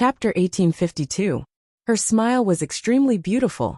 Chapter 1852. Her smile was extremely beautiful,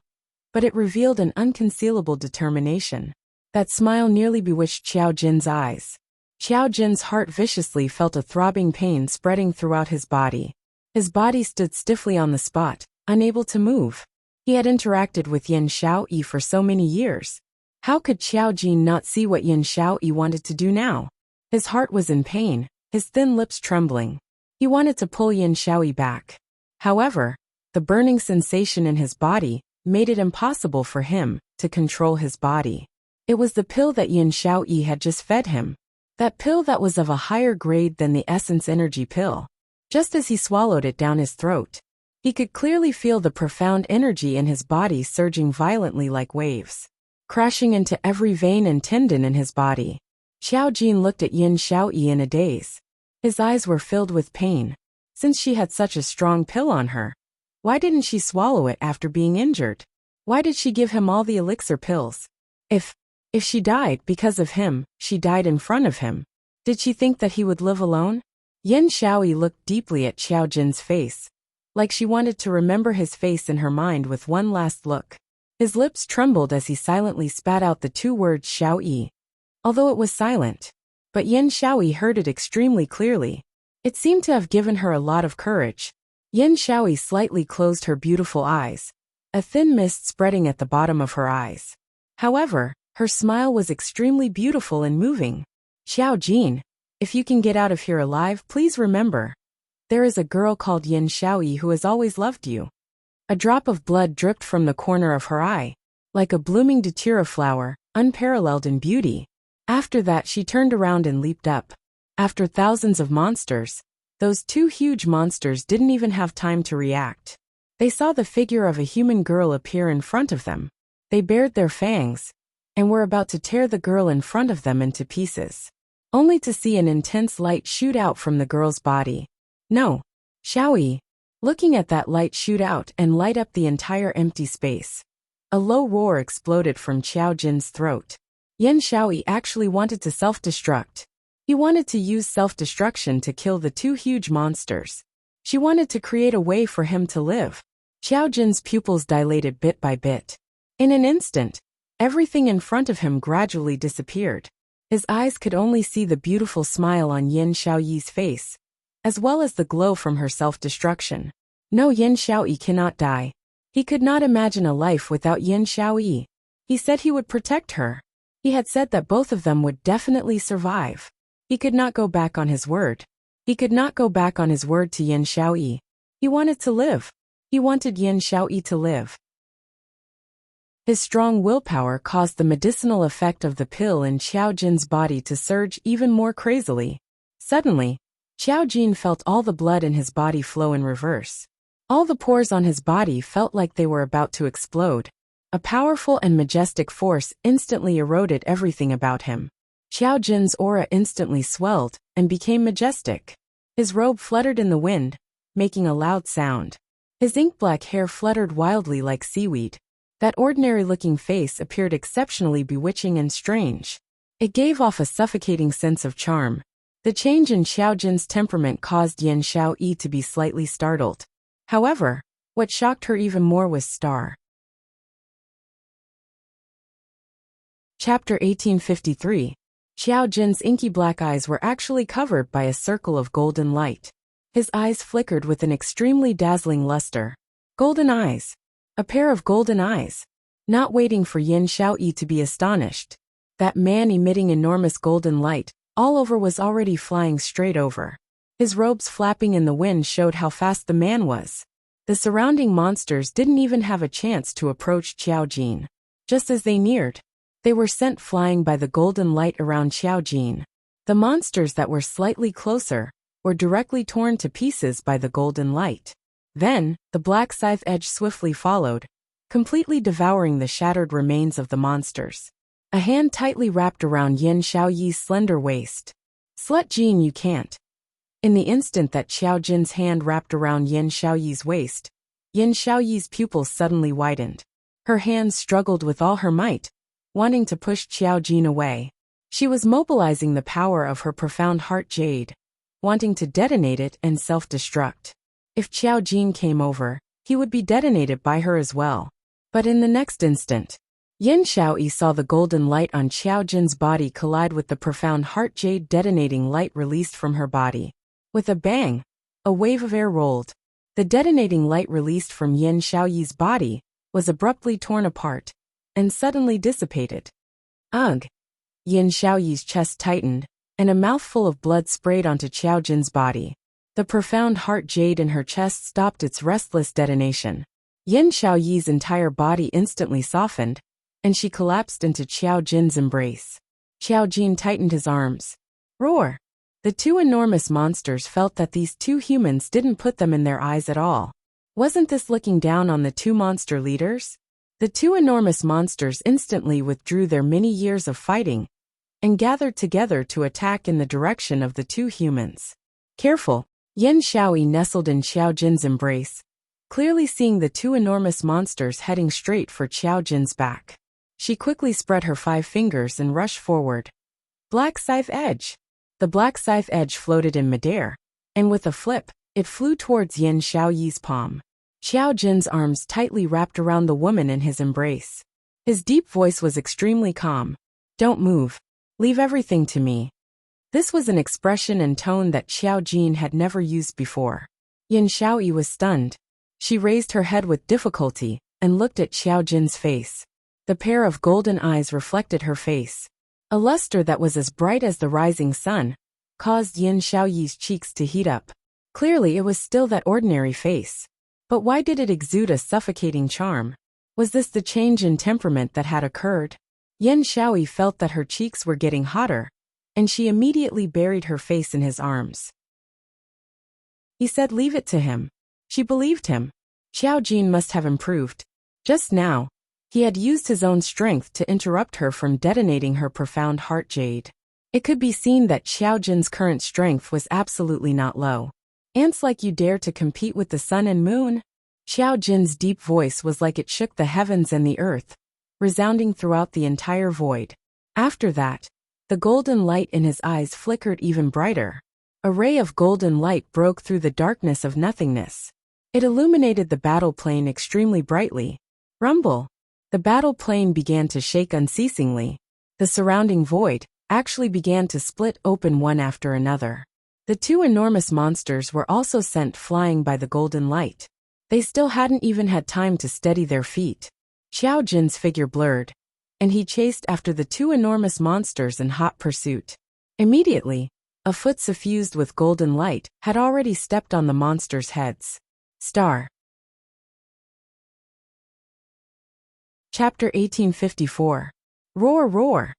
but it revealed an unconcealable determination. That smile nearly bewitched Xiao Jin's eyes. Xiao Jin's heart viciously felt a throbbing pain spreading throughout his body. His body stood stiffly on the spot, unable to move. He had interacted with Yin Xiaoyi for so many years. How could Xiao Jin not see what Yin Xiaoyi wanted to do now? His heart was in pain, his thin lips trembling. He wanted to pull Yin Xiaoyi back. However, the burning sensation in his body made it impossible for him to control his body. It was the pill that Yin Xiaoyi had just fed him. That pill that was of a higher grade than the essence energy pill. Just as he swallowed it down his throat, he could clearly feel the profound energy in his body surging violently like waves, crashing into every vein and tendon in his body. Xiao Jin looked at Yin Xiaoyi in a daze. His eyes were filled with pain. Since she had such a strong pill on her, why didn't she swallow it after being injured? Why did she give him all the elixir pills? If she died because of him, she died in front of him. Did she think that he would live alone? Yin Xiaoyi looked deeply at Xiao Jin's face, like she wanted to remember his face in her mind with one last look. His lips trembled as he silently spat out the two words Xiaoyi. Although it was silent, but Yin Xiaoyi heard it extremely clearly. It seemed to have given her a lot of courage. Yin Xiaoyi slightly closed her beautiful eyes, a thin mist spreading at the bottom of her eyes. However, her smile was extremely beautiful and moving. Xiao Jin, if you can get out of here alive, please remember. There is a girl called Yin Xiaoyi who has always loved you. A drop of blood dripped from the corner of her eye, like a blooming datura flower, unparalleled in beauty. After that she turned around and leaped up. After thousands of monsters, those two huge monsters didn't even have time to react. They saw the figure of a human girl appear in front of them. They bared their fangs, and were about to tear the girl in front of them into pieces, only to see an intense light shoot out from the girl's body. No, Xiaoyi. Looking at that light shoot out and light up the entire empty space. A low roar exploded from Xiao Jin's throat. Yin Xiaoyi actually wanted to self-destruct. He wanted to use self-destruction to kill the two huge monsters. She wanted to create a way for him to live. Xiao Jin's pupils dilated bit by bit. In an instant, everything in front of him gradually disappeared. His eyes could only see the beautiful smile on Yin Xiaoyi's face, as well as the glow from her self-destruction. No, Yin Xiaoyi cannot die. He could not imagine a life without Yin Xiaoyi. He said he would protect her. He had said that both of them would definitely survive. He could not go back on his word. He could not go back on his word to Yin Xiaoyi. He wanted to live. He wanted Yin Xiaoyi to live. His strong willpower caused the medicinal effect of the pill in Xiao Jin's body to surge even more crazily. Suddenly, Xiao Jin felt all the blood in his body flow in reverse. All the pores on his body felt like they were about to explode. A powerful and majestic force instantly eroded everything about him. Xiao Jin's aura instantly swelled and became majestic. His robe fluttered in the wind, making a loud sound. His ink-black hair fluttered wildly like seaweed. That ordinary-looking face appeared exceptionally bewitching and strange. It gave off a suffocating sense of charm. The change in Xiao Jin's temperament caused Yin Xiaoyi to be slightly startled. However, what shocked her even more was Star. Chapter 1853. Xiao Jin's inky black eyes were actually covered by a circle of golden light. His eyes flickered with an extremely dazzling luster. Golden eyes. A pair of golden eyes. Not waiting for Yin Xiaoyi to be astonished, that man emitting enormous golden light all over was already flying straight over. His robes flapping in the wind showed how fast the man was. The surrounding monsters didn't even have a chance to approach Xiao Jin. Just as they neared, they were sent flying by the golden light around Xiao Jin. The monsters that were slightly closer were directly torn to pieces by the golden light. Then, the black scythe edge swiftly followed, completely devouring the shattered remains of the monsters. A hand tightly wrapped around Yin Xiaoyi's slender waist. Slut Jin, you can't. In the instant that Xiao Jin's hand wrapped around Yin Xiaoyi's waist, Yin Xiaoyi's pupils suddenly widened. Her hands struggled with all her might, wanting to push Xiao Jin away. She was mobilizing the power of her profound heart jade, wanting to detonate it and self-destruct. If Qiao Jin came over, he would be detonated by her as well. But in the next instant, Yin Xiaoyi saw the golden light on Qiao Jin's body collide with the profound heart jade detonating light released from her body. With a bang, a wave of air rolled. The detonating light released from Yin Xiaoyi's body was abruptly torn apart and suddenly dissipated. Ugh! Yin Xiaoyi's chest tightened, and a mouthful of blood sprayed onto Qiao Jin's body. The profound heart jade in her chest stopped its restless detonation. Yin Xiaoyi's entire body instantly softened, and she collapsed into Qiao Jin's embrace. Qiao Jin tightened his arms. Roar! The two enormous monsters felt that these two humans didn't put them in their eyes at all. Wasn't this looking down on the two monster leaders? The two enormous monsters instantly withdrew their many years of fighting and gathered together to attack in the direction of the two humans. Careful! Yin Xiaoyi nestled in Qiao Jin's embrace, clearly seeing the two enormous monsters heading straight for Qiao Jin's back. She quickly spread her 5 fingers and rushed forward. Black scythe edge! The black scythe edge floated in midair, and with a flip, it flew towards Yin Xiaoyi's palm. Qiao Jin's arms tightly wrapped around the woman in his embrace. His deep voice was extremely calm. Don't move. Leave everything to me. This was an expression and tone that Qiao Jin had never used before. Yin Xiaoyi was stunned. She raised her head with difficulty and looked at Qiao Jin's face. The pair of golden eyes reflected her face. A luster that was as bright as the rising sun caused Yin Xiaoyi's cheeks to heat up. Clearly it was still that ordinary face. But why did it exude a suffocating charm? Was this the change in temperament that had occurred? Yin Xiaoyi felt that her cheeks were getting hotter, and she immediately buried her face in his arms. He said leave it to him. She believed him. Qiao Jin must have improved. Just now, he had used his own strength to interrupt her from detonating her profound heart jade. It could be seen that Qiao Jin's current strength was absolutely not low. Ants like you dare to compete with the sun and moon? Qiao Jin's deep voice was like it shook the heavens and the earth, resounding throughout the entire void. After that, the golden light in his eyes flickered even brighter. A ray of golden light broke through the darkness of nothingness. It illuminated the battle plane extremely brightly. Rumble! The battle plane began to shake unceasingly. The surrounding void actually began to split open one after another. The two enormous monsters were also sent flying by the golden light. They still hadn't even had time to steady their feet. Qiao Jin's figure blurred, and he chased after the two enormous monsters in hot pursuit. Immediately, a foot suffused with golden light had already stepped on the monsters' heads. Star. Chapter 1854. Roar, roar!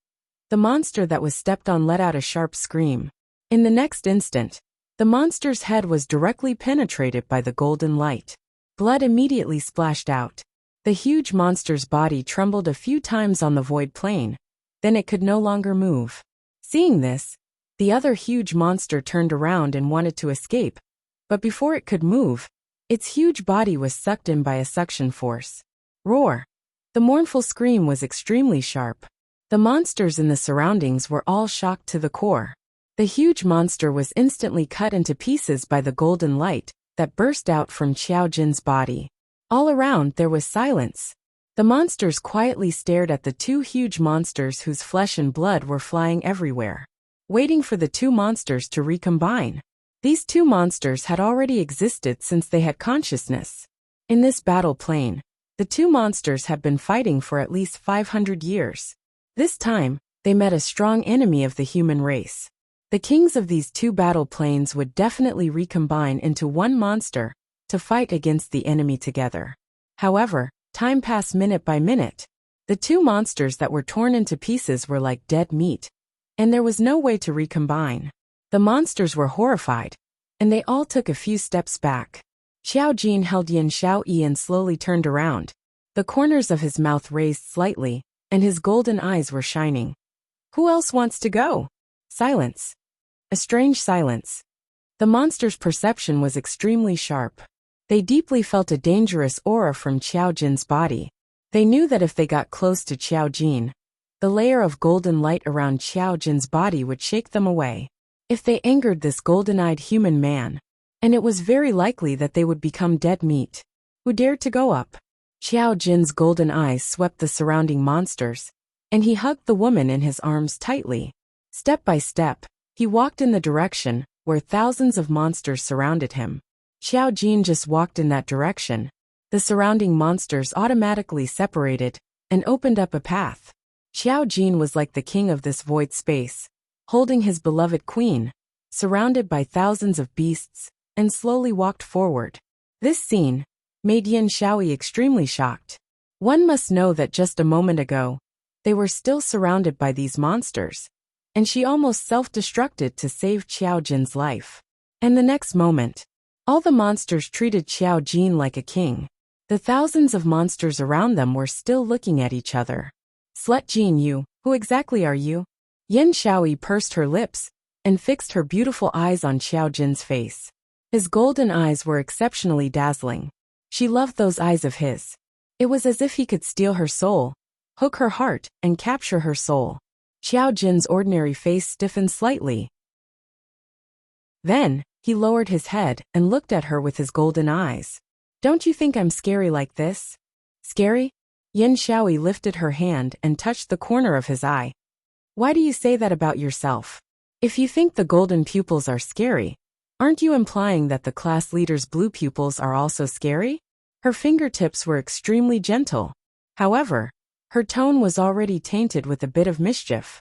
The monster that was stepped on let out a sharp scream. In the next instant, the monster's head was directly penetrated by the golden light. Blood immediately splashed out. The huge monster's body trembled a few times on the void plane, then it could no longer move. Seeing this, the other huge monster turned around and wanted to escape, but before it could move, its huge body was sucked in by a suction force. Roar! The mournful scream was extremely sharp. The monsters in the surroundings were all shocked to the core. The huge monster was instantly cut into pieces by the golden light that burst out from Qiao Jin's body. All around there was silence. The monsters quietly stared at the two huge monsters whose flesh and blood were flying everywhere, waiting for the two monsters to recombine. These two monsters had already existed since they had consciousness. In this battle plane, the two monsters had been fighting for at least 500 years. This time, they met a strong enemy of the human race. The kings of these two battle planes would definitely recombine into one monster to fight against the enemy together. However, time passed minute by minute. The two monsters that were torn into pieces were like dead meat, and there was no way to recombine. The monsters were horrified, and they all took a few steps back. Qiao Jin held Yin Xiaoyi and slowly turned around. The corners of his mouth raised slightly, and his golden eyes were shining. Who else wants to go? Silence. A strange silence. The monster's perception was extremely sharp. They deeply felt a dangerous aura from Qiao Jin's body. They knew that if they got close to Qiao Jin, the layer of golden light around Qiao Jin's body would shake them away. If they angered this golden-eyed human man, and it was very likely that they would become dead meat. Who dared to go up? Xiao Jin's golden eyes swept the surrounding monsters, and he hugged the woman in his arms tightly. Step by step, he walked in the direction where thousands of monsters surrounded him. Xiao Jin just walked in that direction. The surrounding monsters automatically separated and opened up a path. Xiao Jin was like the king of this void space, holding his beloved queen, surrounded by thousands of beasts, and slowly walked forward. This scene made Yin Shaoyi extremely shocked. One must know that just a moment ago, they were still surrounded by these monsters, and she almost self-destructed to save Xiao Jin's life. And the next moment, all the monsters treated Xiao Jin like a king. The thousands of monsters around them were still looking at each other. Slut Jin, you, who exactly are you? Yin Shaoyi pursed her lips and fixed her beautiful eyes on Xiao Jin's face. His golden eyes were exceptionally dazzling. She loved those eyes of his. It was as if he could steal her soul, hook her heart, and capture her soul. Xiao Jin's ordinary face stiffened slightly. Then, he lowered his head and looked at her with his golden eyes. Don't you think I'm scary like this? Scary? Yin Shaoyi lifted her hand and touched the corner of his eye. Why do you say that about yourself? If you think the golden pupils are scary, aren't you implying that the class leader's blue pupils are also scary? Her fingertips were extremely gentle. However, her tone was already tainted with a bit of mischief.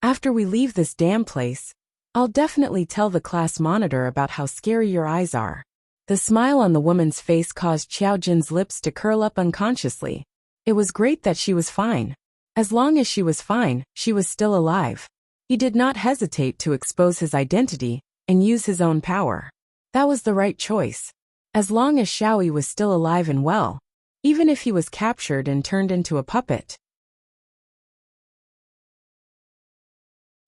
After we leave this damn place, I'll definitely tell the class monitor about how scary your eyes are. The smile on the woman's face caused Xiao Jin's lips to curl up unconsciously. It was great that she was fine. As long as she was fine, she was still alive. He did not hesitate to expose his identity and use his own power. That was the right choice. As long as Shaoyi was still alive and well, even if he was captured and turned into a puppet.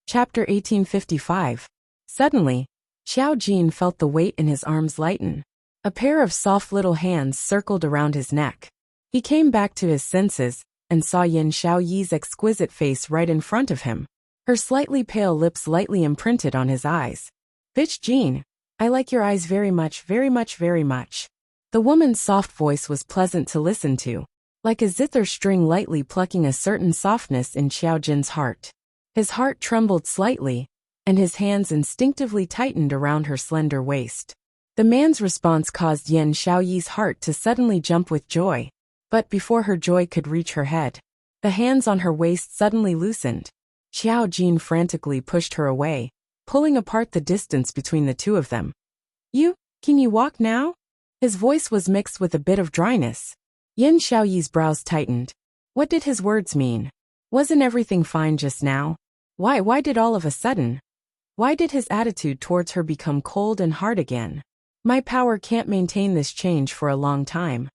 Chapter 1855. Suddenly, Xiao Jin felt the weight in his arms lighten. A pair of soft little hands circled around his neck. He came back to his senses and saw Yin Shaoyi's exquisite face right in front of him. Her slightly pale lips lightly imprinted on his eyes. Bitch Jin, I like your eyes very much, very much, very much. The woman's soft voice was pleasant to listen to, like a zither string lightly plucking a certain softness in Xiao Jin's heart. His heart trembled slightly, and his hands instinctively tightened around her slender waist. The man's response caused Yin Shaoyi's heart to suddenly jump with joy. But before her joy could reach her head, the hands on her waist suddenly loosened. Xiao Jin frantically pushed her away, pulling apart the distance between the two of them. Can you walk now? His voice was mixed with a bit of dryness. Yin Shaoyi's brows tightened. What did his words mean? Wasn't everything fine just now? Why did all of a sudden? Why did his attitude towards her become cold and hard again? My power can't maintain this change for a long time.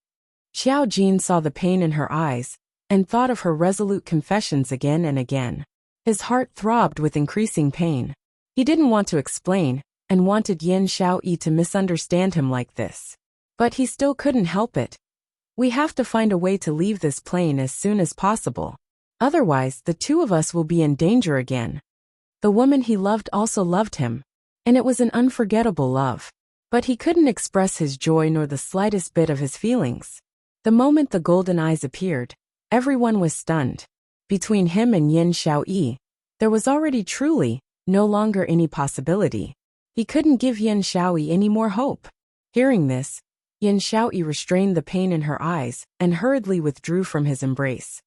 Xiao Jin saw the pain in her eyes and thought of her resolute confessions again and again. His heart throbbed with increasing pain. He didn't want to explain and wanted Yin Shaoyi to misunderstand him like this. But he still couldn't help it. We have to find a way to leave this plane as soon as possible. Otherwise, the two of us will be in danger again. The woman he loved also loved him, and it was an unforgettable love. But he couldn't express his joy nor the slightest bit of his feelings. The moment the golden eyes appeared, everyone was stunned. Between him and Yin Shaoyi, there was already truly no longer any possibility. He couldn't give Yin Shaoyi any more hope. Hearing this, Yin Shaoyi restrained the pain in her eyes and hurriedly withdrew from his embrace.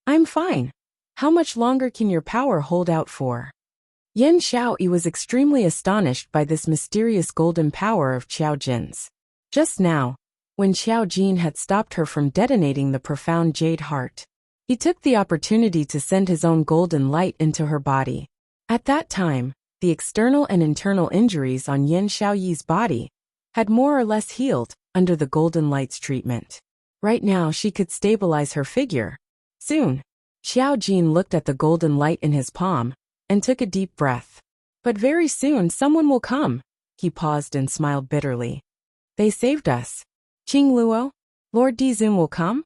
I'm fine. How much longer can your power hold out for? Yin Shaoyi was extremely astonished by this mysterious golden power of Xiao Jin's. Just now, when Xiao Jin had stopped her from detonating the profound jade heart, he took the opportunity to send his own golden light into her body. At that time, the external and internal injuries on Yin Shaoyi's body had more or less healed under the golden light's treatment. Right now she could stabilize her figure. Soon, Xiao Jin looked at the golden light in his palm and took a deep breath. But very soon someone will come. He paused and smiled bitterly. They saved us. Qing Luo, Lord Dizun will come?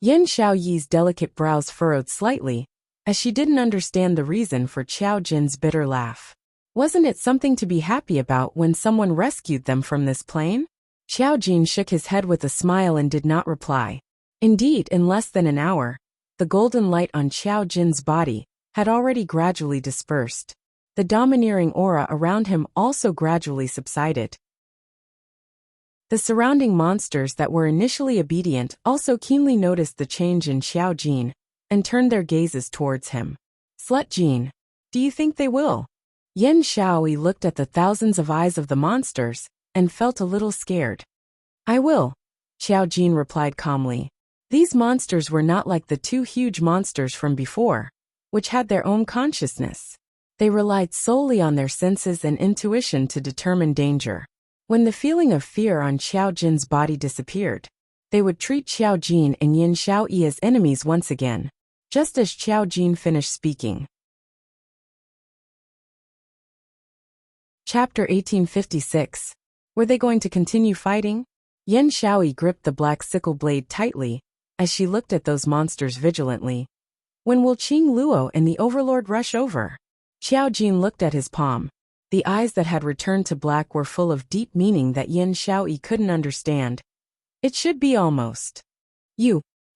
Yin Shaoyi's delicate brows furrowed slightly, as she didn't understand the reason for Xiao Jin's bitter laugh. Wasn't it something to be happy about when someone rescued them from this plane? Xiao Jin shook his head with a smile and did not reply. Indeed, in less than an hour, the golden light on Xiao Jin's body had already gradually dispersed. The domineering aura around him also gradually subsided. The surrounding monsters that were initially obedient also keenly noticed the change in Xiao Jin and turned their gazes towards him. Slut Jin, do you think they will? Yin Shaoyi looked at the thousands of eyes of the monsters and felt a little scared. I will, Xiao Jin replied calmly. These monsters were not like the two huge monsters from before, which had their own consciousness. They relied solely on their senses and intuition to determine danger. When the feeling of fear on Xiao Jin's body disappeared, they would treat Xiao Jin and Yin Shaoyi as enemies once again, just as Xiao Jin finished speaking. Chapter 1856. Were they going to continue fighting? Yin Shaoyi gripped the black sickle blade tightly as she looked at those monsters vigilantly. When will Qing Luo and the Overlord rush over? Xiao Jin looked at his palm. The eyes that had returned to black were full of deep meaning that Yin Shaoyi couldn't understand. It should be almost.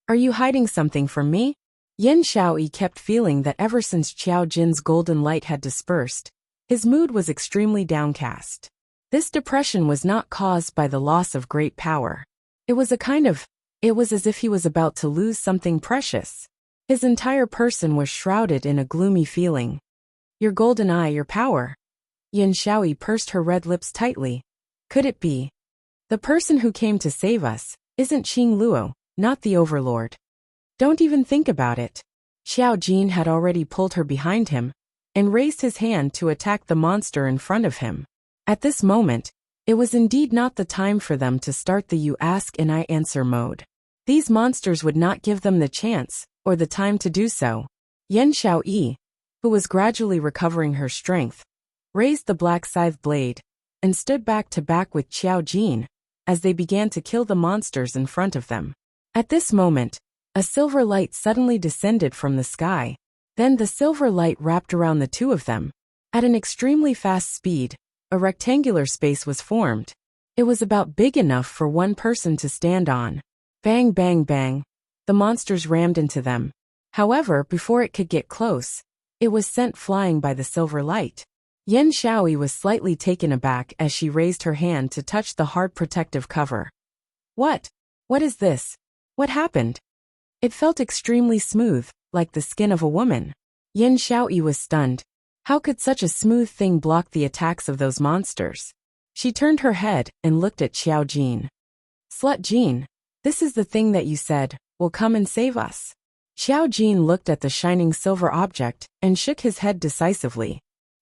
Are you hiding something from me? Yin Shaoyi kept feeling that ever since Xiao Jin's golden light had dispersed, his mood was extremely downcast. This depression was not caused by the loss of great power. It was as if he was about to lose something precious. His entire person was shrouded in a gloomy feeling. Your golden eye, your power. Yin Shaoyi pursed her red lips tightly. Could it be? The person who came to save us isn't Qing Luo, not the Overlord. Don't even think about it. Xiao Jin had already pulled her behind him and raised his hand to attack the monster in front of him. At this moment, it was indeed not the time for them to start the you ask and I answer mode. These monsters would not give them the chance or the time to do so. Yin Shaoyi, who was gradually recovering her strength, raised the black scythe blade and stood back to back with Xiao Jin as they began to kill the monsters in front of them. At this moment, a silver light suddenly descended from the sky. Then the silver light wrapped around the two of them. At an extremely fast speed, a rectangular space was formed. It was about big enough for one person to stand on. Bang, bang, bang. The monsters rammed into them. However, before it could get close, it was sent flying by the silver light. Yin Shaoyi was slightly taken aback as she raised her hand to touch the hard protective cover. What? What is this? What happened? It felt extremely smooth, like the skin of a woman. Yin Shaoyi was stunned. How could such a smooth thing block the attacks of those monsters? She turned her head and looked at Xiao Jin. Slut Jin, this is the thing that you said will come and save us. Xiao Jin looked at the shining silver object and shook his head decisively.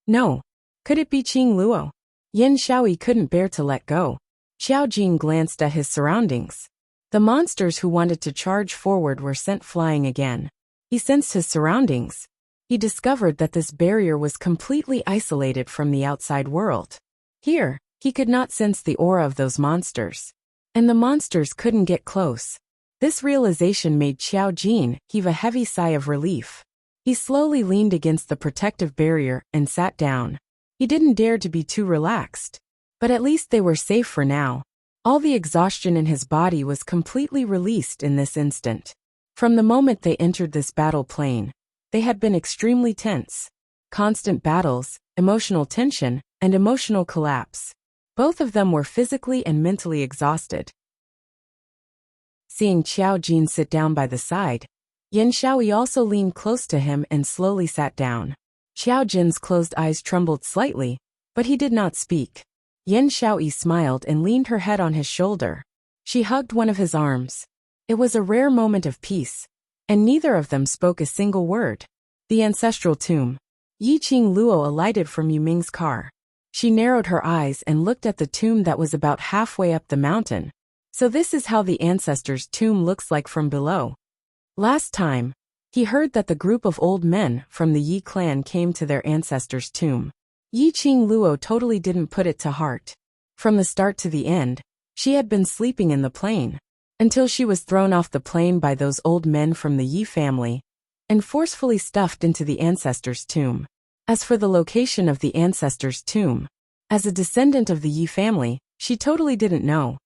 No. Could it be Qing Luo? Yin Shaoyi couldn't bear to let go. Xiao Jin glanced at his surroundings. The monsters who wanted to charge forward were sent flying again. He sensed his surroundings. He discovered that this barrier was completely isolated from the outside world. Here, he could not sense the aura of those monsters. And the monsters couldn't get close. This realization made Xiao Jin heave a heavy sigh of relief. He slowly leaned against the protective barrier and sat down. He didn't dare to be too relaxed. But at least they were safe for now. All the exhaustion in his body was completely released in this instant. From the moment they entered this battle plane, they had been extremely tense. Constant battles, emotional tension, and emotional collapse. Both of them were physically and mentally exhausted. Seeing Xiao Jin sit down by the side, Yin Shaoyi also leaned close to him and slowly sat down. Xiao Jin's closed eyes trembled slightly, but he did not speak. Yin Shaoyi smiled and leaned her head on his shoulder. She hugged one of his arms. It was a rare moment of peace, and neither of them spoke a single word. The ancestral tomb. Yi Qing Luo alighted from Yu Ming's car. She narrowed her eyes and looked at the tomb that was about halfway up the mountain. So this is how the ancestors' tomb looks like from below. Last time, he heard that the group of old men from the Yi clan came to their ancestors' tomb. Yi Qing Luo totally didn't put it to heart. From the start to the end, she had been sleeping in the plane, until she was thrown off the plane by those old men from the Yi family, and forcefully stuffed into the ancestors' tomb. As for the location of the ancestor's tomb, as a descendant of the Yi family, she totally didn't know.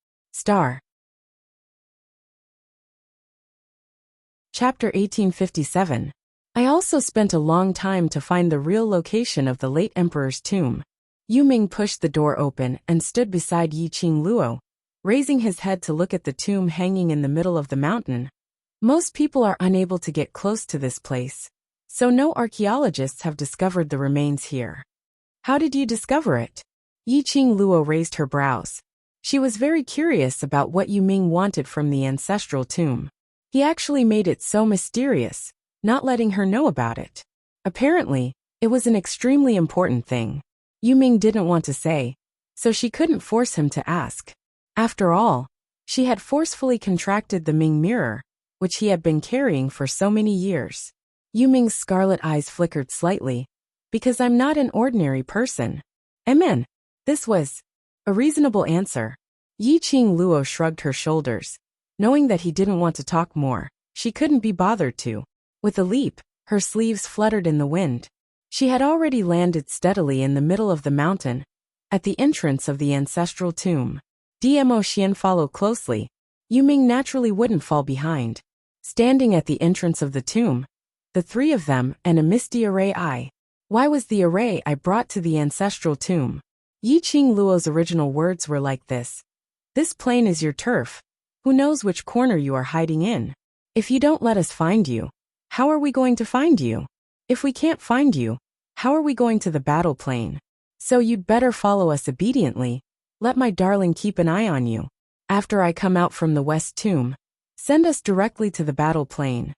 Chapter 1857. I also spent a long time to find the real location of the late emperor's tomb. Yu Ming pushed the door open and stood beside Yi Qingluo, raising his head to look at the tomb hanging in the middle of the mountain. Most people are unable to get close to this place, so no archaeologists have discovered the remains here. How did you discover it? Yi Qingluo raised her brows. She was very curious about what Yu Ming wanted from the ancestral tomb. He actually made it so mysterious, not letting her know about it. Apparently, it was an extremely important thing. Yu Ming didn't want to say, so she couldn't force him to ask. After all, she had forcefully contracted the Ming mirror, which he had been carrying for so many years. Yu Ming's scarlet eyes flickered slightly. Because I'm not an ordinary person. Amen. This was a reasonable answer. Yi Qingluo shrugged her shoulders. Knowing that he didn't want to talk more, she couldn't be bothered to. With a leap, her sleeves fluttered in the wind. She had already landed steadily in the middle of the mountain, at the entrance of the ancestral tomb. Dmo Xian followed closely. Yu Ming naturally wouldn't fall behind. Standing at the entrance of the tomb, the three of them and a misty array eye. Why was the array I brought to the ancestral tomb? Yi Qingluo's original words were like this. This plain is your turf. Who knows which corner you are hiding in? If you don't let us find you, how are we going to find you? If we can't find you, how are we going to the battle plain? So you'd better follow us obediently. Let my darling keep an eye on you. After I come out from the west tomb, send us directly to the battle plain.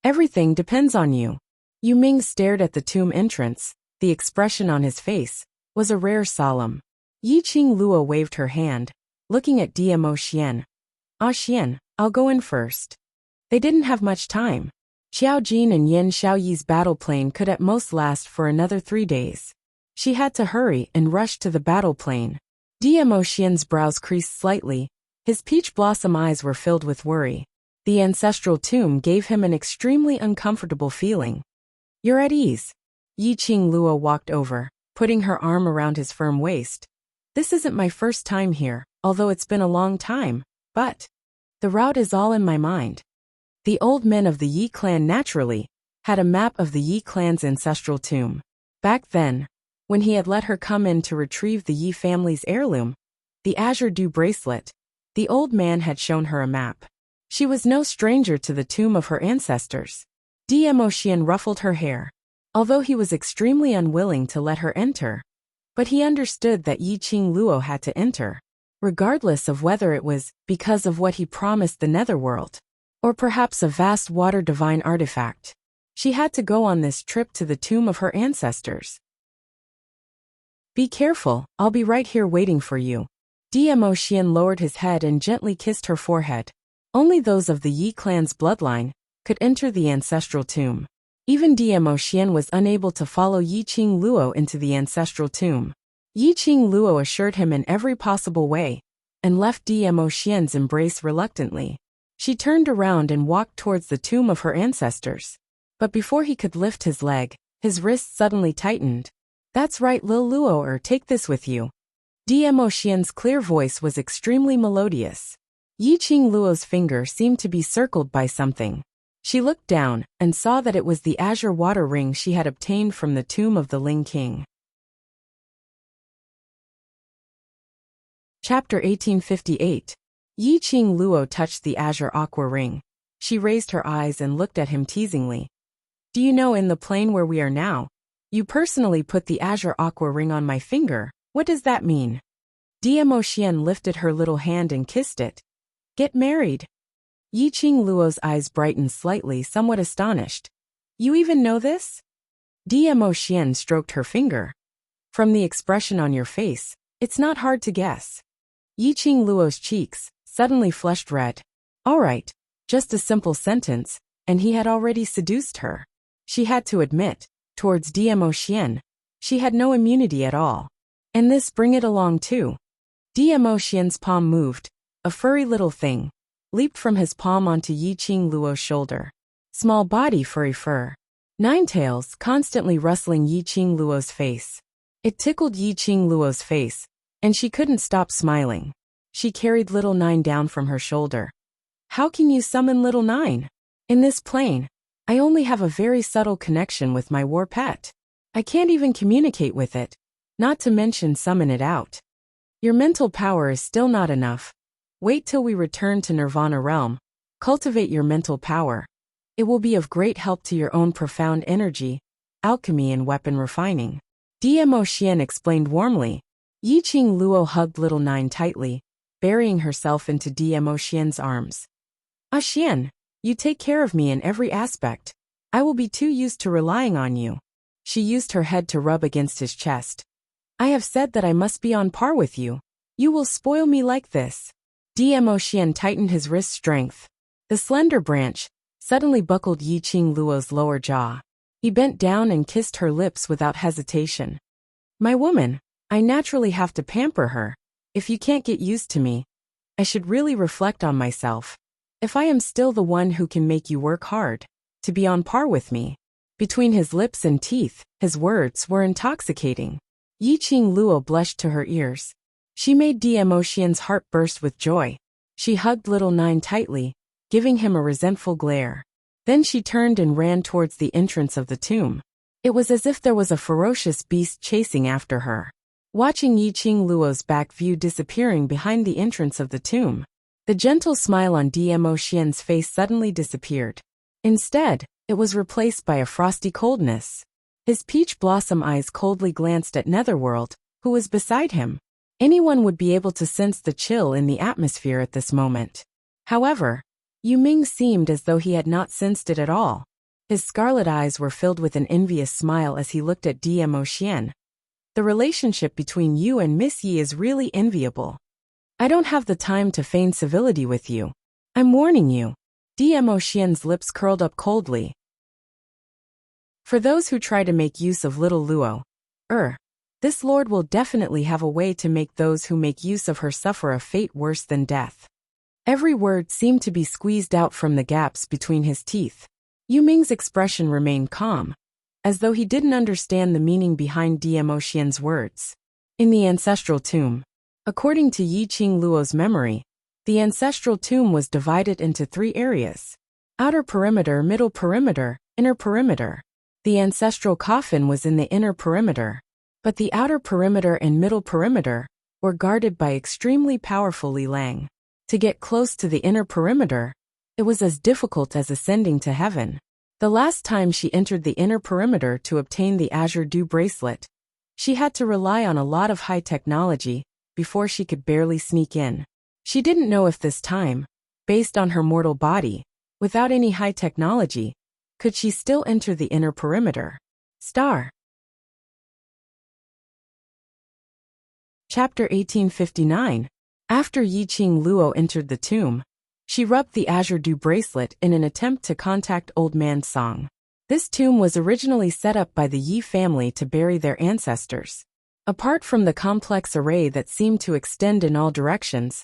Everything depends on you. Yu Ming stared at the tomb entrance. The expression on his face was a rare solemn. Yi Qingluo waved her hand, looking at Dmo Xian. Ah Xian, I'll go in first. They didn't have much time. Xiao Jin and Yan Xiaoyi's battle plane could at most last for another 3 days. She had to hurry and rush to the battle plane. Dmo Xian's brows creased slightly. His peach blossom eyes were filled with worry. The ancestral tomb gave him an extremely uncomfortable feeling. You're at ease. Yi Qingluo walked over, putting her arm around his firm waist. This isn't my first time here, although it's been a long time, but the route is all in my mind. The old men of the Yi clan naturally had a map of the Yi clan's ancestral tomb. Back then, when he had let her come in to retrieve the Yi family's heirloom, the azure dew bracelet, the old man had shown her a map. She was no stranger to the tomb of her ancestors. Dmo Xian ruffled her hair. Although he was extremely unwilling to let her enter, but he understood that Yi Qingluo had to enter, regardless of whether it was because of what he promised the netherworld, or perhaps a vast water divine artifact. She had to go on this trip to the tomb of her ancestors. Be careful, I'll be right here waiting for you. Dmo Xian lowered his head and gently kissed her forehead. Only those of the Yi clan's bloodline could enter the ancestral tomb. Even Dmo Xian was unable to follow Yi Qingluo into the ancestral tomb. Yi Qingluo assured him in every possible way, and left Dmo Xian's embrace reluctantly. She turned around and walked towards the tomb of her ancestors. But before he could lift his leg, his wrist suddenly tightened. That's right, Lil Luo, take this with you. Dmo Xian's clear voice was extremely melodious. Yi Qingluo's finger seemed to be circled by something. She looked down and saw that it was the azure water ring she had obtained from the tomb of the Ling King. Chapter 1858. Yi Qingluo touched the azure aqua ring. She raised her eyes and looked at him teasingly. Do you know, in the plane where we are now, you personally put the azure aqua ring on my finger. What does that mean? Dmo Xian lifted her little hand and kissed it. Get married. Yi Qingluo's eyes brightened slightly, somewhat astonished. You even know this? Dmo Xian stroked her finger. From the expression on your face, it's not hard to guess. Yi Qingluo's cheeks suddenly flushed red. All right, just a simple sentence, and he had already seduced her. She had to admit, towards Dmo Xian, she had no immunity at all. And this bring it along too. Dmo Xian's palm moved. A furry little thing leaped from his palm onto Yi Qingluo's shoulder. Small body, furry fur. Ninetails, constantly rustling Yi Qing Luo's face. It tickled Yi Qing Luo's face, and she couldn't stop smiling. She carried little Nine down from her shoulder. How can you summon little Nine? In this plane, I only have a very subtle connection with my war pet. I can't even communicate with it, not to mention summon it out. Your mental power is still not enough. Wait till we return to Nirvana realm. Cultivate your mental power. It will be of great help to your own profound energy, alchemy and weapon refining. DMO Xian explained warmly. Yi Qing Luo hugged little Nine tightly, burying herself into DMO Xian's arms. Ah Xian, you take care of me in every aspect. I will be too used to relying on you. She used her head to rub against his chest. I have said that I must be on par with you. You will spoil me like this. DMO Xian tightened his wrist strength. The slender branch suddenly buckled Yi Qing Luo's lower jaw. He bent down and kissed her lips without hesitation. My woman, I naturally have to pamper her. If you can't get used to me, I should really reflect on myself. If I am still the one who can make you work hard, to be on par with me. Between his lips and teeth, his words were intoxicating. Yi Qing Luo blushed to her ears. She made DMO Xian's heart burst with joy. She hugged little Nine tightly, giving him a resentful glare. Then she turned and ran towards the entrance of the tomb. It was as if there was a ferocious beast chasing after her. Watching Yi Qing Luo's back view disappearing behind the entrance of the tomb, the gentle smile on DMO Xian's face suddenly disappeared. Instead, it was replaced by a frosty coldness. His peach blossom eyes coldly glanced at Netherworld, who was beside him. Anyone would be able to sense the chill in the atmosphere at this moment. However, Yu Ming seemed as though he had not sensed it at all. His scarlet eyes were filled with an envious smile as he looked at DMO Xian. The relationship between you and Miss Yi is really enviable. I don't have the time to feign civility with you. I'm warning you. DMO Xian's lips curled up coldly. For those who try to make use of little Luo, this lord will definitely have a way to make those who make use of her suffer a fate worse than death. Every word seemed to be squeezed out from the gaps between his teeth. Yu Ming's expression remained calm, as though he didn't understand the meaning behind DMO Xian's words. In the ancestral tomb. According to Yi Qing Luo's memory, the ancestral tomb was divided into 3 areas. Outer perimeter, middle perimeter, inner perimeter. The ancestral coffin was in the inner perimeter, but the outer perimeter and middle perimeter were guarded by extremely powerful Li Lang. To get close to the inner perimeter, it was as difficult as ascending to heaven. The last time she entered the inner perimeter to obtain the Azure Dew bracelet, she had to rely on a lot of high technology before she could barely sneak in. She didn't know if this time, based on her mortal body, without any high technology, could she still enter the inner perimeter. Star. Chapter 1859. After Yi Qing Luo entered the tomb, she rubbed the Azure Dew bracelet in an attempt to contact Old Man Song. This tomb was originally set up by the Yi family to bury their ancestors. Apart from the complex array that seemed to extend in all directions,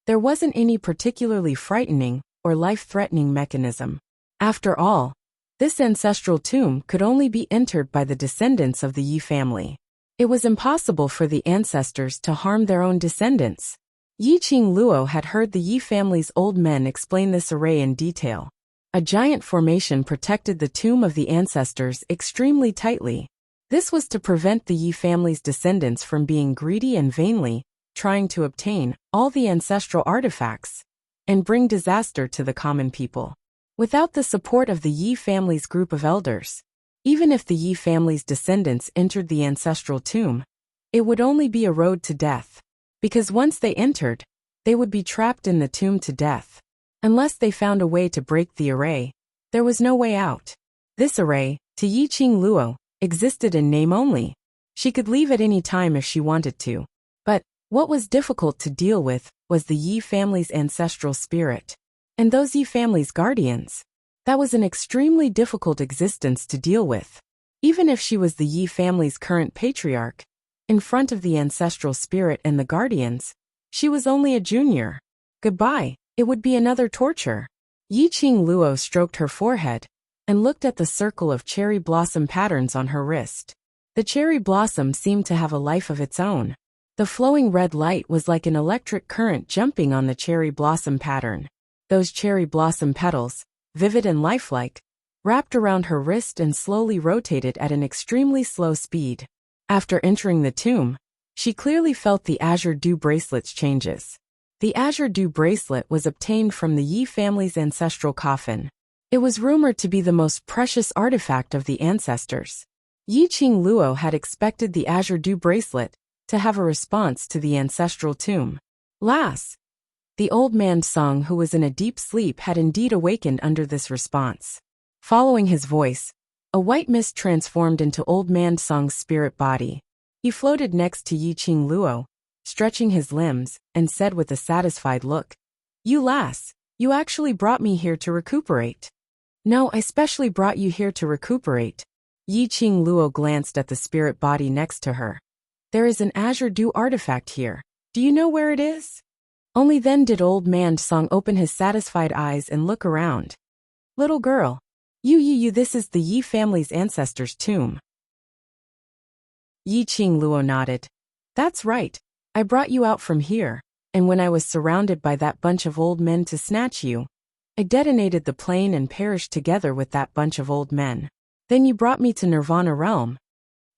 there wasn't any particularly frightening or life-threatening mechanism. After all, this ancestral tomb could only be entered by the descendants of the Yi family. It was impossible for the ancestors to harm their own descendants. Yi Qing Luo had heard the Yi family's old men explain this array in detail. A giant formation protected the tomb of the ancestors extremely tightly. This was to prevent the Yi family's descendants from being greedy and vainly trying to obtain all the ancestral artifacts and bring disaster to the common people. Without the support of the Yi family's group of elders, even if the Yi family's descendants entered the ancestral tomb, it would only be a road to death. Because once they entered, they would be trapped in the tomb to death. Unless they found a way to break the array, there was no way out. This array, to Yi Qing Luo, existed in name only. She could leave at any time if she wanted to. But what was difficult to deal with was the Yi family's ancestral spirit. And those Yi family's guardians. That was an extremely difficult existence to deal with. Even if she was the Yi family's current patriarch, in front of the ancestral spirit and the guardians, she was only a junior. Goodbye, it would be another torture. Yi Qing Luo stroked her forehead, and looked at the circle of cherry blossom patterns on her wrist. The cherry blossom seemed to have a life of its own. The flowing red light was like an electric current jumping on the cherry blossom pattern. Those cherry blossom petals, vivid and lifelike, wrapped around her wrist and slowly rotated at an extremely slow speed. After entering the tomb, she clearly felt the azure dew bracelet's changes. The azure dew bracelet was obtained from the Yi family's ancestral coffin. It was rumored to be the most precious artifact of the ancestors. Yi Qingluo had expected the azure dew bracelet to have a response to the ancestral tomb. Las! The old man Song, who was in a deep sleep, had indeed awakened under this response. Following his voice, a white mist transformed into old man Song's spirit body. He floated next to Yi Qingluo, stretching his limbs, and said with a satisfied look, "You lass, you actually brought me here to recuperate." "No, I specially brought you here to recuperate." Yi Qingluo glanced at the spirit body next to her. "There is an azure dew artifact here. Do you know where it is?" Only then did old man Song open his satisfied eyes and look around. "Little girl, you, this is the Yi family's ancestors' tomb." Yi Qingluo nodded. "That's right. I brought you out from here, and when I was surrounded by that bunch of old men to snatch you, I detonated the plane and perished together with that bunch of old men. Then you brought me to Nirvana Realm."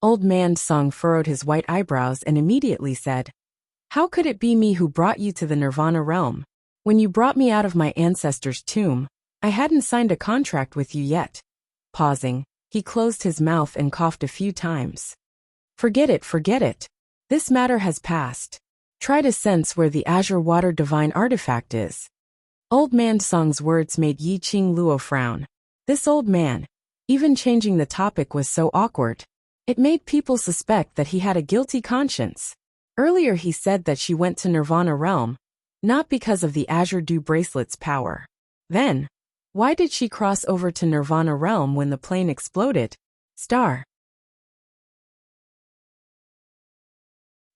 Old man Song furrowed his white eyebrows and immediately said, "How could it be me who brought you to the Nirvana Realm? When you brought me out of my ancestor's tomb, I hadn't signed a contract with you yet." Pausing, he closed his mouth and coughed a few times. Forget it. This matter has passed. Try to sense where the azure water divine artifact is." Old man Song's words made Yi Qingluo frown. This old man, even changing the topic, was so awkward. It made people suspect that he had a guilty conscience. Earlier he said that she went to Nirvana Realm, not because of the azure dew bracelet's power. Then, why did she cross over to Nirvana Realm when the plane exploded? Star.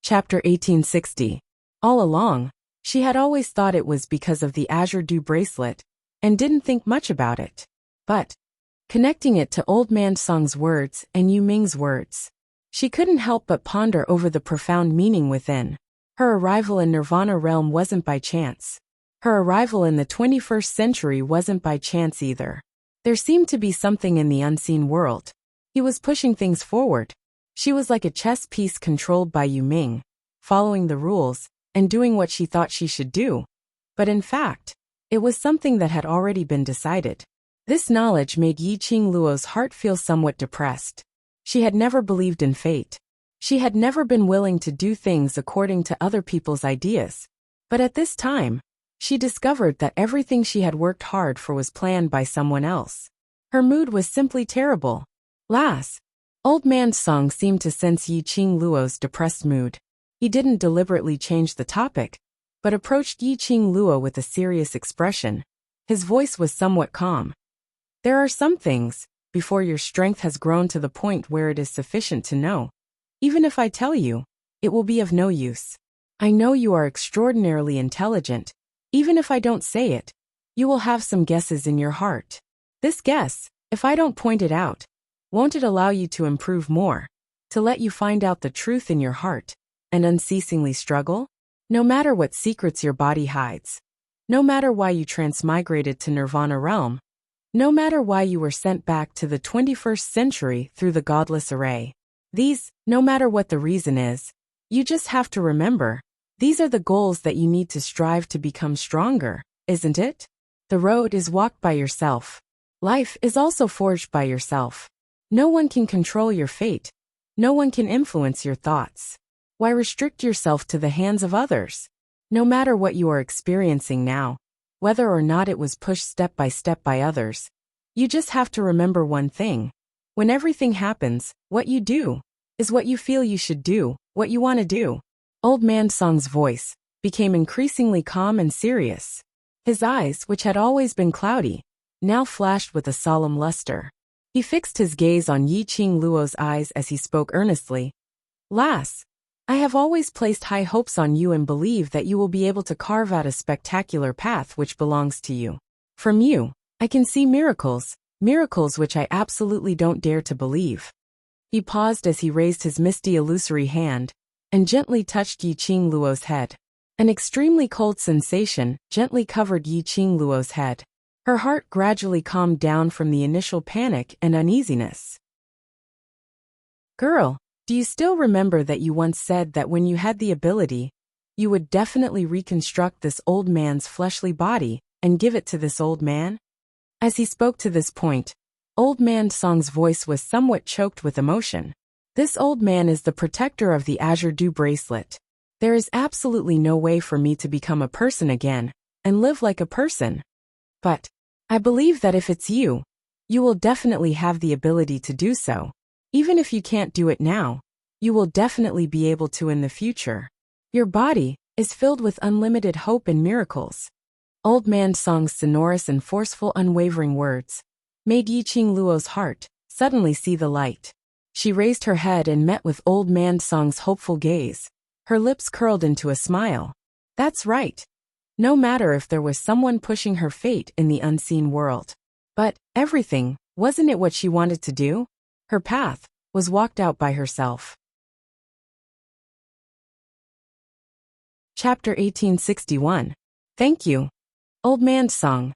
Chapter 1860. All along, she had always thought it was because of the azure dew bracelet, and didn't think much about it. But, connecting it to old man Song's words and Yu Ming's words, she couldn't help but ponder over the profound meaning within. Her arrival in Nirvana Realm wasn't by chance. Her arrival in the 21st century wasn't by chance either. There seemed to be something in the unseen world. He was pushing things forward. She was like a chess piece controlled by Yu Ming, following the rules, and doing what she thought she should do. But in fact, it was something that had already been decided. This knowledge made Yi Qingluo's heart feel somewhat depressed. She had never believed in fate. She had never been willing to do things according to other people's ideas. But at this time, she discovered that everything she had worked hard for was planned by someone else. Her mood was simply terrible. Lass. Old man Song seemed to sense Yi Qingluo's depressed mood. He didn't deliberately change the topic, but approached Yi Qingluo with a serious expression. His voice was somewhat calm. "There are some things, before your strength has grown to the point where it is sufficient to know. Even if I tell you, it will be of no use. I know you are extraordinarily intelligent. Even if I don't say it, you will have some guesses in your heart. This guess, if I don't point it out, won't it allow you to improve more, to let you find out the truth in your heart, and unceasingly struggle? No matter what secrets your body hides, no matter why you transmigrated to Nirvana Realm, no matter why you were sent back to the 21st century through the godless array. No matter what the reason is, you just have to remember, these are the goals that you need to strive to become stronger, isn't it? The road is walked by yourself. Life is also forged by yourself. No one can control your fate. No one can influence your thoughts. Why restrict yourself to the hands of others? No matter what you are experiencing now, whether or not it was pushed step by others, you just have to remember one thing. When everything happens, what you do is what you feel you should do, what you want to do." Old man Song's voice became increasingly calm and serious. His eyes, which had always been cloudy, now flashed with a solemn luster. He fixed his gaze on Yi Qingluo's eyes as he spoke earnestly. "Lass, I have always placed high hopes on you and believe that you will be able to carve out a spectacular path which belongs to you. From you, I can see miracles, Miracles which I absolutely don't dare to believe. He paused as he raised his misty illusory hand and gently touched Yi Qing Luo's head. An extremely cold sensation gently covered Yi Qing Luo's head. Her heart gradually calmed down from the initial panic and uneasiness. Girl, do you still remember that you once said that when you had the ability, you would definitely reconstruct this old man's fleshly body and give it to this old man? As he spoke to this point, Old Man Song's voice was somewhat choked with emotion. This old man is the protector of the Azure Dew bracelet. There is absolutely no way for me to become a person again and live like a person. But I believe that if it's you, you will definitely have the ability to do so. Even if you can't do it now, you will definitely be able to in the future. Your body is filled with unlimited hope and miracles. Old Man Song's sonorous and forceful unwavering words made Yi Qing Luo's heart suddenly see the light. She raised her head and met with Old Man Song's hopeful gaze. Her lips curled into a smile. That's right. No matter if there was someone pushing her fate in the unseen world. But everything, wasn't it what she wanted to do? Her path was walked out by herself. Chapter 1861. Thank you. Old Man Song.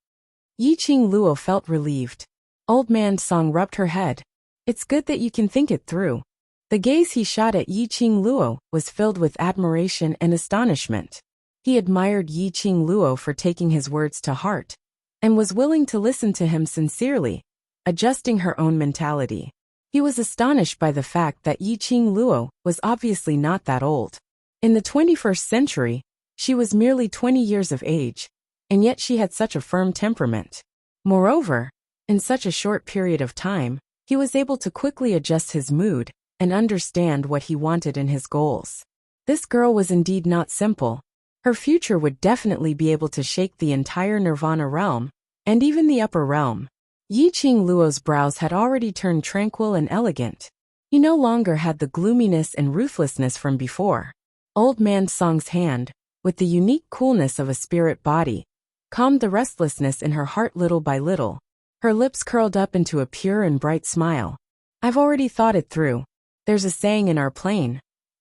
Yi Qing Luo felt relieved. Old Man Song rubbed her head. It's good that you can think it through. The gaze he shot at Yi Qing Luo was filled with admiration and astonishment. He admired Yi Qing Luo for taking his words to heart and was willing to listen to him sincerely, adjusting her own mentality. He was astonished by the fact that Yi Qing Luo was obviously not that old. In the 21st century, she was merely 20 years of age, and yet she had such a firm temperament. Moreover, in such a short period of time, he was able to quickly adjust his mood and understand what he wanted in his goals. This girl was indeed not simple. Her future would definitely be able to shake the entire Nirvana realm, and even the upper realm. Yi Qing Luo's brows had already turned tranquil and elegant. He no longer had the gloominess and ruthlessness from before. Old Man Song's hand, with the unique coolness of a spirit body, calmed the restlessness in her heart little by little. Her lips curled up into a pure and bright smile. I've already thought it through. There's a saying in our plane.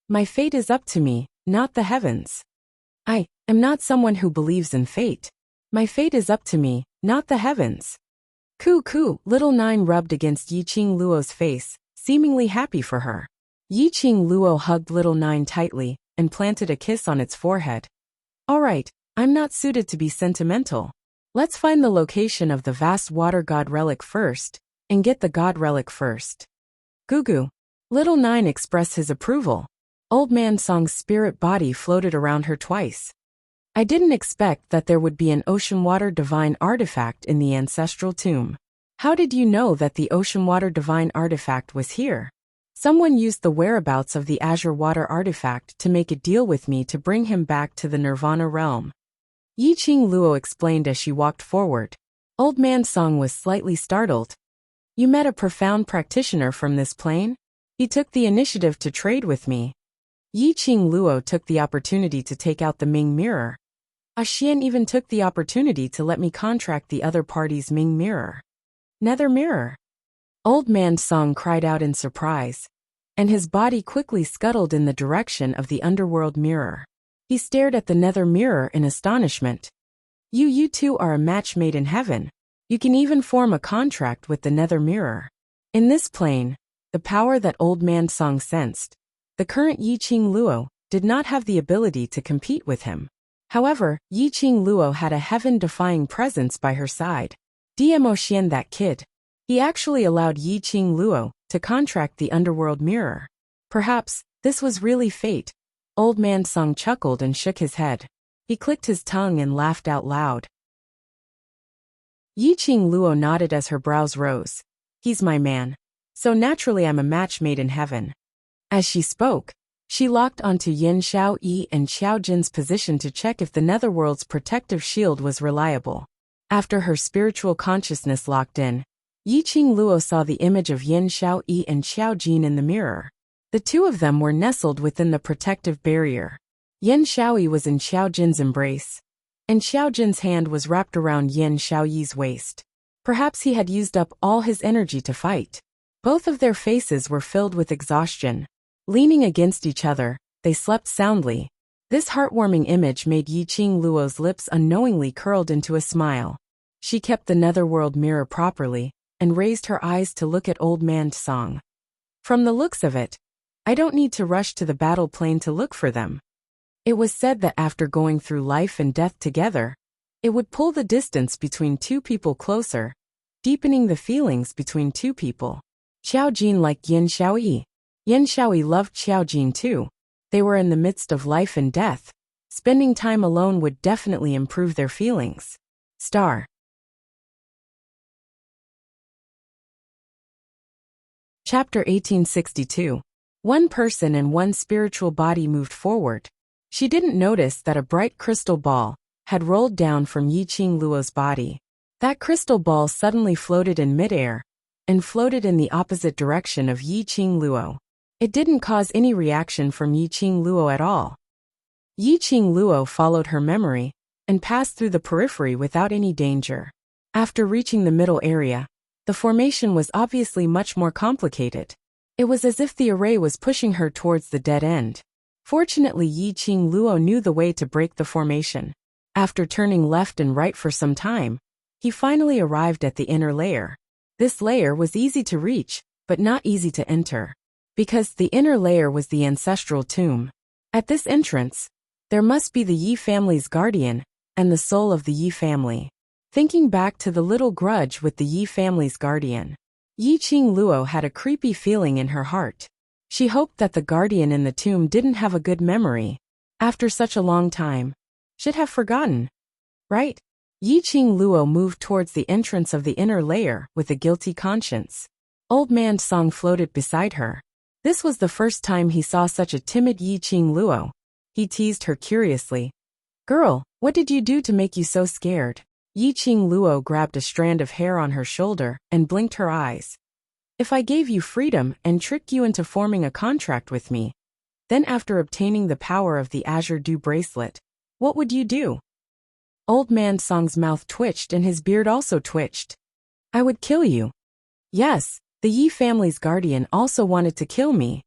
My fate is up to me, not the heavens. I am not someone who believes in fate. My fate is up to me, not the heavens. Coo, little Nine rubbed against Yi Qing Luo's face, seemingly happy for her. Yi Qing Luo hugged little Nine tightly and planted a kiss on its forehead. All right, I'm not suited to be sentimental. Let's find the location of the vast water god relic first, and get the god relic first. Goo. Little Nine expressed his approval. Old Man Song's spirit body floated around her twice. I didn't expect that there would be an ocean water divine artifact in the ancestral tomb. How did you know that the ocean water divine artifact was here? Someone used the whereabouts of the azure water artifact to make a deal with me to bring him back to the Nirvana realm. Yi Qing Luo explained as she walked forward. Old Man Song was slightly startled. You met a profound practitioner from this plane? He took the initiative to trade with me. Yi Qing Luo took the opportunity to take out the Ming mirror. Xian even took the opportunity to let me contract the other party's Ming mirror. Nether mirror. Old Man Song cried out in surprise, and his body quickly scuttled in the direction of the underworld mirror. He stared at the nether mirror in astonishment. You two are a match made in heaven. You can even form a contract with the nether mirror. In this plane, the power that Old Man Song sensed, the current Yi Qing Luo did not have the ability to compete with him. However, Yi Qing Luo had a heaven-defying presence by her side. Dmo Xian, that kid. He actually allowed Yi Qing Luo to contract the underworld mirror. Perhaps this was really fate. Old Man Song chuckled and shook his head. He clicked his tongue and laughed out loud. Yi Qing Luo nodded as her brows rose. He's my man. So naturally I'm a match made in heaven. As she spoke, she locked onto Yin Xiao Yi and Xiao Jin's position to check if the netherworld's protective shield was reliable. After her spiritual consciousness locked in, Yi Qing Luo saw the image of Yin Xiao Yi and Xiao Jin in the mirror. The two of them were nestled within the protective barrier. Yin Xiao Yi was in Xiao Jin's embrace, and Xiao Jin's hand was wrapped around Yin Xiao Yi's waist. Perhaps he had used up all his energy to fight. Both of their faces were filled with exhaustion. Leaning against each other, they slept soundly. This heartwarming image made Yiqing Luo's lips unknowingly curled into a smile. She kept the netherworld mirror properly, and raised her eyes to look at Old Man Song. From the looks of it, I don't need to rush to the battle plane to look for them. It was said that after going through life and death together, it would pull the distance between two people closer, deepening the feelings between two people. Xiao Jin liked Yin Xiaoyi. Yin Xiaoyi loved Xiao Jin too. They were in the midst of life and death. Spending time alone would definitely improve their feelings. Star. Chapter 1862. One person and one spiritual body moved forward. She didn't notice that a bright crystal ball had rolled down from Yiqing Luo's body. That crystal ball suddenly floated in midair and floated in the opposite direction of Yiqing Luo. It didn't cause any reaction from Yiqing Luo at all. Yiqing Luo followed her memory and passed through the periphery without any danger. After reaching the middle area, the formation was obviously much more complicated. It was as if the array was pushing her towards the dead end. Fortunately, Yiqing Luo knew the way to break the formation. After turning left and right for some time, he finally arrived at the inner layer. This layer was easy to reach, but not easy to enter, because the inner layer was the ancestral tomb. At this entrance, there must be the Yi family's guardian and the soul of the Yi family. Thinking back to the little grudge with the Yi family's guardian, Yiqing Luo had a creepy feeling in her heart. She hoped that the guardian in the tomb didn't have a good memory. After such a long time, should have forgotten, right? Yiqing Luo moved towards the entrance of the inner layer with a guilty conscience. Old Man Song floated beside her. This was the first time he saw such a timid Yiqing Luo. He teased her curiously. "Girl, what did you do to make you so scared?" Yiqing Luo grabbed a strand of hair on her shoulder and blinked her eyes. "If I gave you freedom and tricked you into forming a contract with me, then after obtaining the power of the Azure Dew bracelet, what would you do?" Old Man Song's mouth twitched and his beard also twitched. "I would kill you." "Yes, the Yi family's guardian also wanted to kill me."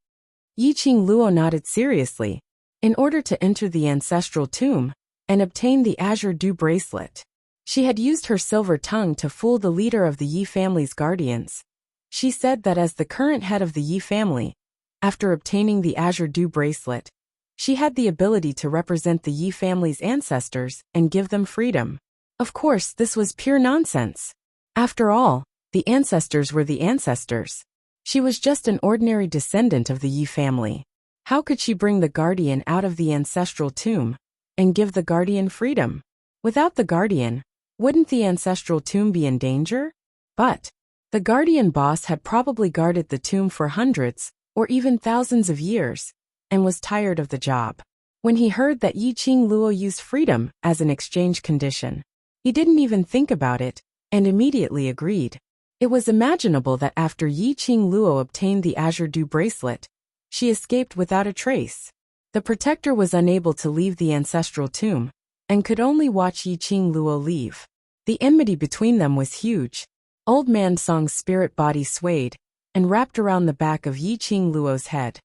Yiqing Luo nodded seriously. In order to enter the ancestral tomb and obtain the Azure Dew bracelet, she had used her silver tongue to fool the leader of the Yi family's guardians. She said that as the current head of the Yi family, after obtaining the Azure Dew bracelet, she had the ability to represent the Yi family's ancestors and give them freedom. Of course, this was pure nonsense. After all, the ancestors were the ancestors. She was just an ordinary descendant of the Yi family. How could she bring the guardian out of the ancestral tomb and give the guardian freedom? Without the guardian, wouldn't the ancestral tomb be in danger? But the guardian boss had probably guarded the tomb for hundreds or even thousands of years and was tired of the job. When he heard that Yiqing Luo used freedom as an exchange condition, he didn't even think about it and immediately agreed. It was imaginable that after Yiqing Luo obtained the Azure Dew bracelet, she escaped without a trace. The protector was unable to leave the ancestral tomb and could only watch Yiqing Luo leave. The enmity between them was huge. Old Man Song's spirit body swayed and wrapped around the back of Yiqing Luo's head.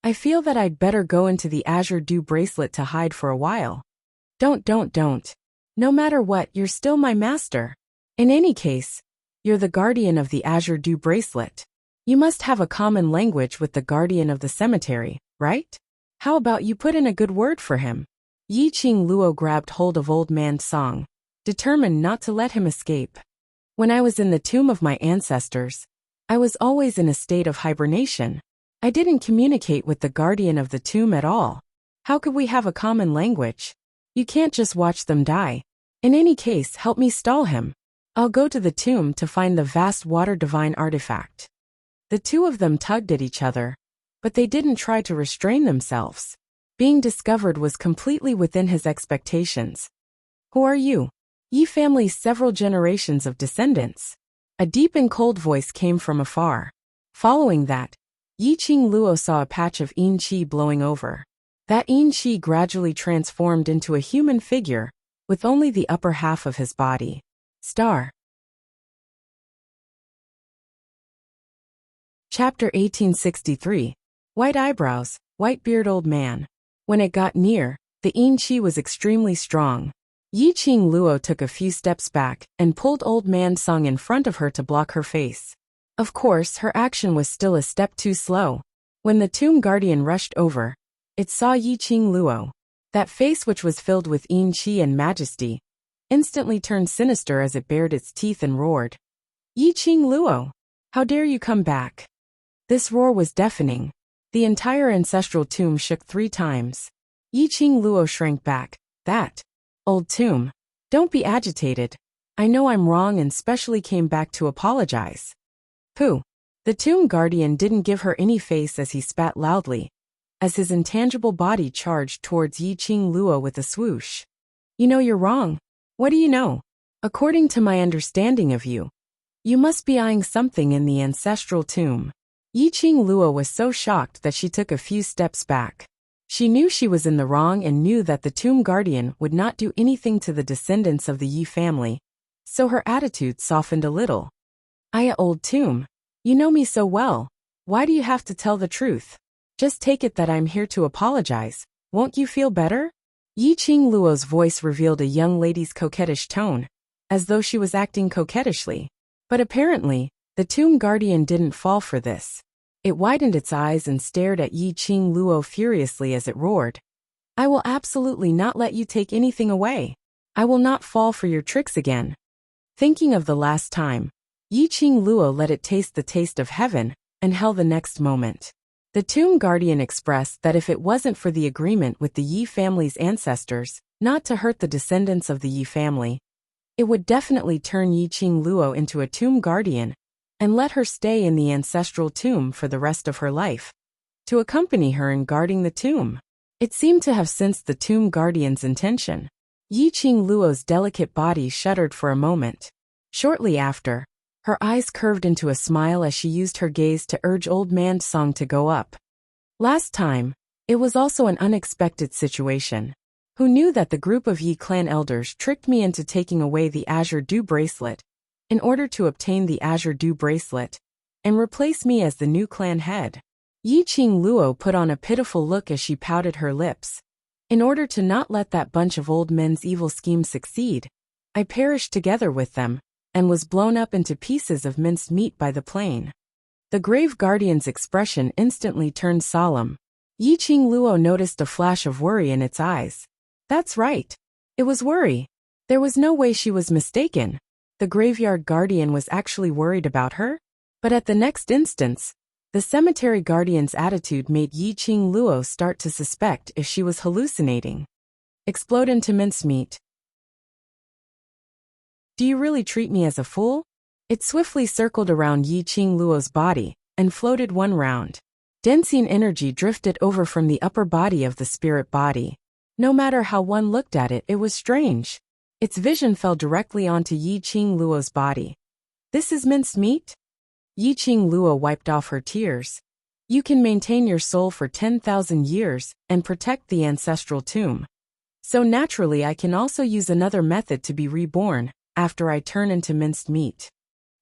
"I feel that I'd better go into the Azure Dew bracelet to hide for a while." Don't. No matter what, you're still my master. In any case, you're the guardian of the Azure Dew bracelet. You must have a common language with the guardian of the cemetery, right? How about you put in a good word for him?" Yiqing Luo grabbed hold of Old Man Song, determined not to let him escape. "When I was in the tomb of my ancestors, I was always in a state of hibernation. I didn't communicate with the guardian of the tomb at all. How could we have a common language? You can't just watch them die. In any case, help me stall him. I'll go to the tomb to find the vast water divine artifact." The two of them tugged at each other, but they didn't try to restrain themselves. Being discovered was completely within his expectations. "Who are you?" "Yi family's several generations of descendants." A deep and cold voice came from afar. Following that, Yiqing Luo saw a patch of yin qi blowing over. That yin qi gradually transformed into a human figure, with only the upper half of his body. Star. Chapter 1863. White Eyebrows, White Beard Old Man. When it got near, the Qi was extremely strong. Yi Qing Luo took a few steps back and pulled Old Man Song in front of her to block her face. Of course, her action was still a step too slow. When the tomb guardian rushed over, it saw Yi Qing Luo. That face, which was filled with yin qi and majesty, instantly turned sinister as it bared its teeth and roared. Yi Qing Luo, how dare you come back? This roar was deafening. The entire ancestral tomb shook 3 times. Yi Qing Luo shrank back. That old tomb. Don't be agitated. I know I'm wrong and specially came back to apologize. Pooh. The tomb guardian didn't give her any face as he spat loudly, as his intangible body charged towards Yi Qing Luo with a swoosh. You know you're wrong. What do you know? According to my understanding of you, you must be eyeing something in the ancestral tomb. Yi Qing Luo was so shocked that she took a few steps back. She knew she was in the wrong and knew that the tomb guardian would not do anything to the descendants of the Yi family, so her attitude softened a little. Old tomb. You know me so well. Why do you have to tell the truth? Just take it that I'm here to apologize. Won't you feel better? Yi Qing Luo's voice revealed a young lady's coquettish tone, as though she was acting coquettishly. But apparently, the tomb guardian didn't fall for this. It widened its eyes and stared at Yi Qing Luo furiously as it roared. I will absolutely not let you take anything away. I will not fall for your tricks again. Thinking of the last time, Yi Qing Luo let it taste the taste of heaven and hell the next moment. The tomb guardian expressed that if it wasn't for the agreement with the Yi family's ancestors not to hurt the descendants of the Yi family, it would definitely turn Yi Qing Luo into a tomb guardian and let her stay in the ancestral tomb for the rest of her life, to accompany her in guarding the tomb. It seemed to have sensed the tomb guardian's intention. Yi Qing Luo's delicate body shuddered for a moment. Shortly after, her eyes curved into a smile as she used her gaze to urge Old Man Song to go up. Last time, it was also an unexpected situation. Who knew that the group of Yi clan elders tricked me into taking away the Azure Dew bracelet in order to obtain the Azure Dew bracelet and replace me as the new clan head? Yi Qing Luo put on a pitiful look as she pouted her lips. In order to not let that bunch of old men's evil scheme succeed, I perished together with them and was blown up into pieces of minced meat by the plane. The grave guardian's expression instantly turned solemn. Yi Qing Luo noticed a flash of worry in its eyes. That's right. It was worry. There was no way she was mistaken. The graveyard guardian was actually worried about her? But at the next instance, the cemetery guardian's attitude made Yi Qing Luo start to suspect if she was hallucinating. Explode into mincemeat. Do you really treat me as a fool? It swiftly circled around Yi Qing Luo's body and floated 1 round. Densine energy drifted over from the upper body of the spirit body. No matter how one looked at it, it was strange. Its vision fell directly onto Yi Qing Luo's body. This is minced meat? Yi Qing Luo wiped off her tears. You can maintain your soul for 10,000 years and protect the ancestral tomb. So naturally I can also use another method to be reborn after I turn into minced meat.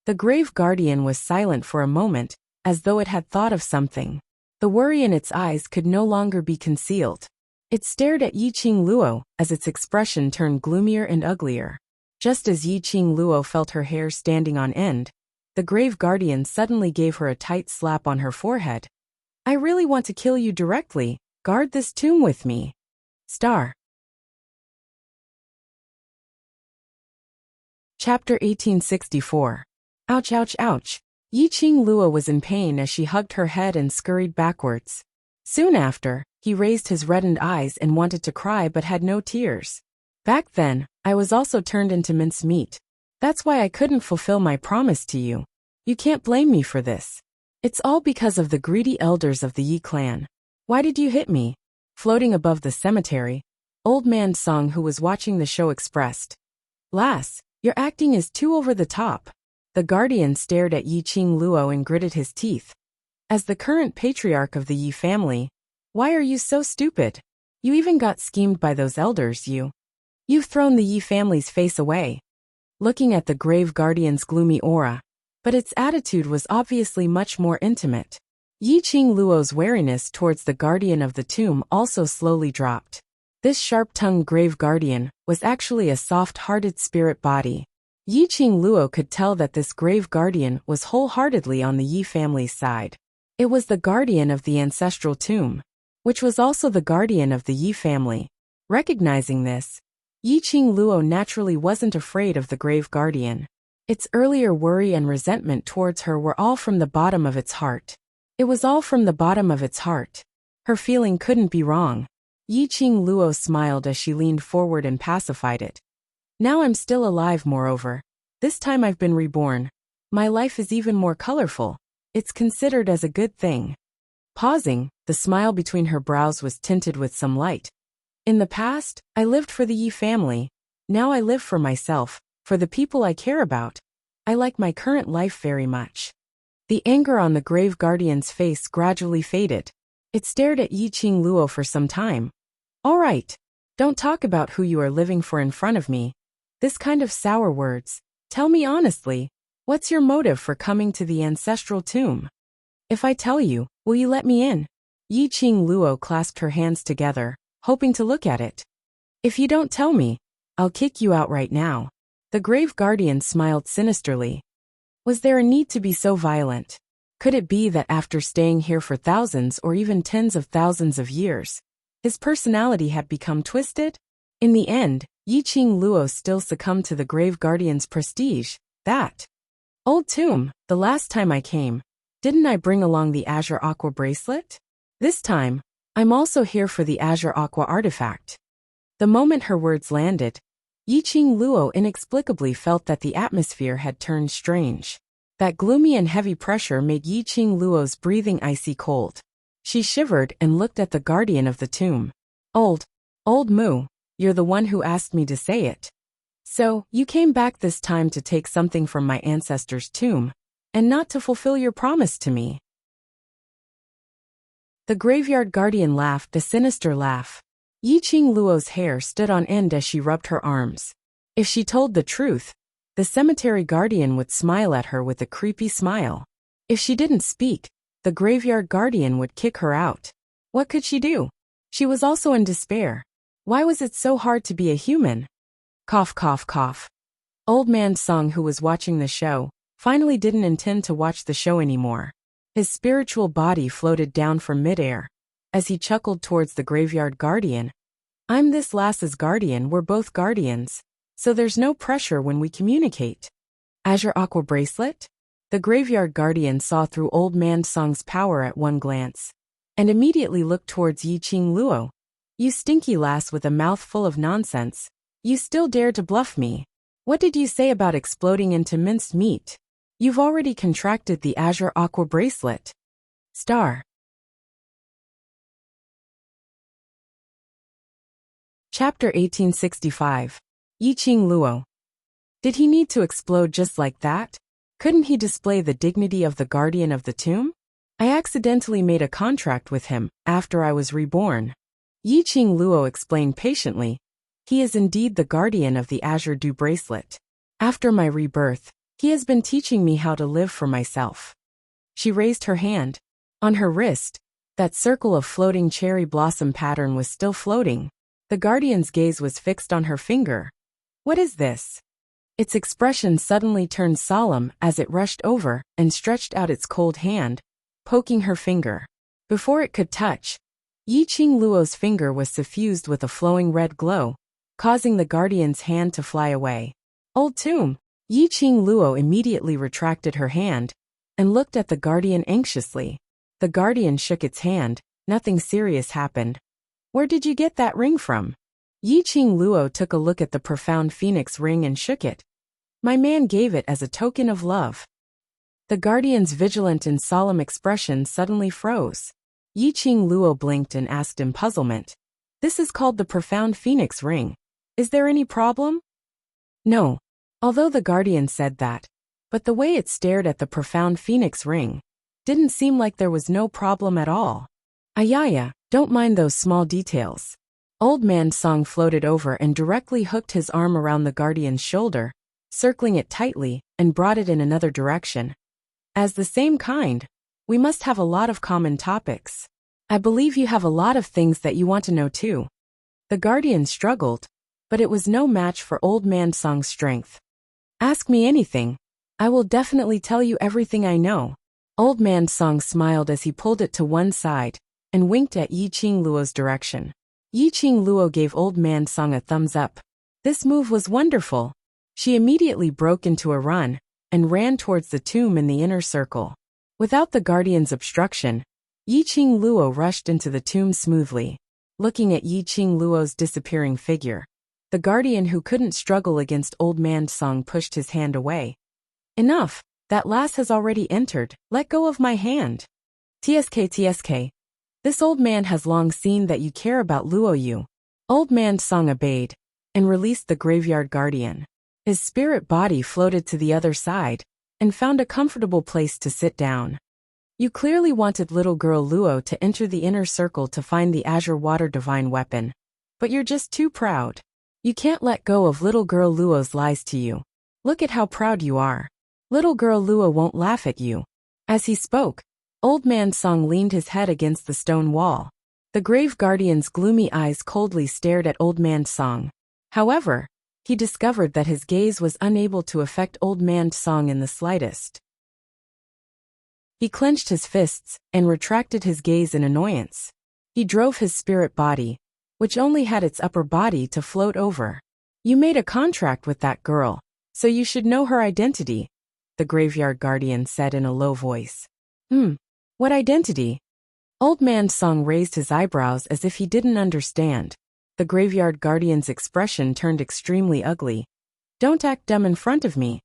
The grave guardian was silent for a moment, as though it had thought of something. The worry in its eyes could no longer be concealed. It stared at Yi Qing Luo as its expression turned gloomier and uglier. Just as Yi Qing Luo felt her hair standing on end, the grave guardian suddenly gave her a tight slap on her forehead. I really want to kill you directly. Guard this tomb with me. Star. Chapter 1864. Ouch, ouch, ouch. Yi Qing Luo was in pain as she hugged her head and scurried backwards. Soon after, he raised his reddened eyes and wanted to cry but had no tears. Back then, I was also turned into mincemeat. That's why I couldn't fulfill my promise to you. You can't blame me for this. It's all because of the greedy elders of the Yi clan. Why did you hit me? Floating above the cemetery, Old Man Song, who was watching the show, expressed. Lass, your acting is too over the top. The guardian stared at Yi Qing Luo and gritted his teeth. As the current patriarch of the Yi family, why are you so stupid? You even got schemed by those elders. You've thrown the Yi family's face away. looking at the grave guardian's gloomy aura, but its attitude was obviously much more intimate. Yi Qing Luo's wariness towards the guardian of the tomb also slowly dropped. This sharp-tongued grave guardian was actually a soft-hearted spirit body. Yi Qing Luo could tell that this grave guardian was wholeheartedly on the Yi family's side. It was the guardian of the ancestral tomb, which was also the guardian of the Yi family. Recognizing this, Yi Qing Luo naturally wasn't afraid of the grave guardian. Its earlier worry and resentment towards her were all from the bottom of its heart. It was all from the bottom of its heart. Her feeling couldn't be wrong. Yi Qing Luo smiled as she leaned forward and pacified it. Now I'm still alive, moreover. This time I've been reborn. My life is even more colorful. It's considered as a good thing. Pausing, the smile between her brows was tinted with some light. In the past, I lived for the Yi family. Now I live for myself, for the people I care about. I like my current life very much. The anger on the grave guardian's face gradually faded. It stared at Yi Qing Luo for some time. All right. Don't talk about who you are living for in front of me. This kind of sour words. Tell me honestly, what's your motive for coming to the ancestral tomb? If I tell you, will you let me in? Yi Qing Luo clasped her hands together, hoping to look at it. If you don't tell me, I'll kick you out right now. The grave guardian smiled sinisterly. Was there a need to be so violent? Could it be that after staying here for thousands or even tens of thousands of years, his personality had become twisted? In the end, Yi Qing Luo still succumbed to the grave guardian's prestige. That old tomb, the last time I came, didn't I bring along the Azure Aqua bracelet? This time, I'm also here for the Azure Aqua artifact. The moment her words landed, Yi Qing Luo inexplicably felt that the atmosphere had turned strange. That gloomy and heavy pressure made Yi Qing Luo's breathing icy cold. She shivered and looked at the guardian of the tomb. Old Mu, you're the one who asked me to say it. So, you came back this time to take something from my ancestor's tomb, and not to fulfill your promise to me. The graveyard guardian laughed a sinister laugh. Yi Qing Luo's hair stood on end as she rubbed her arms. If she told the truth, the cemetery guardian would smile at her with a creepy smile. If she didn't speak, the graveyard guardian would kick her out. What could she do? She was also in despair. Why was it so hard to be a human? Cough, cough, cough. Old Man Song, who was watching the show, finally didn't intend to watch the show anymore. His spiritual body floated down from midair. As he chuckled towards the graveyard guardian, I'm this lass's guardian, we're both guardians, so there's no pressure when we communicate. Azure Aqua bracelet? The graveyard guardian saw through Old Man Song's power at one glance, and immediately looked towards Yi Qing Luo. You stinky lass with a mouth full of nonsense. You still dare to bluff me. What did you say about exploding into minced meat? You've already contracted the Azure Aqua bracelet. Star. Chapter 1865. Yi Qing Luo. Did he need to explode just like that? Couldn't he display the dignity of the guardian of the tomb? I accidentally made a contract with him after I was reborn. Yi Qing Luo explained patiently. He is indeed the guardian of the Azure Dew bracelet. After my rebirth, he has been teaching me how to live for myself. She raised her hand. On her wrist, that circle of floating cherry blossom pattern was still floating. The guardian's gaze was fixed on her finger. What is this? Its expression suddenly turned solemn as it rushed over and stretched out its cold hand, poking her finger. Before it could touch, Yi Qing Luo's finger was suffused with a flowing red glow, causing the guardian's hand to fly away. Old tomb! Yi Qing Luo immediately retracted her hand and looked at the guardian anxiously. The guardian shook its hand. Nothing serious happened. Where did you get that ring from? Yi Qing Luo took a look at the profound phoenix ring and shook it. My man gave it as a token of love. The guardian's vigilant and solemn expression suddenly froze. Yi Qing Luo blinked and asked in puzzlement. This is called the profound phoenix ring. Is there any problem? No. Although the guardian said that, but the way it stared at the profound phoenix ring didn't seem like there was no problem at all. Ayaya, don't mind those small details. Old Man Song floated over and directly hooked his arm around the guardian's shoulder, circling it tightly, and brought it in another direction. As the same kind, we must have a lot of common topics. I believe you have a lot of things that you want to know too. The guardian struggled, but it was no match for Old Man Song's strength. Ask me anything. I will definitely tell you everything I know. Old Man Song smiled as he pulled it to one side and winked at Yi Qing Luo's direction. Yi Qing Luo gave Old Man Song a thumbs up. This move was wonderful. She immediately broke into a run and ran towards the tomb in the inner circle. Without the guardian's obstruction, Yi Qing Luo rushed into the tomb smoothly. Looking at Yi Qing Luo's disappearing figure, the guardian who couldn't struggle against Old Man Song pushed his hand away. Enough, that lass has already entered, let go of my hand. TSK. This old man has long seen that you care about Luo Yu. Old Man Song obeyed and released the graveyard guardian. His spirit body floated to the other side and found a comfortable place to sit down. You clearly wanted little girl Luo to enter the inner circle to find the azure water divine weapon. But you're just too proud. You can't let go of little girl Luo's lies to you. Look at how proud you are. Little girl Luo won't laugh at you. As he spoke, Old Man Song leaned his head against the stone wall. The grave guardian's gloomy eyes coldly stared at Old Man Song. However, he discovered that his gaze was unable to affect Old Man Song in the slightest. He clenched his fists and retracted his gaze in annoyance. He drove his spirit body, which only had its upper body, to float over. You made a contract with that girl, so you should know her identity, the graveyard guardian said in a low voice. What identity? Old Man Song raised his eyebrows as if he didn't understand. The graveyard guardian's expression turned extremely ugly. Don't act dumb in front of me.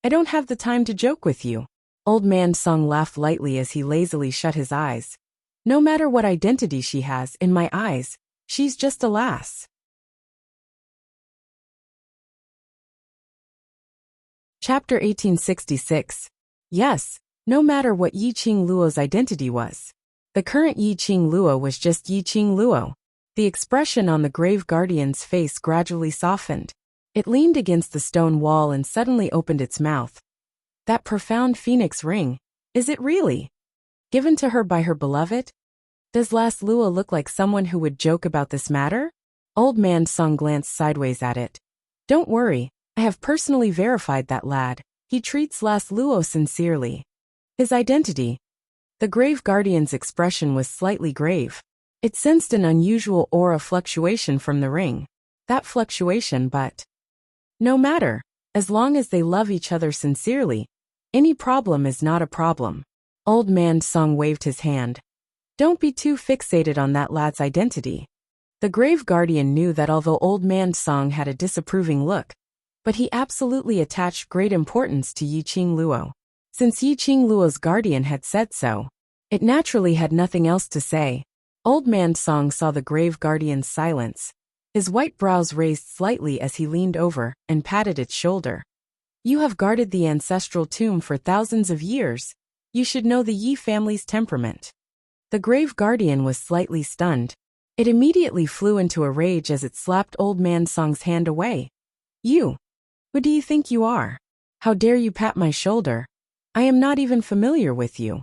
I don't have the time to joke with you. Old Man Song laughed lightly as he lazily shut his eyes. No matter what identity she has, in my eyes, she's just a lass. Chapter 1866. Yes, no matter what Yi Qing Luo's identity was. The current Yi Qing Luo was just Yi Qing Luo. The expression on the grave guardian's face gradually softened. It leaned against the stone wall and suddenly opened its mouth. That profound phoenix ring, is it really? Given to her by her beloved? Does Lass Luo look like someone who would joke about this matter? Old Man Song glanced sideways at it. Don't worry, I have personally verified that lad. He treats Lass Luo sincerely. His identity? The grave guardian's expression was slightly grave. It sensed an unusual aura fluctuation from the ring. That fluctuation, but no matter, as long as they love each other sincerely, any problem is not a problem. Old Man Song waved his hand. Don't be too fixated on that lad's identity. The grave guardian knew that although Old Man Song had a disapproving look, but he absolutely attached great importance to Yi Qing Luo. Since Yi Qing Luo's guardian had said so, it naturally had nothing else to say. Old Man Song saw the grave guardian's silence. His white brows raised slightly as he leaned over and patted its shoulder. You have guarded the ancestral tomb for thousands of years. You should know the Yi family's temperament. The grave guardian was slightly stunned. It immediately flew into a rage as it slapped Old Man Song's hand away. You! Who do you think you are? How dare you pat my shoulder? I am not even familiar with you.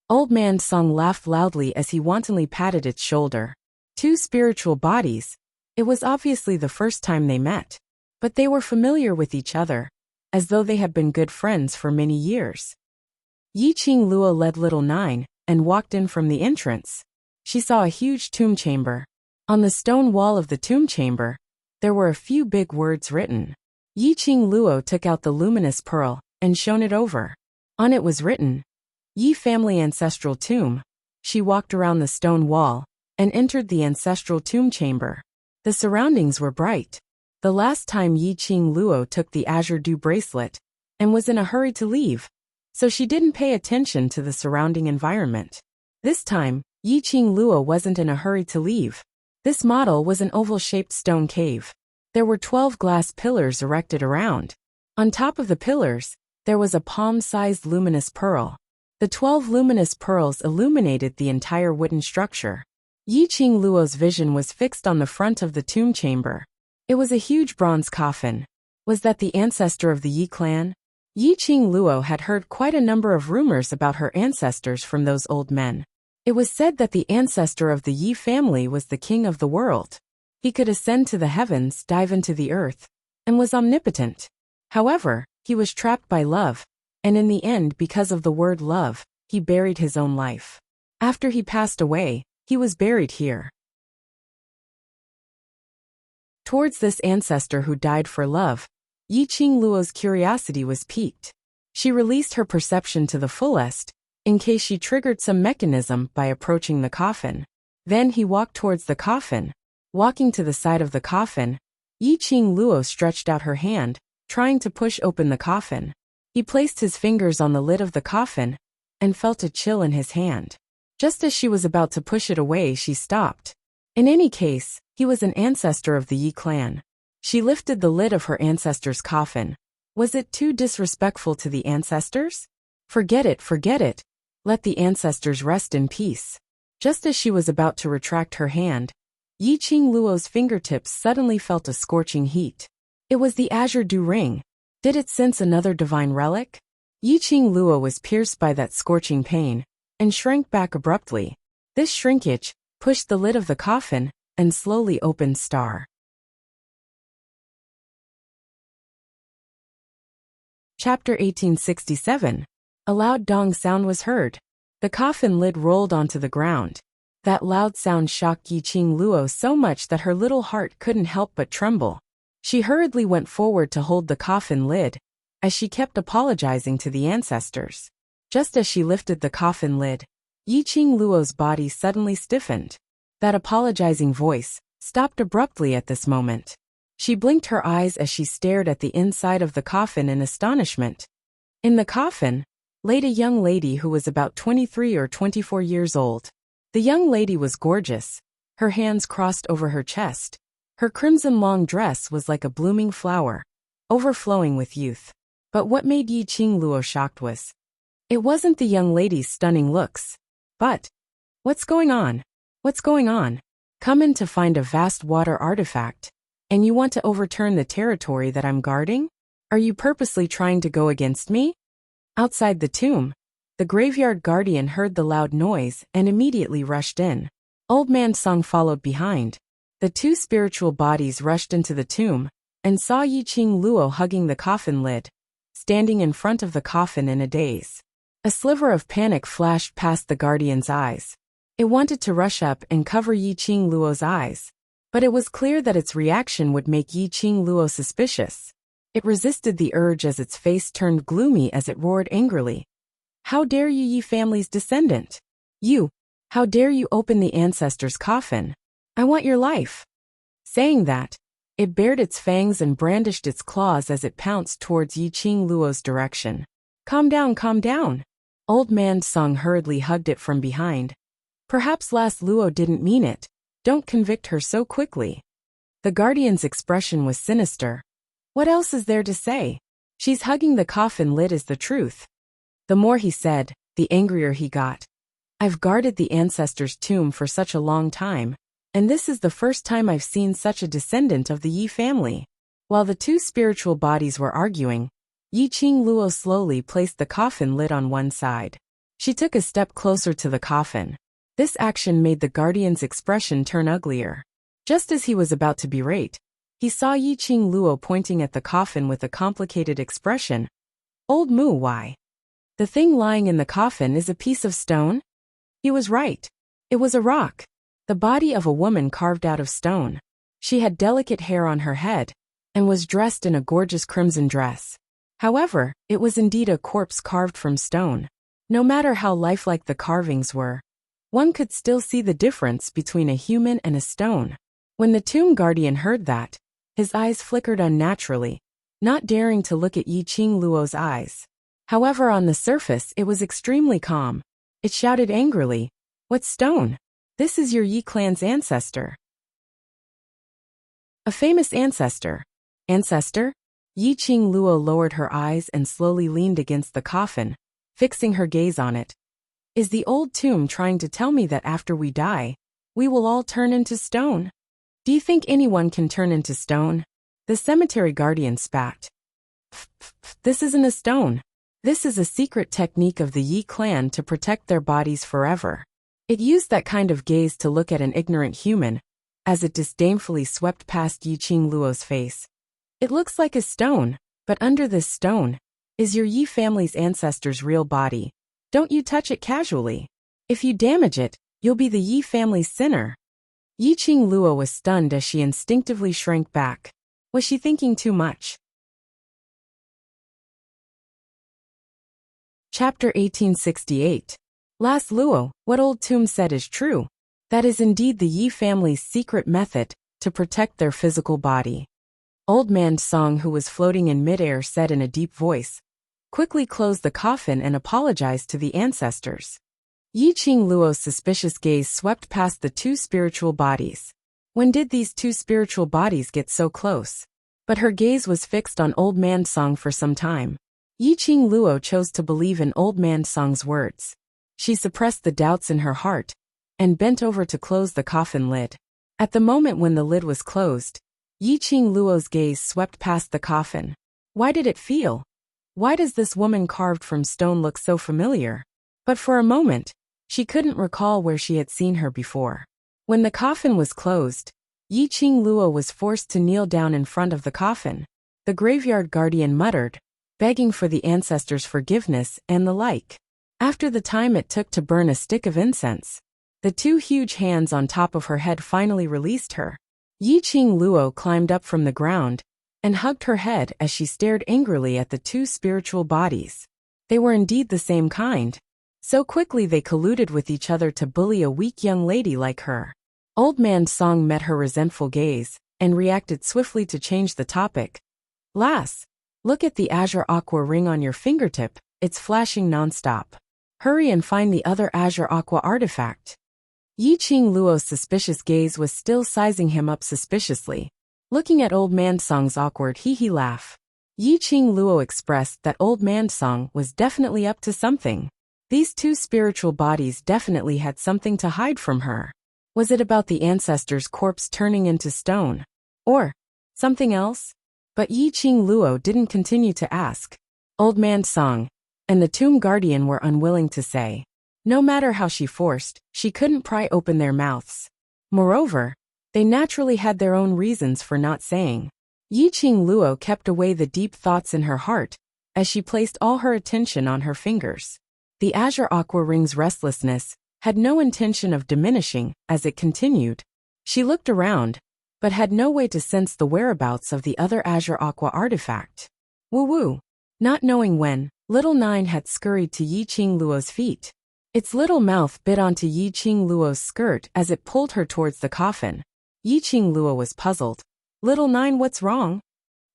Old Man Song laughed loudly as he wantonly patted its shoulder. Two spiritual bodies. It was obviously the first time they met. But they were familiar with each other, as though they had been good friends for many years. Yi Qing Luo led little Nine and walked in from the entrance. She saw a huge tomb chamber. On the stone wall of the tomb chamber, there were a few big words written. Yi Qing Luo took out the luminous pearl and shone it over. On it was written, Yi family ancestral tomb. She walked around the stone wall and entered the ancestral tomb chamber. The surroundings were bright. The last time Yi Qing Luo took the azure dew bracelet and was in a hurry to leave, so she didn't pay attention to the surrounding environment. This time, Yi Qing Luo wasn't in a hurry to leave. This model was an oval-shaped stone cave. There were 12 glass pillars erected around. On top of the pillars, there was a palm-sized luminous pearl. The 12 luminous pearls illuminated the entire wooden structure. Yi Qing Luo's vision was fixed on the front of the tomb chamber. It was a huge bronze coffin. Was that the ancestor of the Yi clan? Yi Qing Luo had heard quite a number of rumors about her ancestors from those old men. It was said that the ancestor of the Yi family was the king of the world. He could ascend to the heavens, dive into the earth, and was omnipotent. However, he was trapped by love, and in the end, because of the word love, he buried his own life. After he passed away, he was buried here. Towards this ancestor who died for love, Yi Qing Luo's curiosity was piqued. She released her perception to the fullest, in case she triggered some mechanism by approaching the coffin. Then he walked towards the coffin. Walking to the side of the coffin, Yi Qing Luo stretched out her hand, trying to push open the coffin. He placed his fingers on the lid of the coffin, and felt a chill in his hand. Just as she was about to push it away, she stopped. In any case, he was an ancestor of the Yi clan. She lifted the lid of her ancestor's coffin. Was it too disrespectful to the ancestors? Forget it, forget it. Let the ancestors rest in peace. Just as she was about to retract her hand, Yi Qing Luo's fingertips suddenly felt a scorching heat. It was the azure dew ring. Did it sense another divine relic? Yi Qing Luo was pierced by that scorching pain, and shrank back abruptly. This shrinkage pushed the lid of the coffin, and slowly opened star. Chapter 1867. A loud dong sound was heard. The coffin lid rolled onto the ground. That loud sound shocked Yi Qing Luo so much that her little heart couldn't help but tremble. She hurriedly went forward to hold the coffin lid, as she kept apologizing to the ancestors. Just as she lifted the coffin lid, Yi Qing Luo's body suddenly stiffened. That apologizing voice stopped abruptly at this moment. She blinked her eyes as she stared at the inside of the coffin in astonishment. In the coffin laid a young lady who was about 23 or 24 years old. The young lady was gorgeous, her hands crossed over her chest. Her crimson long dress was like a blooming flower, overflowing with youth. But what made Yi Qing Luo shocked was, it wasn't the young lady's stunning looks, but, what's going on? What's going on? Come in to find a vast water artifact, and you want to overturn the territory that I'm guarding? Are you purposely trying to go against me? Outside the tomb, the graveyard guardian heard the loud noise and immediately rushed in. Old Man Song followed behind. The two spiritual bodies rushed into the tomb and saw Yi Qing Luo hugging the coffin lid, standing in front of the coffin in a daze. A sliver of panic flashed past the guardian's eyes. It wanted to rush up and cover Yi Qing Luo's eyes, but it was clear that its reaction would make Yi Qing Luo suspicious. It resisted the urge as its face turned gloomy as it roared angrily. How dare you, Yi family's descendant? You! How dare you open the ancestor's coffin? I want your life. Saying that, it bared its fangs and brandished its claws as it pounced towards Yi Qing Luo's direction. Calm down, calm down. Old Man Song hurriedly hugged it from behind. Perhaps last Luo didn't mean it. Don't convict her so quickly. The guardian's expression was sinister. What else is there to say? She's hugging the coffin lid is the truth. The more he said, the angrier he got. I've guarded the ancestor's tomb for such a long time, and this is the first time I've seen such a descendant of the Yi family. While the two spiritual bodies were arguing, Yi Qing Luo slowly placed the coffin lid on one side. She took a step closer to the coffin. This action made the guardian's expression turn uglier. Just as he was about to berate, he saw Yi Qing Luo pointing at the coffin with a complicated expression. Old Mu, why? The thing lying in the coffin is a piece of stone? He was right. It was a rock. The body of a woman carved out of stone. She had delicate hair on her head, and was dressed in a gorgeous crimson dress. However, it was indeed a corpse carved from stone. No matter how lifelike the carvings were, one could still see the difference between a human and a stone. When the tomb guardian heard that, his eyes flickered unnaturally, not daring to look at Yi Qing Luo's eyes. However, on the surface it was extremely calm. It shouted angrily, "What stone? This is your Yi clan's ancestor." A famous ancestor. Ancestor? Yi Qing Luo lowered her eyes and slowly leaned against the coffin, fixing her gaze on it. Is the old tomb trying to tell me that after we die, we will all turn into stone? Do you think anyone can turn into stone? The cemetery guardian spat. This isn't a stone. This is a secret technique of the Yi clan to protect their bodies forever. It used that kind of gaze to look at an ignorant human, as it disdainfully swept past Yi Qingluo's face. It looks like a stone, but under this stone is your Yi family's ancestors' real body. Don't you touch it casually. If you damage it, you'll be the Yi family's sinner. Yi Qingluo was stunned as she instinctively shrank back. Was she thinking too much? Chapter 1868. Last Luo, what old Tomb said is true. That is indeed the Yi family's secret method to protect their physical body. Old Man Song, who was floating in midair, said in a deep voice, quickly closed the coffin and apologized to the ancestors. Yi Qingluo's suspicious gaze swept past the two spiritual bodies. When did these two spiritual bodies get so close? But her gaze was fixed on Old Man Song for some time. Yi Qingluo chose to believe in Old Man Song's words. She suppressed the doubts in her heart and bent over to close the coffin lid. At the moment when the lid was closed, Yi Qingluo's gaze swept past the coffin. Why did it feel? Why does this woman carved from stone look so familiar? But for a moment, she couldn't recall where she had seen her before. When the coffin was closed, Yi Qingluo was forced to kneel down in front of the coffin. The graveyard guardian muttered, begging for the ancestors' forgiveness and the like. After the time it took to burn a stick of incense, the two huge hands on top of her head finally released her. Yi Qingluo climbed up from the ground and hugged her head as she stared angrily at the two spiritual bodies. They were indeed the same kind. So quickly they colluded with each other to bully a weak young lady like her. Old Man Song met her resentful gaze and reacted swiftly to change the topic. Lass, look at the azure aqua ring on your fingertip, it's flashing nonstop. Hurry and find the other azure aqua artifact. Yi Qingluo's suspicious gaze was still sizing him up suspiciously, looking at Old Man Song's awkward hee-hee laugh. Yi Qingluo expressed that Old Man Song was definitely up to something. These two spiritual bodies definitely had something to hide from her. Was it about the ancestor's corpse turning into stone? Or something else? But Yi Qingluo didn't continue to ask. Old Man Song and the tomb guardian were unwilling to say. No matter how she forced, she couldn't pry open their mouths. Moreover, they naturally had their own reasons for not saying. Yi Qingluo kept away the deep thoughts in her heart as she placed all her attention on her fingers. The azure aqua ring's restlessness had no intention of diminishing as it continued. She looked around, but had no way to sense the whereabouts of the other azure aqua artifact. Woo-woo. Not knowing when, Little Nine had scurried to Yi Qingluo's feet. Its little mouth bit onto Yi Qingluo's skirt as it pulled her towards the coffin. Yi Qingluo was puzzled. Little Nine, what's wrong?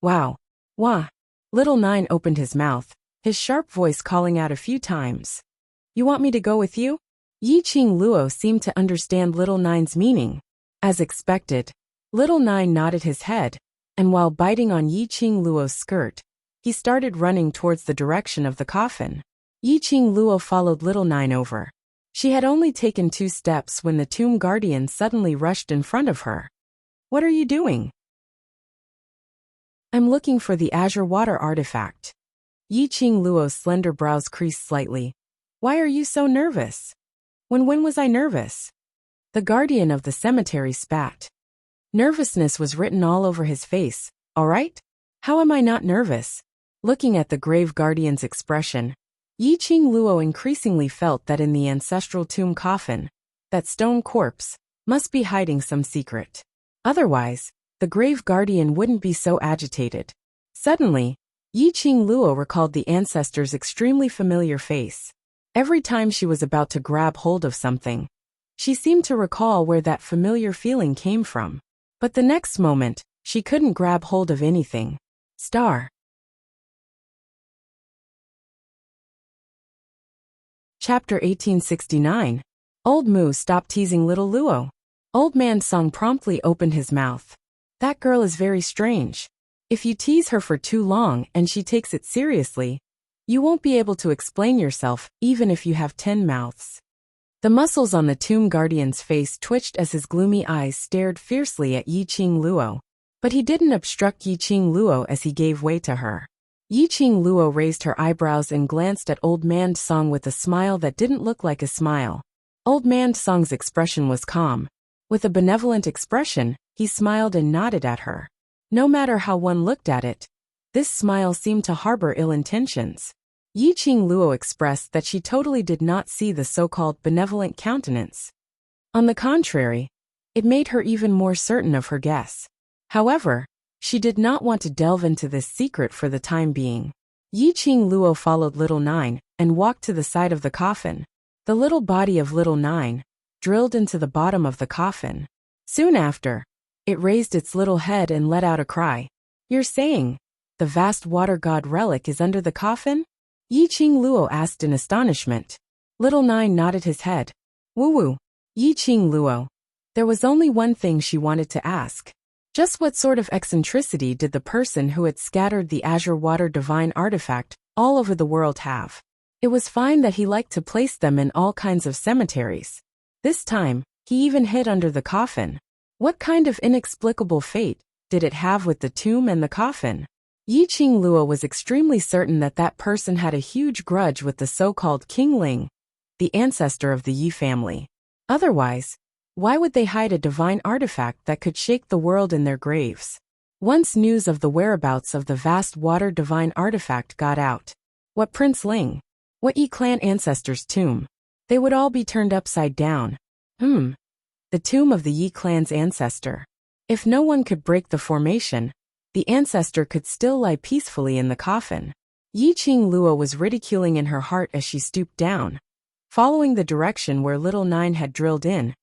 Wow. Wah. Little Nine opened his mouth, his sharp voice calling out a few times. You want me to go with you? Yi Qingluo seemed to understand Little Nine's meaning. As expected, Little Nine nodded his head, and while biting on Yi Qingluo's skirt, he started running towards the direction of the coffin. Yi Qingluo followed Little Nine over. She had only taken 2 steps when the tomb guardian suddenly rushed in front of her. What are you doing? I'm looking for the azure water artifact. Yi Qingluo's slender brows creased slightly. Why are you so nervous? When was I nervous? The guardian of the cemetery spat. Nervousness was written all over his face. All right? How am I not nervous? Looking at the grave guardian's expression, Yi Qingluo increasingly felt that in the ancestral tomb coffin, that stone corpse must be hiding some secret. Otherwise, the grave guardian wouldn't be so agitated. Suddenly, Yi Qingluo recalled the ancestor's extremely familiar face. Every time she was about to grab hold of something, she seemed to recall where that familiar feeling came from. But the next moment, she couldn't grab hold of anything. Star. Chapter 1869. Old Moo, stop teasing little Luo. Old Man Song promptly opened his mouth. That girl is very strange. If you tease her for too long and she takes it seriously, you won't be able to explain yourself even if you have 10 mouths. The muscles on the tomb guardian's face twitched as his gloomy eyes stared fiercely at Yi Qingluo. But he didn't obstruct Yiqing Luo as he gave way to her. Yiqing Luo raised her eyebrows and glanced at Old Man Song with a smile that didn't look like a smile. Old Man Song's expression was calm. With a benevolent expression, he smiled and nodded at her. No matter how one looked at it, this smile seemed to harbor ill intentions. Yiqing Luo expressed that she totally did not see the so-called benevolent countenance. On the contrary, it made her even more certain of her guess. However, she did not want to delve into this secret for the time being. Yiqing Luo followed Little Nine and walked to the side of the coffin. The little body of Little Nine drilled into the bottom of the coffin. Soon after, it raised its little head and let out a cry. "You're saying the vast water god relic is under the coffin?" Yiqing Luo asked in astonishment. Little Nine nodded his head. Woo-woo. Yiqing Luo. There was only one thing she wanted to ask. Just what sort of eccentricity did the person who had scattered the azure water divine artifact all over the world have? It was fine that he liked to place them in all kinds of cemeteries. This time, he even hid under the coffin. What kind of inexplicable fate did it have with the tomb and the coffin? Yiqing Luo was extremely certain that that person had a huge grudge with the so-called King Ling, the ancestor of the Yi family. Otherwise, why would they hide a divine artifact that could shake the world in their graves? Once news of the whereabouts of the vast water divine artifact got out, what Prince Ling? What Yi clan ancestor's tomb? They would all be turned upside down. The tomb of the Yi clan's ancestor. If no one could break the formation, the ancestor could still lie peacefully in the coffin. Yiqing Luo was ridiculing in her heart as she stooped down, following the direction where Little Nine had drilled in.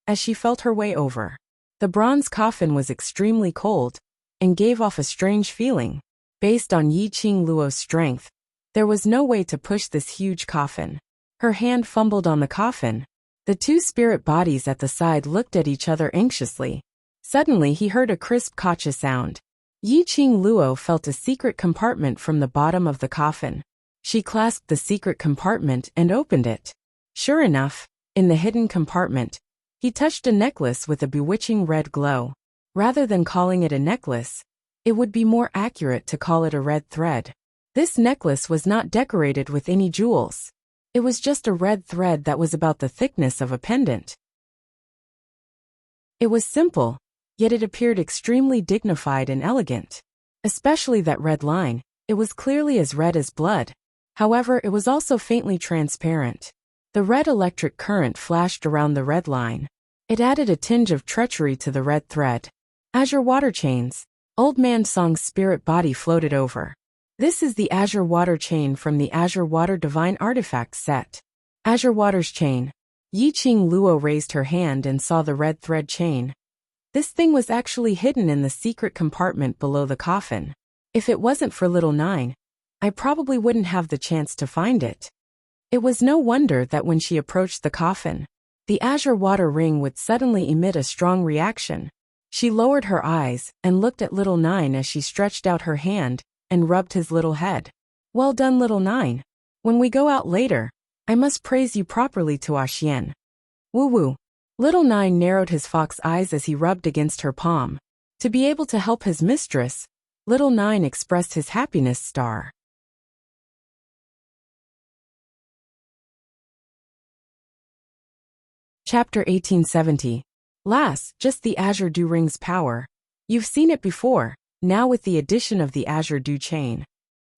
As she felt her way over, the bronze coffin was extremely cold and gave off a strange feeling. Based on Yiqing Luo's strength, there was no way to push this huge coffin. Her hand fumbled on the coffin. The two spirit bodies at the side looked at each other anxiously. Suddenly he heard a crisp kacha sound. Yiqing Luo felt a secret compartment from the bottom of the coffin. She clasped the secret compartment and opened it. Sure enough, in the hidden compartment, he touched a necklace with a bewitching red glow. Rather than calling it a necklace, it would be more accurate to call it a red thread. This necklace was not decorated with any jewels. It was just a red thread that was about the thickness of a pendant. It was simple, yet it appeared extremely dignified and elegant. Especially that red line, it was clearly as red as blood. However, it was also faintly transparent. The red electric current flashed around the red line. It added a tinge of treachery to the red thread. Azure water chains. Old Man Song's spirit body floated over. This is the Azure Water Chain from the Azure Water Divine Artifact set. Azure Water's chain. Yiqing Luo raised her hand and saw the red thread chain. This thing was actually hidden in the secret compartment below the coffin. If it wasn't for Little Nine, I probably wouldn't have the chance to find it. It was no wonder that when she approached the coffin, the azure water ring would suddenly emit a strong reaction. She lowered her eyes and looked at Little Nine as she stretched out her hand and rubbed his little head. Well done, Little Nine. When we go out later, I must praise you properly to Xian. Woo-woo. Little Nine narrowed his fox eyes as he rubbed against her palm. To be able to help his mistress, Little Nine expressed his happiness star. Chapter 1870. Lass, just the Azure Dew Ring's power. You've seen it before, now with the addition of the Azure Dew Chain.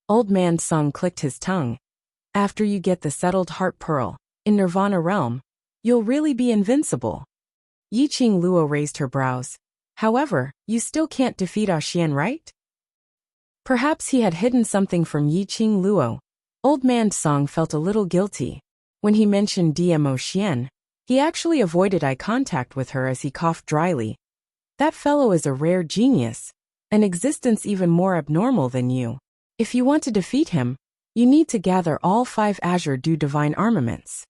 Old Man Song clicked his tongue. After you get the settled heart pearl, in Nirvana realm, you'll really be invincible. Yiqing Luo raised her brows. However, you still can't defeat Xian, right? Perhaps he had hidden something from Yiqing Luo. Old Man Song felt a little guilty. When he mentioned DMO Xian, he actually avoided eye contact with her as he coughed dryly. That fellow is a rare genius, an existence even more abnormal than you. If you want to defeat him, you need to gather all 5 Azure Dew Divine Armaments.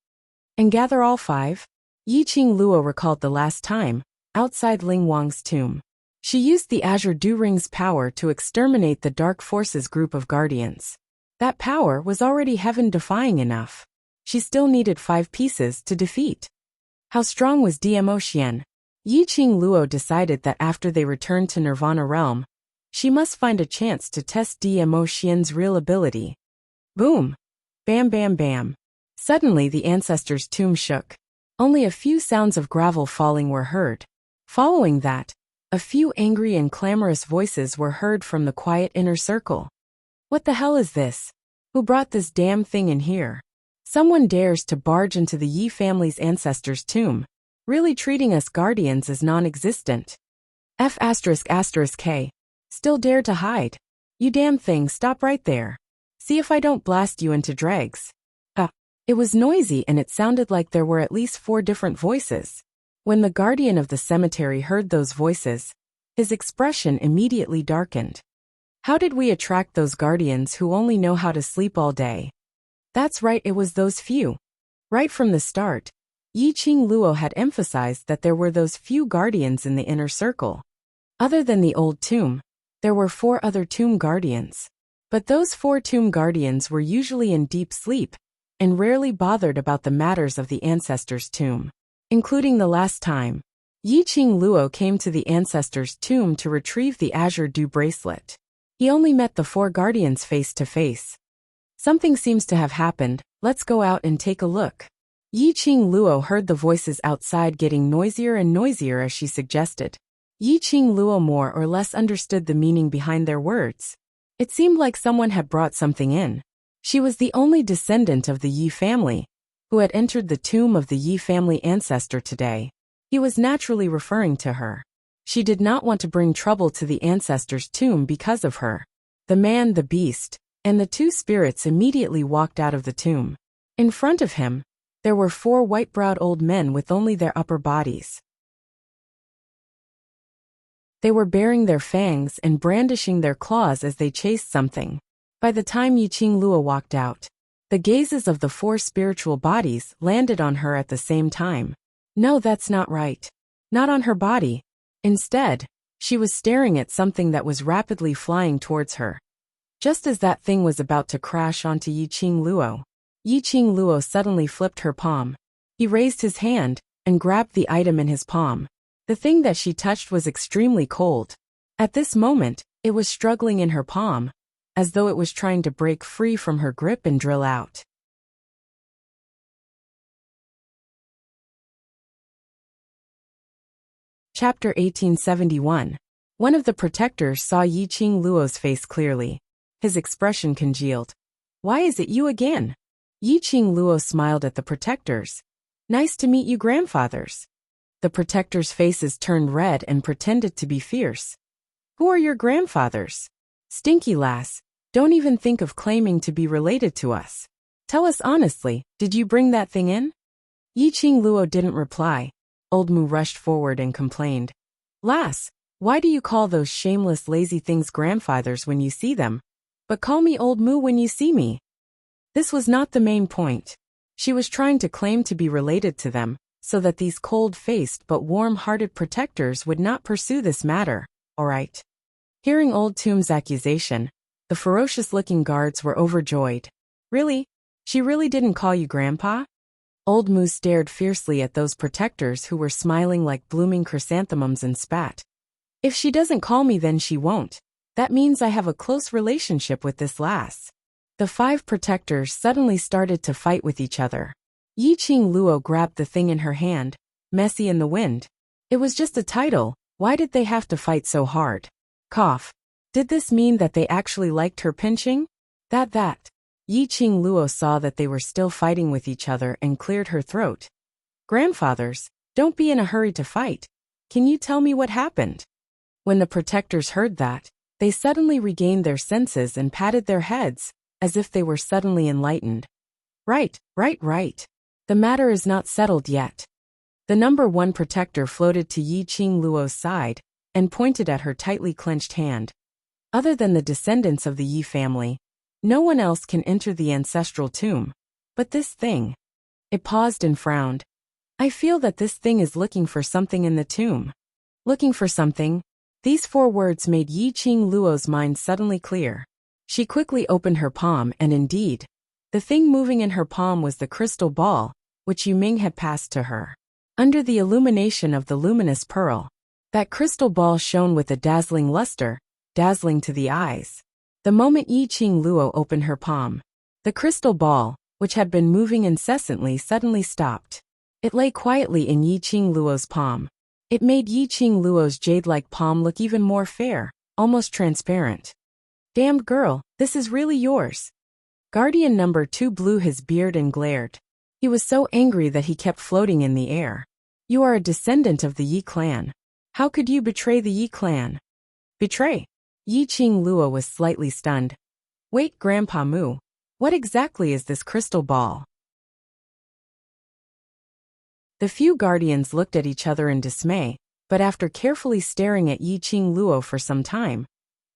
And gather all 5? Yiqing Luo recalled the last time, outside Ling Wang's tomb. She used the Azure Dew Ring's power to exterminate the Dark Forces group of guardians. That power was already heaven-defying enough. She still needed 5 pieces to defeat. How strong was DMO Xian? Yi-Ching Luo decided that after they returned to Nirvana Realm, she must find a chance to test Dmo Xian's real ability. Boom! Bam bam bam. Suddenly the ancestor's tomb shook. Only a few sounds of gravel falling were heard. Following that, a few angry and clamorous voices were heard from the quiet inner circle. What the hell is this? Who brought this damn thing in here? Someone dares to barge into the Yi family's ancestor's tomb, really treating us guardians as non-existent. F***K. Still dare to hide? You damn thing, stop right there. See if I don't blast you into dregs. It was noisy and it sounded like there were at least 4 different voices. When the guardian of the cemetery heard those voices, his expression immediately darkened. How did we attract those guardians who only know how to sleep all day? That's right, it was those few. Right from the start, Yi-Ching Luo had emphasized that there were those few guardians in the inner circle. Other than the old tomb, there were 4 other tomb guardians. But those 4 tomb guardians were usually in deep sleep, and rarely bothered about the matters of the ancestor's tomb. Including the last time, Yi-Ching Luo came to the ancestor's tomb to retrieve the Azure Dew bracelet. He only met the 4 guardians face to face. Something seems to have happened, let's go out and take a look. Yi-Ching Luo heard the voices outside getting noisier and noisier as she suggested. Yi-Ching Luo more or less understood the meaning behind their words. It seemed like someone had brought something in. She was the only descendant of the Yi family, who had entered the tomb of the Yi family ancestor today. He was naturally referring to her. She did not want to bring trouble to the ancestor's tomb because of her. The man, the beast, and the 2 spirits immediately walked out of the tomb. In front of him, there were 4 white-browed old men with only their upper bodies. They were baring their fangs and brandishing their claws as they chased something. By the time Yi-Ching Luo walked out, the gazes of the 4 spiritual bodies landed on her at the same time. No, that's not right. Not on her body. Instead, she was staring at something that was rapidly flying towards her. Just as that thing was about to crash onto Yi-Ching Luo, Yi-Ching Luo suddenly flipped her palm. He raised his hand and grabbed the item in his palm. The thing that she touched was extremely cold. At this moment, it was struggling in her palm, as though it was trying to break free from her grip and drill out. Chapter 1871. One of the protectors saw Yi-Ching Luo's face clearly. His expression congealed. Why is it you again? Yi-Ching Luo smiled at the protectors. Nice to meet you, grandfathers. The protectors' faces turned red and pretended to be fierce. Who are your grandfathers? Stinky lass, don't even think of claiming to be related to us. Tell us honestly, did you bring that thing in? Yi-Ching Luo didn't reply. Old Mu rushed forward and complained. Lass, why do you call those shameless lazy things grandfathers when you see them, but call me Old Mu when you see me? This was not the main point. She was trying to claim to be related to them, so that these cold-faced but warm-hearted protectors would not pursue this matter, alright? Hearing Old Tomb's accusation, the ferocious-looking guards were overjoyed. Really? She really didn't call you Grandpa? Old Mu stared fiercely at those protectors who were smiling like blooming chrysanthemums and spat. If she doesn't call me, then she won't. That means I have a close relationship with this lass. The 5 protectors suddenly started to fight with each other. Yi-Ching Luo grabbed the thing in her hand, messy in the wind. It was just a title, why did they have to fight so hard? Cough. Did this mean that they actually liked her pinching? That. Yi-Ching Luo saw that they were still fighting with each other and cleared her throat. Grandfathers, don't be in a hurry to fight. Can you tell me what happened? When the protectors heard that, they suddenly regained their senses and patted their heads, as if they were suddenly enlightened. Right. The matter is not settled yet. The number 1 protector floated to Yi-Ching Luo's side and pointed at her tightly clenched hand. Other than the descendants of the Yi family, no one else can enter the ancestral tomb. But this thing. It paused and frowned. I feel that this thing is looking for something in the tomb. Looking for something? These 4 words made Yi-Ching Luo's mind suddenly clear. She quickly opened her palm and indeed, the thing moving in her palm was the crystal ball, which Yu Ming had passed to her. under the illumination of the luminous pearl. That crystal ball shone with a dazzling luster, dazzling to the eyes. The moment Yi-Ching Luo opened her palm, the crystal ball, which had been moving incessantly, suddenly stopped. It lay quietly in Yi-Ching Luo's palm. It made Yi-Ching Luo's jade-like palm look even more fair, almost transparent. Damned girl, this is really yours. Guardian number 2 blew his beard and glared. He was so angry that he kept floating in the air. You are a descendant of the Yi clan. How could you betray the Yi clan? Betray? Yi-Ching Luo was slightly stunned. Wait, Grandpa Mu. What exactly is this crystal ball? The few guardians looked at each other in dismay, but after carefully staring at Yi-Ching Luo for some time,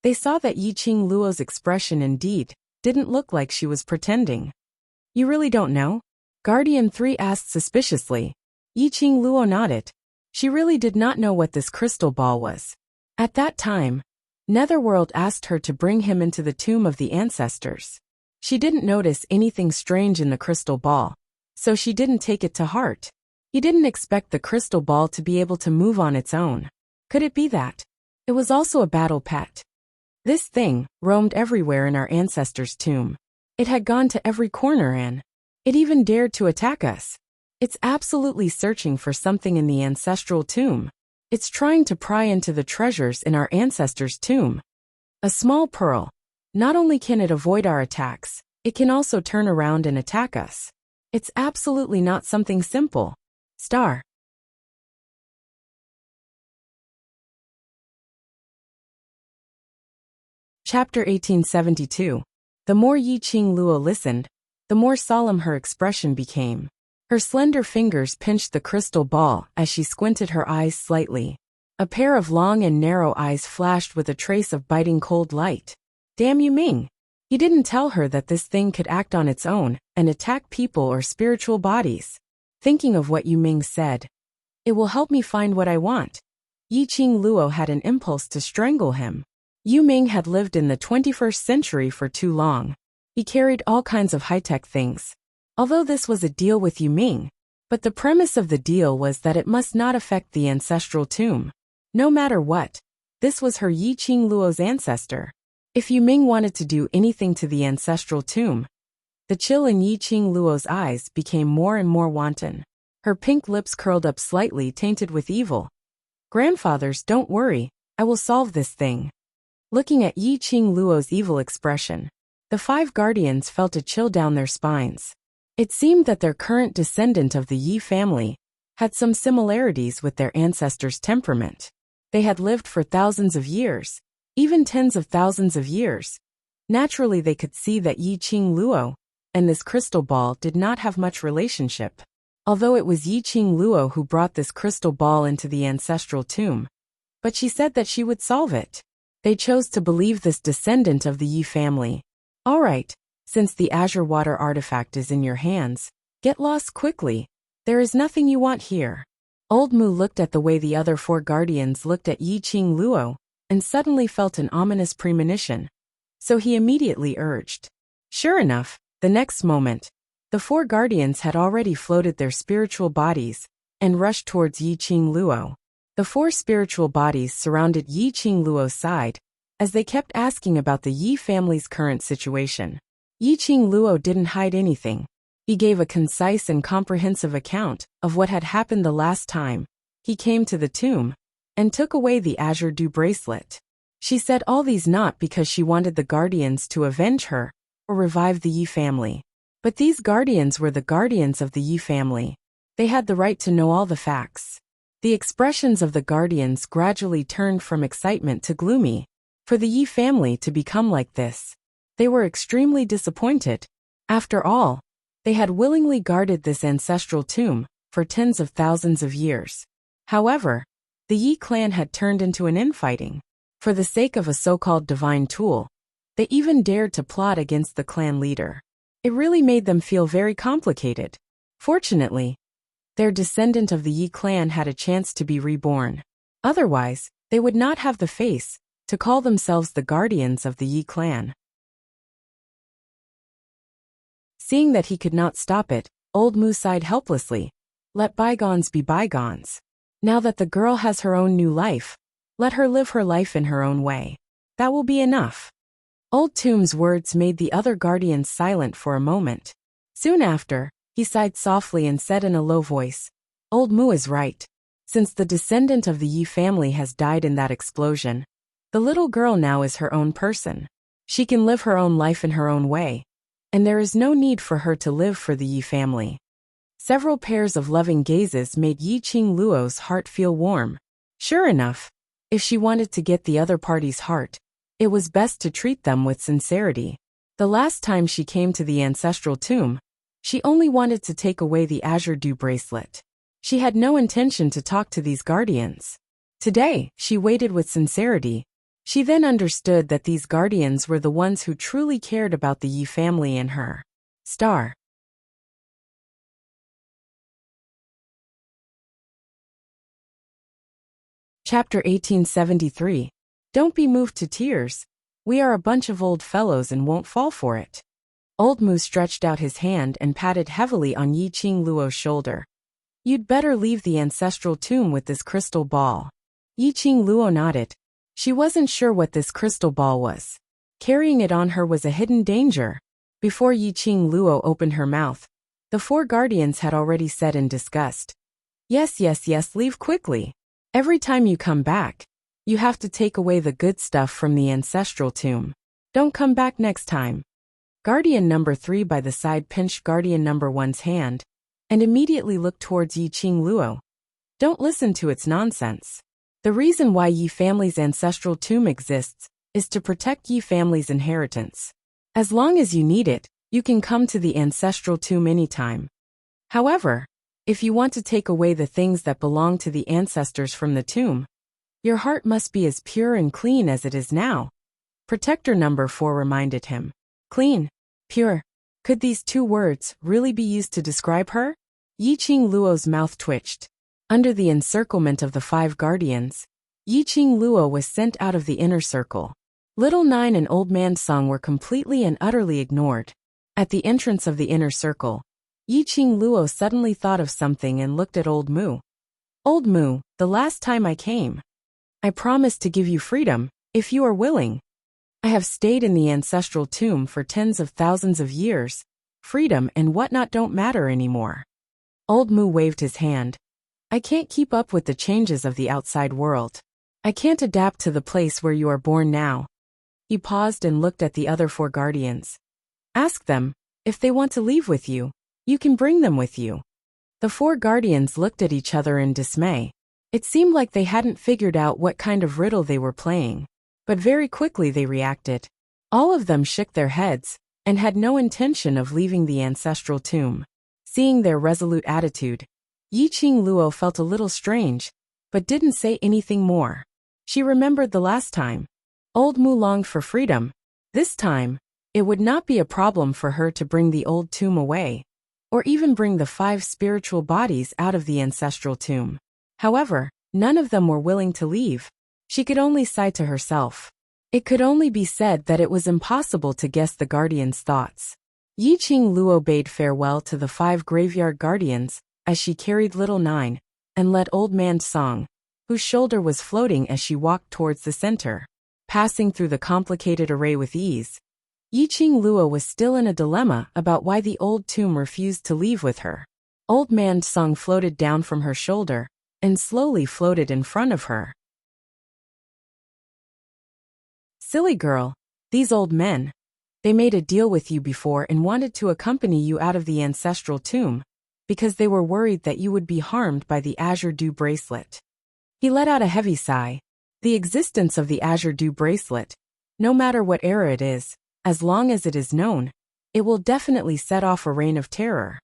they saw that Yi-Ching Luo's expression indeed didn't look like she was pretending. You really don't know? Guardian 3 asked suspiciously. Yi-Ching Luo nodded. She really did not know what this crystal ball was. At that time, Netherworld asked her to bring him into the tomb of the ancestors. She didn't notice anything strange in the crystal ball, so she didn't take it to heart. He didn't expect the crystal ball to be able to move on its own. Could it be that it was also a battle pet? This thing roamed everywhere in our ancestors' tomb. It had gone to every corner and it even dared to attack us. It's absolutely searching for something in the ancestral tomb. It's trying to pry into the treasures in our ancestors' tomb. A small pearl. Not only can it avoid our attacks, it can also turn around and attack us. It's absolutely not something simple. Star. Chapter 1872. The more Yi-Ching Luo listened, the more solemn her expression became. Her slender fingers pinched the crystal ball as she squinted her eyes slightly. A pair of long and narrow eyes flashed with a trace of biting cold light. Damn you, Ming. He didn't tell her that this thing could act on its own and attack people or spiritual bodies. Thinking of what Yu Ming said, it will help me find what I want. Yi-Ching Luo had an impulse to strangle him. Yu Ming had lived in the 21st century for too long. He carried all kinds of high-tech things. Although this was a deal with Yu Ming, but the premise of the deal was that it must not affect the ancestral tomb. No matter what, this was her Yi-Ching Luo's ancestor. If Yu Ming wanted to do anything to the ancestral tomb, the chill in Yi-Ching Luo's eyes became more and more wanton. Her pink lips curled up slightly, tainted with evil. Grandfathers, don't worry, I will solve this thing. Looking at Yi-Ching Luo's evil expression, the 5 guardians felt a chill down their spines. It seemed that their current descendant of the Yi family had some similarities with their ancestors' temperament. They had lived for thousands of years, even tens of thousands of years. Naturally, they could see that Yi-Ching Luo and this crystal ball did not have much relationship. Although it was Yi-Ching Luo who brought this crystal ball into the ancestral tomb, but she said that she would solve it. They chose to believe this descendant of the Yi family. All right, since the azure water artifact is in your hands, get lost quickly. There is nothing you want here. Old Mu looked at the way the other 4 guardians looked at Yi-Ching Luo and suddenly felt an ominous premonition. So he immediately urged. Sure enough, the next moment, the 4 guardians had already floated their spiritual bodies and rushed towards Yi-Ching Luo. The 4 spiritual bodies surrounded Yi-Ching Luo's side as they kept asking about the Yi family's current situation. Yi-Ching Luo didn't hide anything. He gave a concise and comprehensive account of what had happened the last time he came to the tomb and took away the azure dew bracelet. She said all these not because she wanted the guardians to avenge her or revive the Yi family. But these guardians were the guardians of the Yi family. They had the right to know all the facts. The expressions of the guardians gradually turned from excitement to gloomy. For the Yi family to become like this, they were extremely disappointed. After all, they had willingly guarded this ancestral tomb for tens of thousands of years. However, the Yi clan had turned into an infighting. For the sake of a so-called divine tool, they even dared to plot against the clan leader. It really made them feel very complicated. Fortunately, their descendant of the Yi clan had a chance to be reborn. Otherwise, they would not have the face to call themselves the guardians of the Yi clan. Seeing that he could not stop it, Old Mu sighed helplessly. Let bygones be bygones. Now that the girl has her own new life, let her live her life in her own way. That will be enough. Old Tomb's words made the other guardians silent for a moment. Soon after, he sighed softly and said in a low voice, Old Mu is right. Since the descendant of the Yi family has died in that explosion, the little girl now is her own person. She can live her own life in her own way, and there is no need for her to live for the Yi family. Several pairs of loving gazes made Yi Qing Luo's heart feel warm. Sure enough, if she wanted to get the other party's heart, it was best to treat them with sincerity. The last time she came to the ancestral tomb, she only wanted to take away the azure dew bracelet. She had no intention to talk to these guardians. Today, she waited with sincerity. She then understood that these guardians were the ones who truly cared about the Yi family and her. Star. Chapter 1873. Don't be moved to tears. We are a bunch of old fellows and won't fall for it. Old Mu stretched out his hand and patted heavily on Yi Qing Luo's shoulder. You'd better leave the ancestral tomb with this crystal ball. Yi Qing Luo nodded. She wasn't sure what this crystal ball was. Carrying it on her was a hidden danger. Before Yi Qing Luo opened her mouth, the four guardians had already said in disgust, Yes, leave quickly. Every time you come back, you have to take away the good stuff from the ancestral tomb. Don't come back next time. Guardian number 3 by the side pinched Guardian number 1's hand, and immediately looked towards Yi Qing Luo. Don't listen to its nonsense. The reason why Yi family's ancestral tomb exists is to protect Yi family's inheritance. As long as you need it, you can come to the ancestral tomb anytime. However, if you want to take away the things that belong to the ancestors from the tomb, your heart must be as pure and clean as it is now. Protector number 4 reminded him. Clean, pure. Could these two words really be used to describe her? Yi Qing Luo's mouth twitched. Under the encirclement of the 5 guardians, Yi Qing Luo was sent out of the inner circle. Little Nine and Old Man Song were completely and utterly ignored. At the entrance of the inner circle, Yi Qing Luo suddenly thought of something and looked at Old Mu. Old Mu, the last time I came, I promised to give you freedom, if you are willing. I have stayed in the ancestral tomb for tens of thousands of years. Freedom and whatnot don't matter anymore. Old Mu waved his hand. I can't keep up with the changes of the outside world. I can't adapt to the place where you are born now. He paused and looked at the other 4 guardians. Ask them, if they want to leave with you, you can bring them with you. The 4 guardians looked at each other in dismay. It seemed like they hadn't figured out what kind of riddle they were playing. But very quickly they reacted. All of them shook their heads, and had no intention of leaving the ancestral tomb. Seeing their resolute attitude, Yi Qing Luo felt a little strange, but didn't say anything more. She remembered the last time. Old Mu longed for freedom. This time, it would not be a problem for her to bring the old tomb away, or even bring the 5 spiritual bodies out of the ancestral tomb. However, none of them were willing to leave. She could only sigh to herself. It could only be said that it was impossible to guess the guardians' thoughts. Yi Qing Luo bade farewell to the 5 graveyard guardians, as she carried Little Nine, and led Old Man Song, whose shoulder was floating as she walked towards the center. Passing through the complicated array with ease, Yi Qing Luo was still in a dilemma about why the old tomb refused to leave with her. Old Man Song floated down from her shoulder, and slowly floated in front of her. Silly girl, these old men. They made a deal with you before and wanted to accompany you out of the ancestral tomb, because they were worried that you would be harmed by the azure dew bracelet. He let out a heavy sigh. The existence of the azure dew bracelet, no matter what era it is, as long as it is known, it will definitely set off a reign of terror.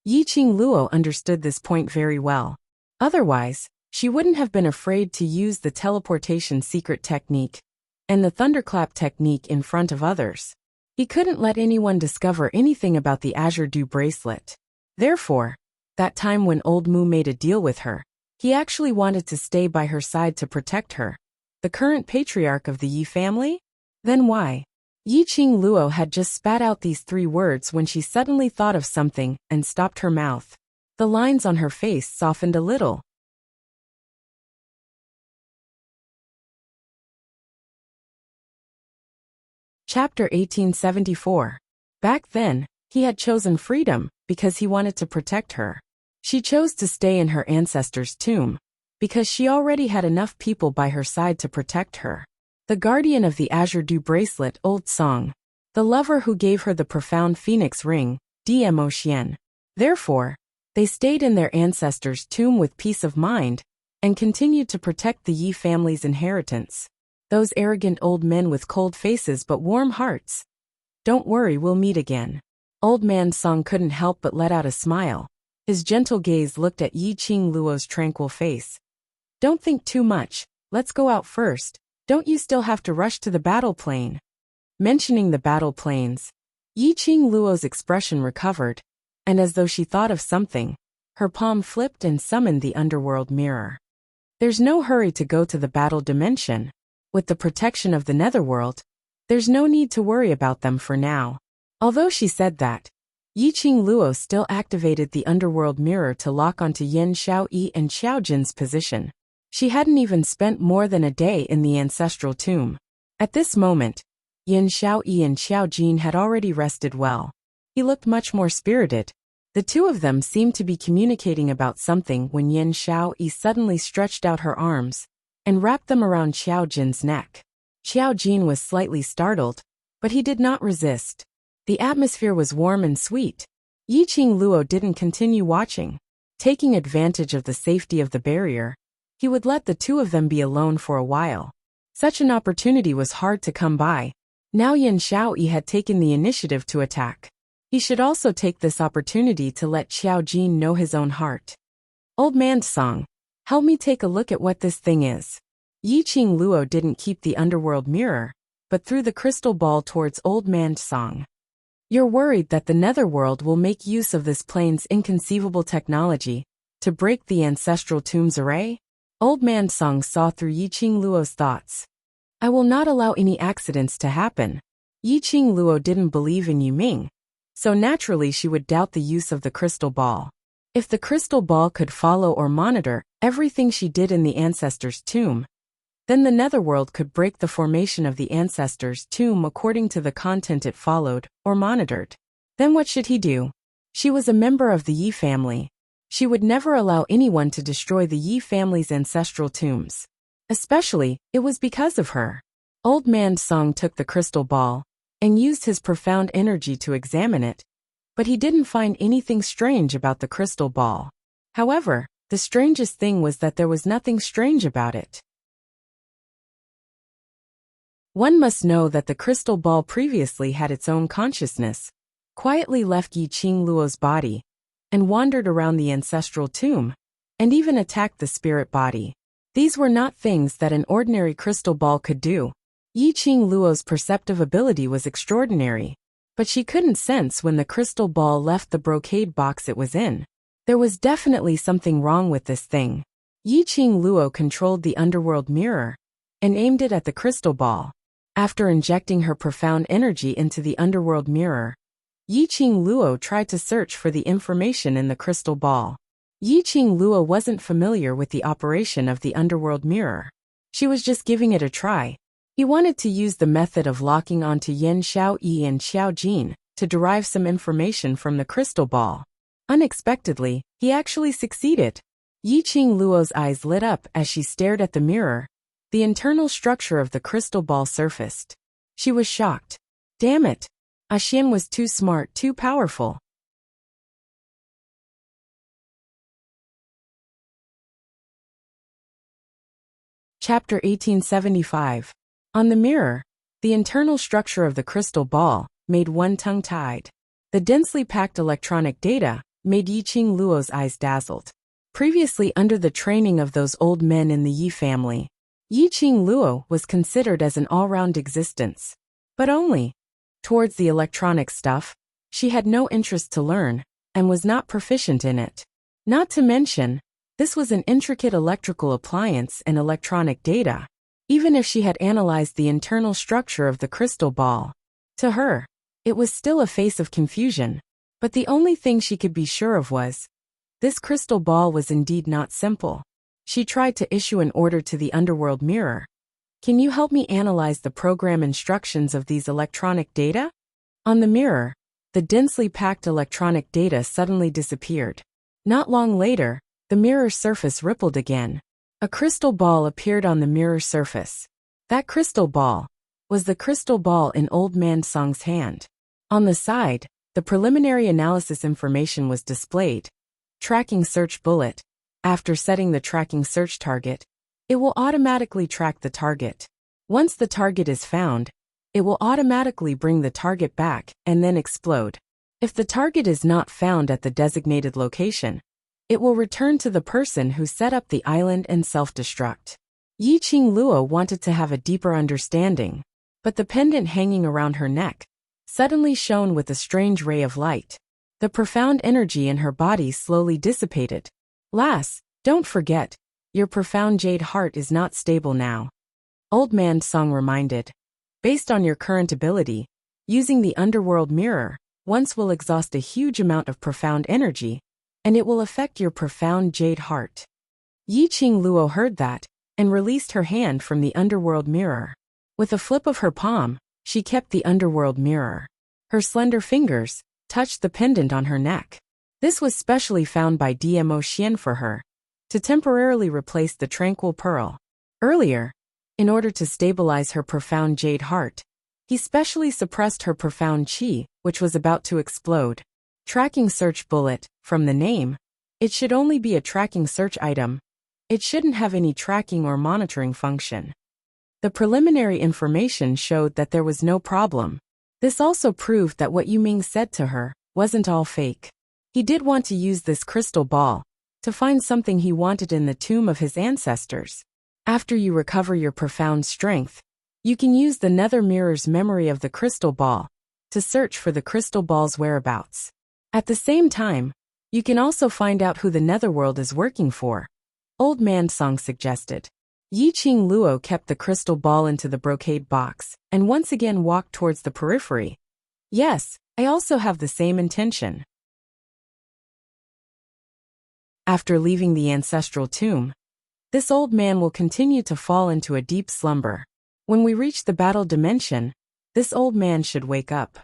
Yi Qing Luo understood this point very well. Otherwise, she wouldn't have been afraid to use the teleportation secret technique and the thunderclap technique in front of others. He couldn't let anyone discover anything about the azure dew bracelet. Therefore, that time when Old Mu made a deal with her, he actually wanted to stay by her side to protect her. The current patriarch of the Yi family? Then why? Yi Qing Luo had just spat out these 3 words when she suddenly thought of something and stopped her mouth. The lines on her face softened a little. Chapter 1874. Back then, he had chosen freedom because he wanted to protect her. She chose to stay in her ancestor's tomb because she already had enough people by her side to protect her. The guardian of the azure dew bracelet, old song. The lover who gave her the profound phoenix ring, d'Emotion. Therefore, they stayed in their ancestor's tomb with peace of mind and continued to protect the Yi family's inheritance. Those arrogant old men with cold faces but warm hearts. Don't worry, we'll meet again. Old man Song couldn't help but let out a smile. His gentle gaze looked at Yi Qing Luo's tranquil face. Don't think too much, let's go out first. Don't you still have to rush to the battle plane? Mentioning the battle planes, Yi Qing Luo's expression recovered, and as though she thought of something, her palm flipped and summoned the underworld mirror. There's no hurry to go to the battle dimension. With the protection of the netherworld, there's no need to worry about them for now. Although she said that, Yi Qing Luo still activated the underworld mirror to lock onto Yin Xiaoyi and Xiaojin's position. She hadn't even spent more than a day in the ancestral tomb. At this moment, Yin Xiaoyi and Xiaojin had already rested well. He looked much more spirited. The two of them seemed to be communicating about something when Yin Xiaoyi suddenly stretched out her arms and wrapped them around Xiaojin's neck. Xiaojin was slightly startled, but he did not resist. The atmosphere was warm and sweet. Yi Qing Luo didn't continue watching. Taking advantage of the safety of the barrier, he would let the two of them be alone for a while. Such an opportunity was hard to come by. Now Yin Xiaoyi had taken the initiative to attack. He should also take this opportunity to let Xiaojin know his own heart. Old man Song, help me take a look at what this thing is. Yi Qing Luo didn't keep the underworld mirror, but threw the crystal ball towards old man Song. You're worried that the netherworld will make use of this plane's inconceivable technology to break the ancestral tomb's array? Old man Song saw through Yi Qing Luo's thoughts. I will not allow any accidents to happen. Yi Qing Luo didn't believe in Yu Ming, so naturally she would doubt the use of the crystal ball. If the crystal ball could follow or monitor everything she did in the ancestor's tomb, then the netherworld could break the formation of the ancestor's tomb according to the content it followed or monitored. Then what should he do? She was a member of the Yi family. She would never allow anyone to destroy the Yi family's ancestral tombs. Especially, it was because of her. Old man Song took the crystal ball and used his profound energy to examine it, but he didn't find anything strange about the crystal ball. However, the strangest thing was that there was nothing strange about it. One must know that the crystal ball previously had its own consciousness, quietly left Yi Qing Luo's body, and wandered around the ancestral tomb, and even attacked the spirit body. These were not things that an ordinary crystal ball could do. Yi Qing Luo's perceptive ability was extraordinary, but she couldn't sense when the crystal ball left the brocade box it was in. There was definitely something wrong with this thing. Yi Qing Luo controlled the underworld mirror and aimed it at the crystal ball. After injecting her profound energy into the underworld mirror, Yi Qing Luo tried to search for the information in the crystal ball. Yi Qing Luo wasn't familiar with the operation of the underworld mirror. She was just giving it a try. He wanted to use the method of locking onto Yin Xiaoyi and Xiaojin to derive some information from the crystal ball. Unexpectedly, he actually succeeded. Yi Qing Luo's eyes lit up as she stared at the mirror. The internal structure of the crystal ball surfaced. She was shocked. Damn it! Xian was too smart, too powerful. Chapter 1875. On the mirror, the internal structure of the crystal ball made one tongue-tied. The densely packed electronic data made Yi Qing Luo's eyes dazzled. Previously under the training of those old men in the Yi family, Yi Qing Luo was considered as an all-round existence. But only. Towards the electronic stuff, she had no interest to learn, and was not proficient in it. Not to mention, this was an intricate electrical appliance and electronic data. Even if she had analyzed the internal structure of the crystal ball, to her, it was still a face of confusion. But the only thing she could be sure of was, This crystal ball was indeed not simple. She tried to issue an order to the underworld mirror. Can you help me analyze the program instructions of these electronic data? On the mirror, the densely packed electronic data suddenly disappeared. Not long later, the mirror's surface rippled again. A crystal ball appeared on the mirror surface. That crystal ball was the crystal ball in Old Man Song's hand. On the side, the preliminary analysis information was displayed. Tracking search bullet. After setting the tracking search target, it will automatically track the target. Once the target is found, it will automatically bring the target back and then explode. If the target is not found at the designated location, it will return to the person who set up the island and self-destruct. Yi Qing Luo wanted to have a deeper understanding, but the pendant hanging around her neck suddenly shone with a strange ray of light. The profound energy in her body slowly dissipated. Lass, don't forget, your profound jade heart is not stable now. Old Man Song reminded. Based on your current ability, using the underworld mirror once will exhaust a huge amount of profound energy, and it will affect your profound jade heart. Yi Qing Luo heard that, and released her hand from the underworld mirror. With a flip of her palm, she kept the underworld mirror. Her slender fingers touched the pendant on her neck. This was specially found by Dmo Xian for her, to temporarily replace the tranquil pearl. Earlier, in order to stabilize her profound jade heart, he specially suppressed her profound qi, which was about to explode. Tracking search bullet, from the name, it should only be a tracking search item. It shouldn't have any tracking or monitoring function. The preliminary information showed that there was no problem. This also proved that what Yuming said to her wasn't all fake. He did want to use this crystal ball to find something he wanted in the tomb of his ancestors. After you recover your profound strength, you can use the nether mirror's memory of the crystal ball to search for the crystal ball's whereabouts. At the same time, you can also find out who the netherworld is working for. Old Man Song suggested. Yi Qing Luo kept the crystal ball into the brocade box and once again walked towards the periphery. Yes, I also have the same intention. After leaving the ancestral tomb, this old man will continue to fall into a deep slumber. When we reach the battle dimension, this old man should wake up.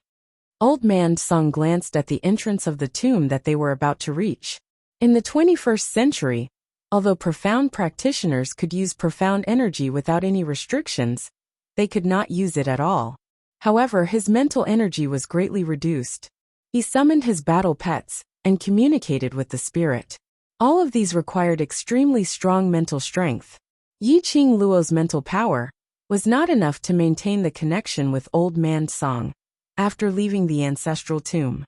Old Man Song glanced at the entrance of the tomb that they were about to reach. In the 21st century, although profound practitioners could use profound energy without any restrictions, they could not use it at all. However, his mental energy was greatly reduced. He summoned his battle pets and communicated with the spirit. All of these required extremely strong mental strength. Yi Qing Luo's mental power was not enough to maintain the connection with Old Man Song after leaving the ancestral tomb.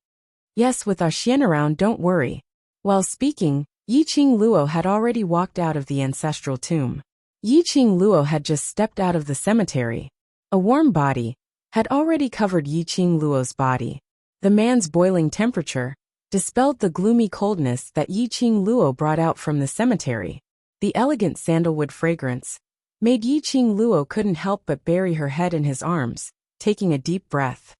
Yes, with Xian around, don't worry. While speaking, Yi Qing Luo had already walked out of the ancestral tomb. Yi Qing Luo had just stepped out of the cemetery. A warm body had already covered Yi Qing Luo's body. The man's boiling temperature dispelled the gloomy coldness that Yi Qing Luo brought out from the cemetery. The elegant sandalwood fragrance made Yi Qing Luo couldn't help but bury her head in his arms, taking a deep breath.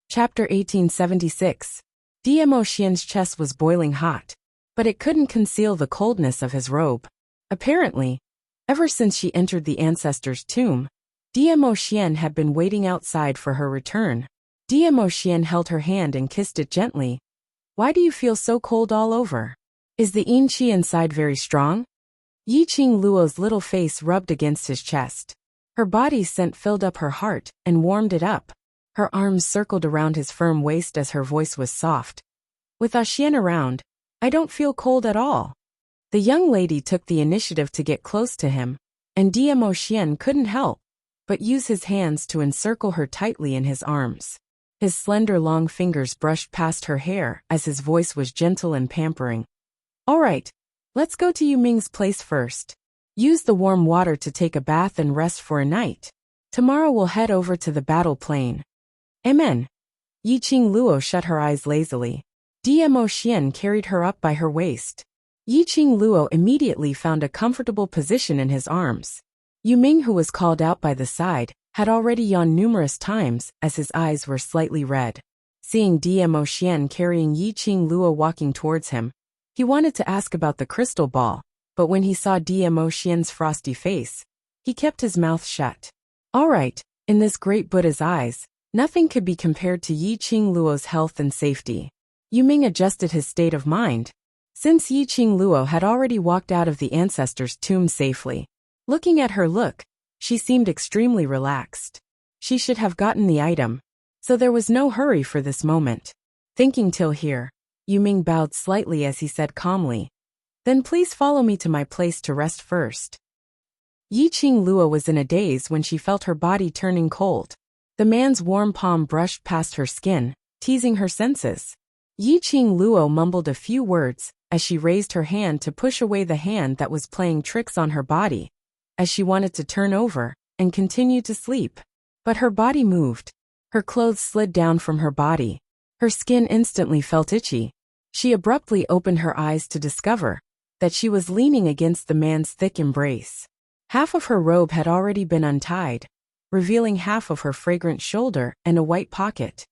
Chapter 1876. Dmo Xian's chest was boiling hot, but it couldn't conceal the coldness of his robe. Apparently, ever since she entered the ancestor's tomb, Dmo Xian had been waiting outside for her return. Dmo Xian held her hand and kissed it gently. Why do you feel so cold all over? Is the yin qi inside very strong? Yi Qing Luo's little face rubbed against his chest. Her body's scent filled up her heart and warmed it up. Her arms circled around his firm waist as her voice was soft. With Xian around, I don't feel cold at all. The young lady took the initiative to get close to him, and Dmo Xian couldn't help but use his hands to encircle her tightly in his arms. His slender long fingers brushed past her hair as his voice was gentle and pampering. All right, let's go to Yuming's place first. Use the warm water to take a bath and rest for a night. Tomorrow we'll head over to the battle plain. Amen. Yi Qing Luo shut her eyes lazily. Dmo Xian carried her up by her waist. Yi Qing Luo immediately found a comfortable position in his arms. Yuming, who was called out by the side, had already yawned numerous times as his eyes were slightly red. Seeing Dmo Xian carrying Yiqing Luo walking towards him, he wanted to ask about the crystal ball, but when he saw Dmo Xian's frosty face, he kept his mouth shut. All right, in this great Buddha's eyes, nothing could be compared to Yiqing Luo's health and safety. Yu Ming adjusted his state of mind. Since Yiqing Luo had already walked out of the ancestor's tomb safely, looking at her look, she seemed extremely relaxed. She should have gotten the item, so there was no hurry for this moment. Thinking till here, Yu Ming bowed slightly as he said calmly, "Then please follow me to my place to rest first." Yiqing Luo was in a daze when she felt her body turning cold. The man's warm palm brushed past her skin, teasing her senses. Yiqing Luo mumbled a few words as she raised her hand to push away the hand that was playing tricks on her body, as she wanted to turn over and continue to sleep. But her body moved. Her clothes slid down from her body. Her skin instantly felt itchy. She abruptly opened her eyes to discover that she was leaning against the man's thick embrace. Half of her robe had already been untied, revealing half of her fragrant shoulder and a white pocket.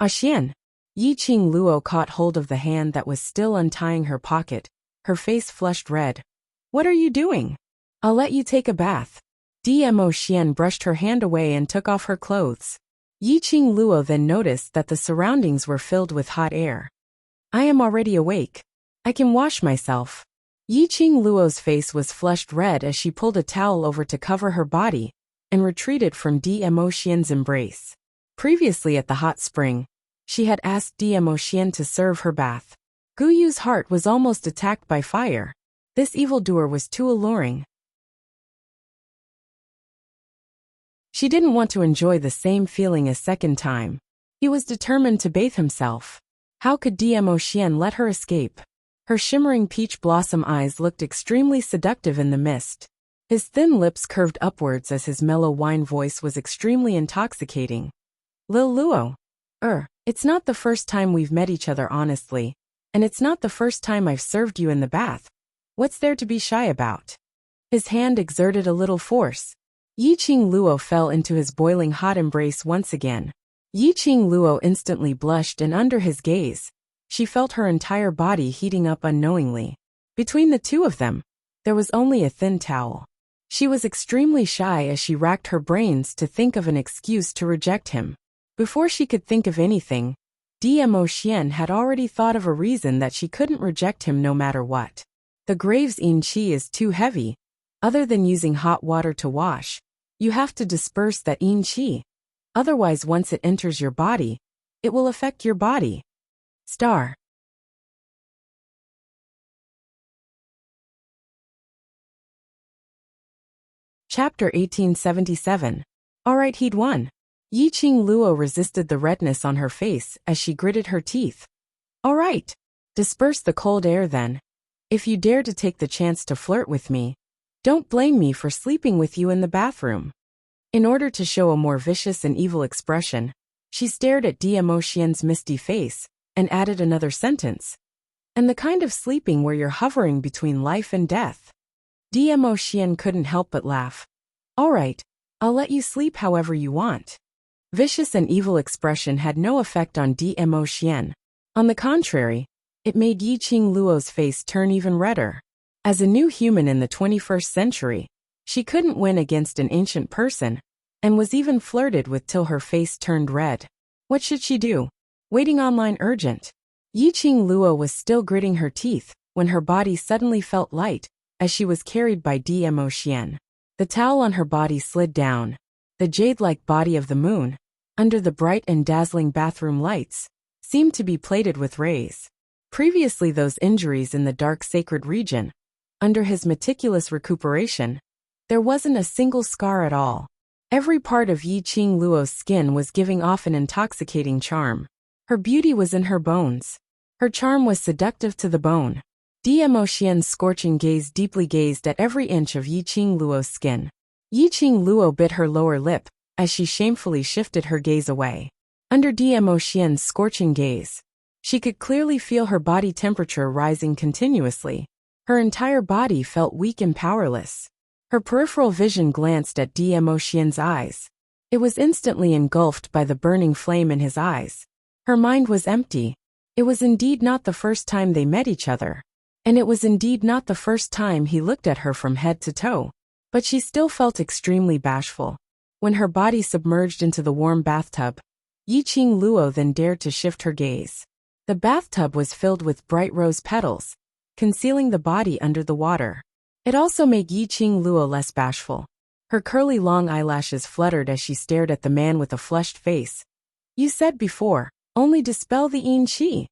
Xian! Yiqing Luo caught hold of the hand that was still untying her pocket, her face flushed red. "What are you doing? I'll let you take a bath." Dmo Xian brushed her hand away and took off her clothes. Yiqing Luo then noticed that the surroundings were filled with hot air. "I am already awake. I can wash myself." Yiqing Luo's face was flushed red as she pulled a towel over to cover her body and retreated from Dmo Xian's embrace. Previously at the hot spring, she had asked Dmo Xian to serve her bath. Gu Yu's heart was almost attacked by fire. This evildoer was too alluring. She didn't want to enjoy the same feeling a second time. He was determined to bathe himself. How could Dmo Xian let her escape? Her shimmering peach blossom eyes looked extremely seductive in the mist. His thin lips curved upwards as his mellow wine voice was extremely intoxicating. "Lil Luo. It's not the first time we've met each other honestly, and it's not the first time I've served you in the bath. What's there to be shy about?" His hand exerted a little force. Yiqing Luo fell into his boiling hot embrace once again. Yiqing Luo instantly blushed, and under his gaze, she felt her entire body heating up unknowingly. Between the two of them, there was only a thin towel. She was extremely shy as she racked her brains to think of an excuse to reject him. Before she could think of anything, Dmo Xian had already thought of a reason that she couldn't reject him no matter what. The grave's yin qi is too heavy. Other than using hot water to wash, you have to disperse that yin qi. Otherwise, once it enters your body, it will affect your body. Star. Chapter 1877. Alright, he'd won. Yiqing Luo resisted the redness on her face as she gritted her teeth. "Alright. Disperse the cold air then. If you dare to take the chance to flirt with me, don't blame me for sleeping with you in the bathroom." In order to show a more vicious and evil expression, she stared at Dmo Xian's misty face and added another sentence. "And the kind of sleeping where you're hovering between life and death." Dmo Xian couldn't help but laugh. "Alright, I'll let you sleep however you want." Vicious and evil expression had no effect on Dmo Xian. On the contrary, it made Yiqing Luo's face turn even redder. As a new human in the 21st century, she couldn't win against an ancient person, and was even flirted with till her face turned red. What should she do? Waiting online urgent. Yiqing Luo was still gritting her teeth when her body suddenly felt light as she was carried by Dmo Xian. The towel on her body slid down. The jade-like body of the moon, under the bright and dazzling bathroom lights, seemed to be plated with rays. Previously, those injuries in the dark sacred region, under his meticulous recuperation, there wasn't a single scar at all. Every part of Yiqing Luo's skin was giving off an intoxicating charm. Her beauty was in her bones. Her charm was seductive to the bone. Dmo Xian's scorching gaze deeply gazed at every inch of Yiqing Luo's skin. Yiqing Luo bit her lower lip as she shamefully shifted her gaze away. Under Dmo Xian's scorching gaze, she could clearly feel her body temperature rising continuously. Her entire body felt weak and powerless. Her peripheral vision glanced at Dmo Xian's eyes. It was instantly engulfed by the burning flame in his eyes. Her mind was empty. It was indeed not the first time they met each other. And it was indeed not the first time he looked at her from head to toe. But she still felt extremely bashful. When her body submerged into the warm bathtub, Yiqing Luo then dared to shift her gaze. The bathtub was filled with bright rose petals, concealing the body under the water. It also made Yiqing Luo less bashful. Her curly long eyelashes fluttered as she stared at the man with a flushed face. You said before, only dispel the yin qi.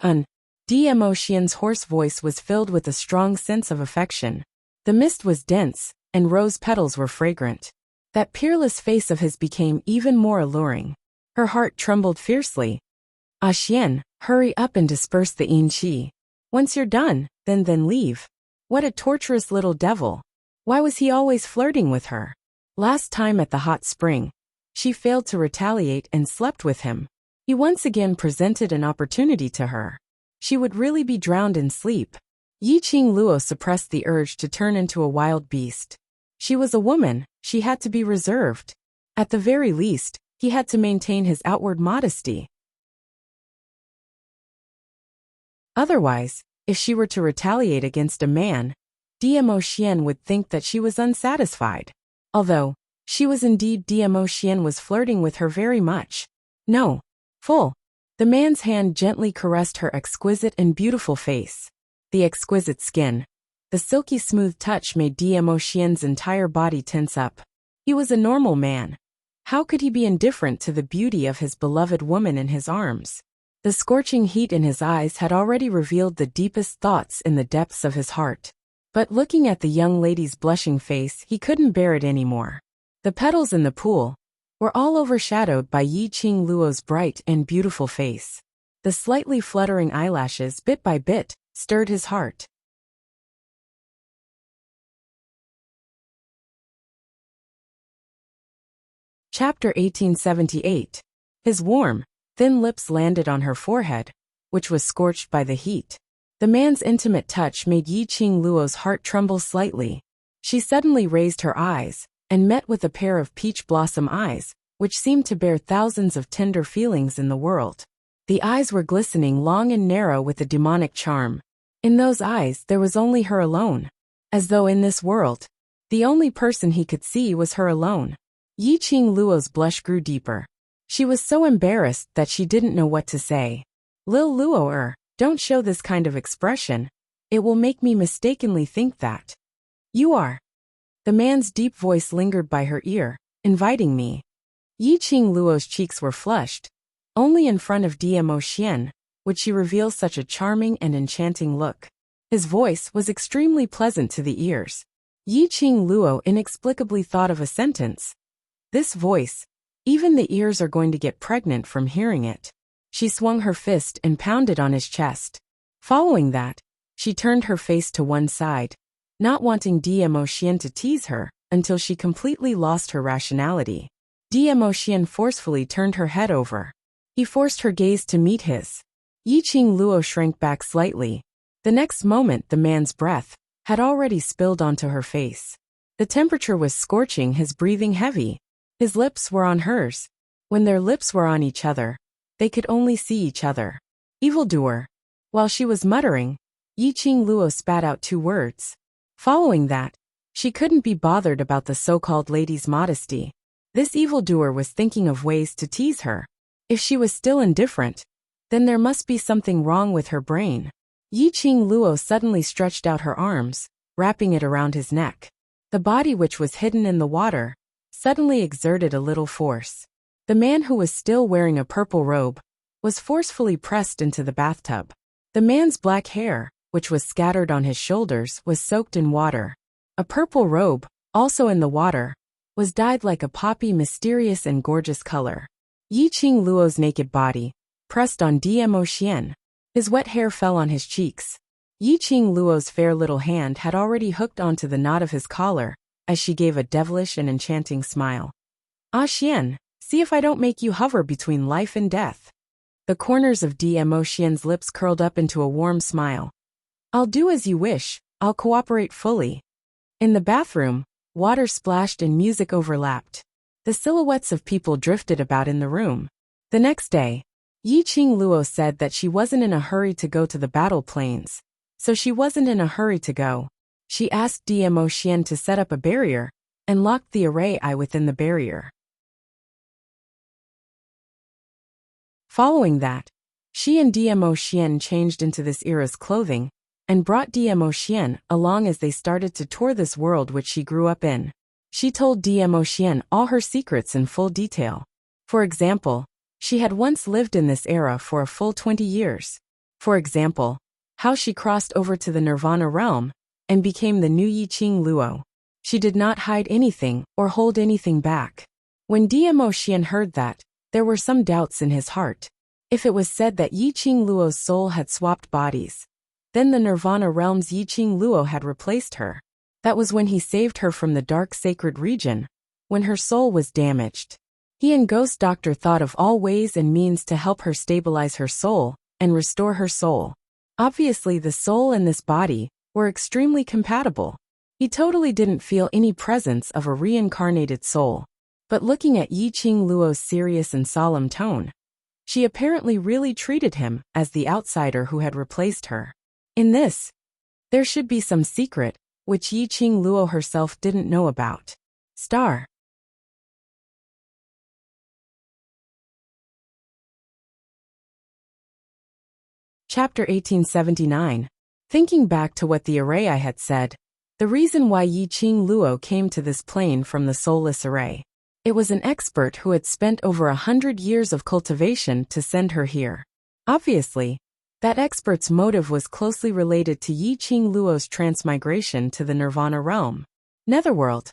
Dmo Xian's hoarse voice was filled with a strong sense of affection. The mist was dense, and rose petals were fragrant. That peerless face of his became even more alluring. Her heart trembled fiercely. Xian, hurry up and disperse the yin qi. Once you're done, then leave. What a torturous little devil. Why was he always flirting with her? Last time at the hot spring, she failed to retaliate and slept with him. He once again presented an opportunity to her. She would really be drowned in sleep. Yiqing Luo suppressed the urge to turn into a wild beast. She was a woman, she had to be reserved. At the very least, he had to maintain his outward modesty. Otherwise, if she were to retaliate against a man, Dmo Xian would think that she was unsatisfied. Although, she was indeed Dmo Xian was flirting with her very much. No. Full. The man's hand gently caressed her exquisite and beautiful face. The exquisite skin. The silky smooth touch made Dmo Xian's entire body tense up. He was a normal man. How could he be indifferent to the beauty of his beloved woman in his arms? The scorching heat in his eyes had already revealed the deepest thoughts in the depths of his heart. But looking at the young lady's blushing face, he couldn't bear it anymore. The petals in the pool were all overshadowed by Yiqing Luo's bright and beautiful face. The slightly fluttering eyelashes, bit by bit, stirred his heart. Chapter 1878. His warm, thin lips landed on her forehead, which was scorched by the heat. The man's intimate touch made Yiqing Luo's heart tremble slightly. She suddenly raised her eyes, and met with a pair of peach blossom eyes, which seemed to bear thousands of tender feelings in the world. The eyes were glistening, long and narrow with a demonic charm. In those eyes there was only her alone. As though in this world, the only person he could see was her alone. Yiqing Luo's blush grew deeper. She was so embarrassed that she didn't know what to say. Lil Luo, don't show this kind of expression. It will make me mistakenly think that you are. The man's deep voice lingered by her ear, inviting me. Yiqing Luo's cheeks were flushed. Only in front of Dmo Xian would she reveal such a charming and enchanting look. His voice was extremely pleasant to the ears. Yiqing Luo inexplicably thought of a sentence. This voice, even the ears are going to get pregnant from hearing it. She swung her fist and pounded on his chest. Following that, she turned her face to one side, not wanting Dmo Xian to tease her until she completely lost her rationality. Dmo Xian forcefully turned her head over. He forced her gaze to meet his. Yiqing Luo shrank back slightly. The next moment the man's breath had already spilled onto her face. The temperature was scorching, his breathing heavy. His lips were on hers. When their lips were on each other, they could only see each other. Evildoer. While she was muttering, Yiqing Luo spat out 2 words. Following that, she couldn't be bothered about the so-called lady's modesty. This evildoer was thinking of ways to tease her. If she was still indifferent, then there must be something wrong with her brain. Yiqing Luo suddenly stretched out her arms, wrapping it around his neck. The body, which was hidden in the water, suddenly exerted a little force. The man, who was still wearing a purple robe, was forcefully pressed into the bathtub. The man's black hair, which was scattered on his shoulders, was soaked in water. A purple robe, also in the water, was dyed like a poppy, mysterious and gorgeous color. Yiqing Luo's naked body pressed on Dmo Xian. His wet hair fell on his cheeks. Yiqing Luo's fair little hand had already hooked onto the knot of his collar, as she gave a devilish and enchanting smile. Xian, see if I don't make you hover between life and death. The corners of Dmo Xian's lips curled up into a warm smile. I'll do as you wish, I'll cooperate fully. In the bathroom, water splashed and music overlapped. The silhouettes of people drifted about in the room. The next day, Yi-Ching Luo said that she wasn't in a hurry to go to the battle plains. So she wasn't in a hurry to go. She asked Dmo Xian to set up a barrier and locked the array eye within the barrier. Following that, she and Dmo Xian changed into this era's clothing and brought Dmo Xian along as they started to tour this world which she grew up in. She told Dmo Xian all her secrets in full detail. For example, she had once lived in this era for a full 20 years. For example, how she crossed over to the Nirvana realm and became the new Yi-Ching Luo. She did not hide anything or hold anything back. When Dmo Xian heard that, there were some doubts in his heart. If it was said that Yi-Ching Luo's soul had swapped bodies, then the Nirvana realm's Yi-Ching Luo had replaced her. That was when he saved her from the dark sacred region, when her soul was damaged. He and Ghost Doctor thought of all ways and means to help her stabilize her soul and restore her soul. Obviously, the soul and this body were extremely compatible. He totally didn't feel any presence of a reincarnated soul. But looking at Yi-Ching Luo's serious and solemn tone, she apparently really treated him as the outsider who had replaced her. In this, there should be some secret, which Yi-Ching Luo herself didn't know about. Star. Chapter 1879. Thinking back to what the array I had said, the reason why Yi-Ching Luo came to this plane from the soulless array. It was an expert who had spent over 100 years of cultivation to send her here. Obviously, that expert's motive was closely related to Yi-Ching Luo's transmigration to the Nirvana realm. Netherworld.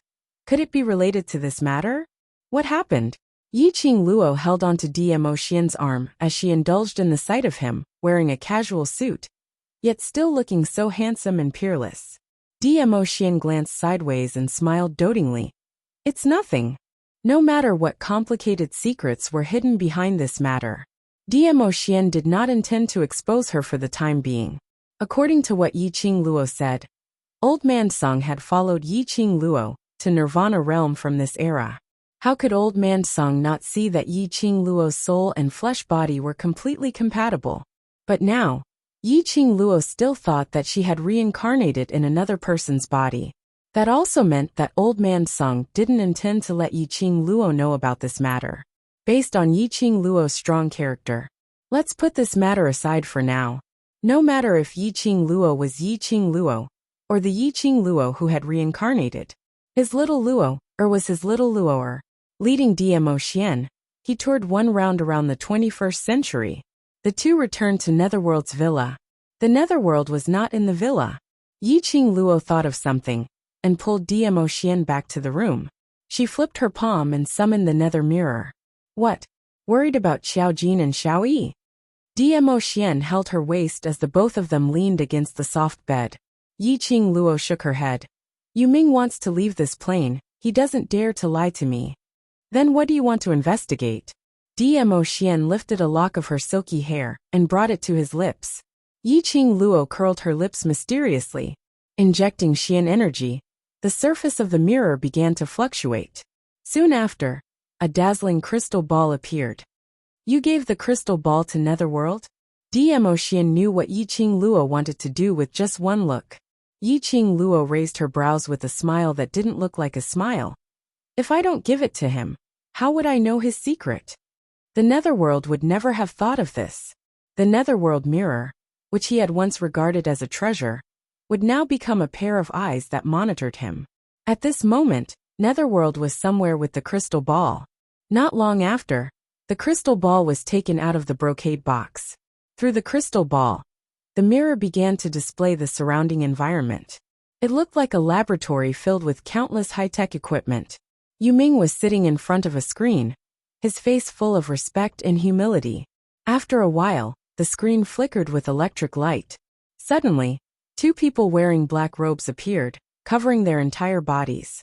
Could it be related to this matter? What happened? Yi-Ching Luo held onto Dmo Xian's arm as she indulged in the sight of him, wearing a casual suit, yet still looking so handsome and peerless. Dmo Xian glanced sideways and smiled dotingly. It's nothing. No matter what complicated secrets were hidden behind this matter, Dmo Xian did not intend to expose her for the time being. According to what Yi-Ching Luo said, Old Man Song had followed Yi-Ching Luo to Nirvana realm from this era. How could Old Man Song not see that Yi-Ching Luo's soul and flesh body were completely compatible? But now, Yi-Ching Luo still thought that she had reincarnated in another person's body. That also meant that Old Man Song didn't intend to let Yi-Ching Luo know about this matter. Based on Yi-Ching Luo's strong character, let's put this matter aside for now. No matter if Yi-Ching Luo was Yi-Ching Luo, or the Yi-Ching Luo who had reincarnated. His little Luo, or was his little Luoer. Leading Dmo Xian, he toured one round around the 21st century. The two returned to Netherworld's villa. The Netherworld was not in the villa. Yi-Ching Luo thought of something and pulled Dmo Xian back to the room. She flipped her palm and summoned the Nether Mirror. What? Worried about Xiao Jin and Xiao Yi? Dmo Xian held her waist as the both of them leaned against the soft bed. Yi-Ching Luo shook her head. Yu Ming wants to leave this plane. He doesn't dare to lie to me. Then what do you want to investigate? Dmo Xian lifted a lock of her silky hair and brought it to his lips. Yi-Ching Luo curled her lips mysteriously. Injecting Xian energy, the surface of the mirror began to fluctuate. Soon after, a dazzling crystal ball appeared. You gave the crystal ball to Netherworld? Dmo Xian knew what Yi-Ching Luo wanted to do with just one look. Yi-Ching Luo raised her brows with a smile that didn't look like a smile. If I don't give it to him, how would I know his secret? The Netherworld would never have thought of this. The Netherworld mirror, which he had once regarded as a treasure, would now become a pair of eyes that monitored him. At this moment, Netherworld was somewhere with the crystal ball. Not long after, the crystal ball was taken out of the brocade box. Through the crystal ball, the mirror began to display the surrounding environment. It looked like a laboratory filled with countless high-tech equipment. Yu Ming was sitting in front of a screen, his face full of respect and humility. After a while, the screen flickered with electric light. Suddenly, two people wearing black robes appeared, covering their entire bodies.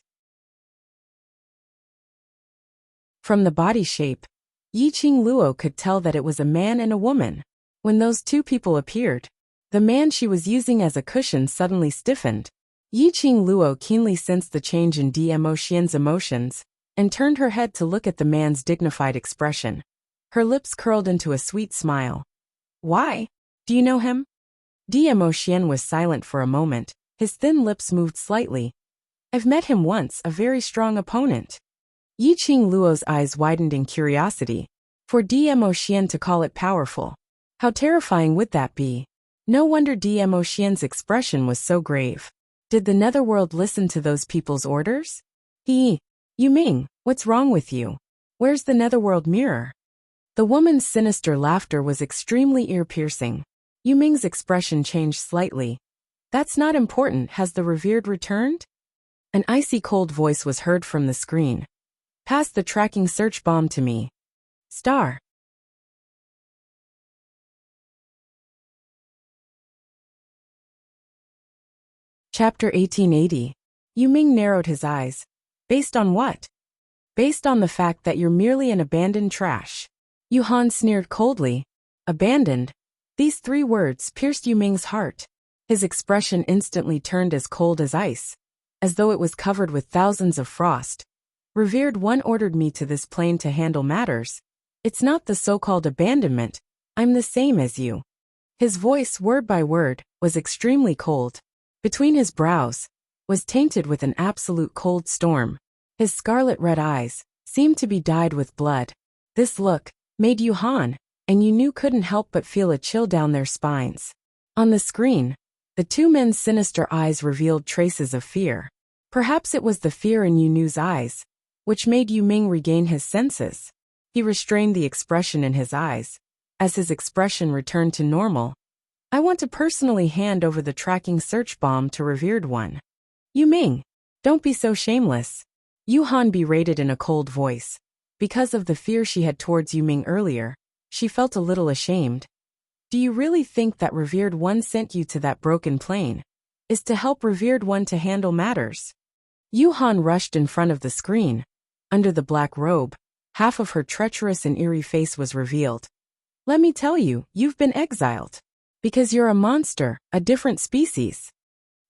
From the body shape, Yi-Ching Luo could tell that it was a man and a woman. When those two people appeared, the man she was using as a cushion suddenly stiffened. Yi-Ching Luo keenly sensed the change in Dmo Xian's emotions and turned her head to look at the man's dignified expression. Her lips curled into a sweet smile. Why? Do you know him? Dmo Xian was silent for a moment, his thin lips moved slightly. I've met him once, a very strong opponent. Yiqing Luo's eyes widened in curiosity. For Dmo Xian to call it powerful. How terrifying would that be? No wonder Dmo Xian's expression was so grave. Did the netherworld listen to those people's orders? Yuming, what's wrong with you? Where's the netherworld mirror? The woman's sinister laughter was extremely ear-piercing. Yuming's expression changed slightly. That's not important, has the revered returned? An icy cold voice was heard from the screen. Pass the tracking search bomb to me. Star. Chapter 1880. Yuming narrowed his eyes. Based on what? Based on the fact that you're merely an abandoned trash. Yuhan sneered coldly. Abandoned? These 3 words pierced Yuming's heart. His expression instantly turned as cold as ice, as though it was covered with thousands of frost. Revered One ordered me to this plane to handle matters. It's not the so-called abandonment. I'm the same as you. His voice, word by word, was extremely cold. Between his brows, was tainted with an absolute cold storm. His scarlet-red eyes seemed to be dyed with blood. This look made Yuhan and Yu couldn't help but feel a chill down their spines. On the screen, the 2 men's sinister eyes revealed traces of fear. Perhaps it was the fear in Yu's eyes, which made Yuming regain his senses. He restrained the expression in his eyes. As his expression returned to normal, I want to personally hand over the tracking search bomb to Revered One. Yuming, don't be so shameless. Yuhan berated in a cold voice. Because of the fear she had towards Yuming earlier, she felt a little ashamed. Do you really think that Revered One sent you to that broken plane? Is to help Revered One to handle matters? Yuhan rushed in front of the screen. Under the black robe, half of her treacherous and eerie face was revealed. Let me tell you, you've been exiled. Because you're a monster, a different species.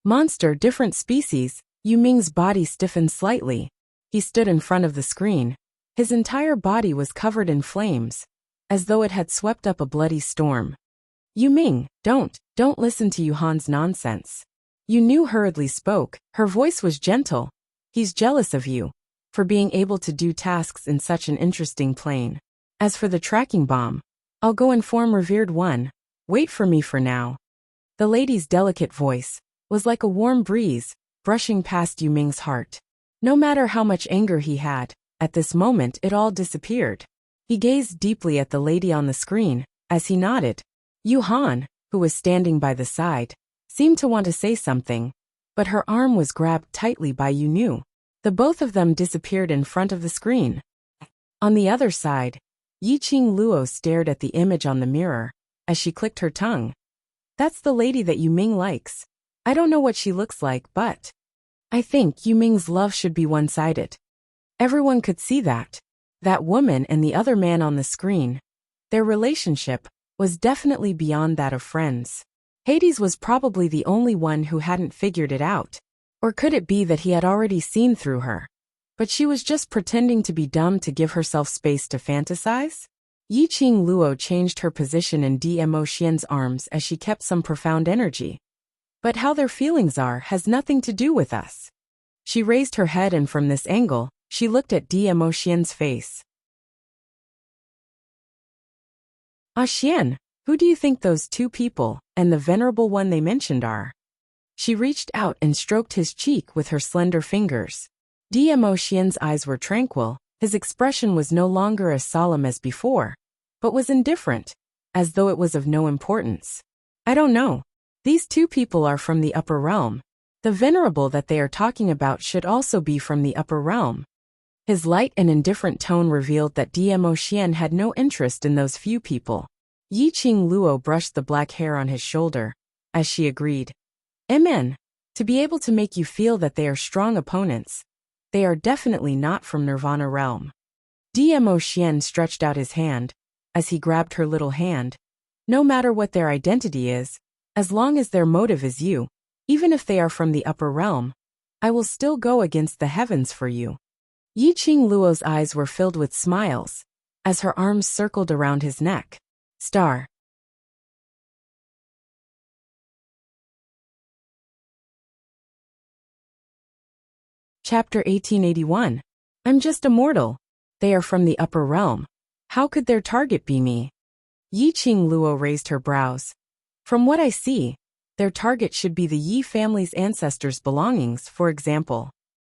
Monster, different species. Yuming's body stiffened slightly. He stood in front of the screen. His entire body was covered in flames, as though it had swept up a bloody storm. Yuming, don't listen to Yuhan's nonsense. Yu hurriedly spoke. Her voice was gentle. He's jealous of you, for being able to do tasks in such an interesting plane. As for the tracking bomb, I'll go inform Revered One. Wait for me for now. The lady's delicate voice was like a warm breeze, brushing past Yuming's heart. No matter how much anger he had, at this moment it all disappeared. He gazed deeply at the lady on the screen. As he nodded, Yuhan, who was standing by the side, seemed to want to say something, but her arm was grabbed tightly by Yu. The both of them disappeared in front of the screen. On the other side, Yiqing Luo stared at the image on the mirror, as she clicked her tongue. That's the lady that Yuming likes. I don't know what she looks like, but I think Yuming's love should be one-sided. Everyone could see that. That woman and the other man on the screen. Their relationship was definitely beyond that of friends. Hades was probably the only one who hadn't figured it out. Or could it be that he had already seen through her? But she was just pretending to be dumb to give herself space to fantasize? Yiqing Luo changed her position in Dmo Xian's arms as she kept some profound energy. But how their feelings are has nothing to do with us. She raised her head and from this angle, she looked at Dmo Xian's face. Ah Xian, who do you think those 2 people, and the venerable one they mentioned are? She reached out and stroked his cheek with her slender fingers. Dmo Xian's eyes were tranquil, his expression was no longer as solemn as before, but was indifferent, as though it was of no importance. I don't know. These 2 people are from the upper realm. The venerable that they are talking about should also be from the upper realm. His light and indifferent tone revealed that Dmo Xian had no interest in those few people. Yiqing Luo brushed the black hair on his shoulder, as she agreed. Amen. To be able to make you feel that they are strong opponents. They are definitely not from Nirvana realm. Dmo Xian stretched out his hand, as he grabbed her little hand. No matter what their identity is, as long as their motive is you, even if they are from the upper realm, I will still go against the heavens for you. Yi Qing Luo's eyes were filled with smiles, as her arms circled around his neck. Star. Chapter 1881. I'm just a mortal. They are from the upper realm. How could their target be me? Yi Qing Luo raised her brows. From what I see, their target should be the Yi family's ancestors' belongings, for example,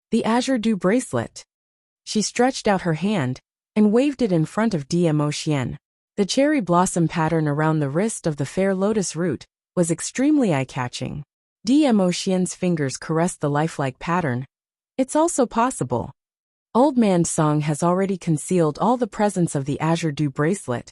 the Azure Dew bracelet. She stretched out her hand and waved it in front of Dmo Xian. The cherry blossom pattern around the wrist of the fair lotus root was extremely eye-catching. Dmo Xian's fingers caressed the lifelike pattern. It's also possible. Old Man Song has already concealed all the presence of the Azure Dew bracelet.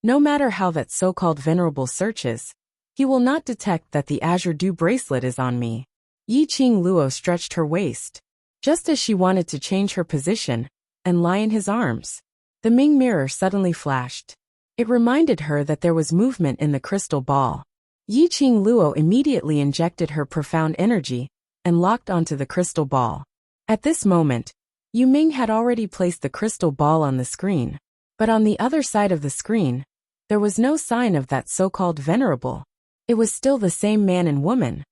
No matter how that so-called venerable searches, he will not detect that the Azure Dew bracelet is on me. Yi Qing Luo stretched her waist, just as she wanted to change her position and lie in his arms. The Ming mirror suddenly flashed. It reminded her that there was movement in the crystal ball. Yi Qing Luo immediately injected her profound energy and locked onto the crystal ball. At this moment, Yu Ming had already placed the crystal ball on the screen, but on the other side of the screen, there was no sign of that so-called venerable. It was still the same man and woman.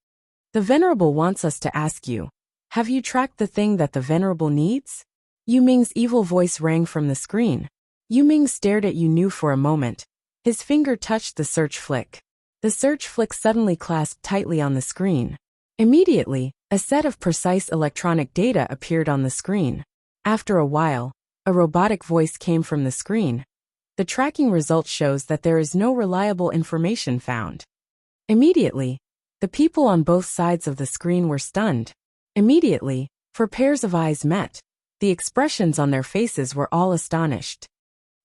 The venerable wants us to ask you, have you tracked the thing that the venerable needs? Yu Ming's evil voice rang from the screen. Yu Ming stared at Yu Nu for a moment. His finger touched the search flick. The search flick suddenly clasped tightly on the screen. Immediately, a set of precise electronic data appeared on the screen. After a while, a robotic voice came from the screen. The tracking result shows that there is no reliable information found. Immediately, the people on both sides of the screen were stunned. Immediately, for pairs of eyes met, the expressions on their faces were all astonished.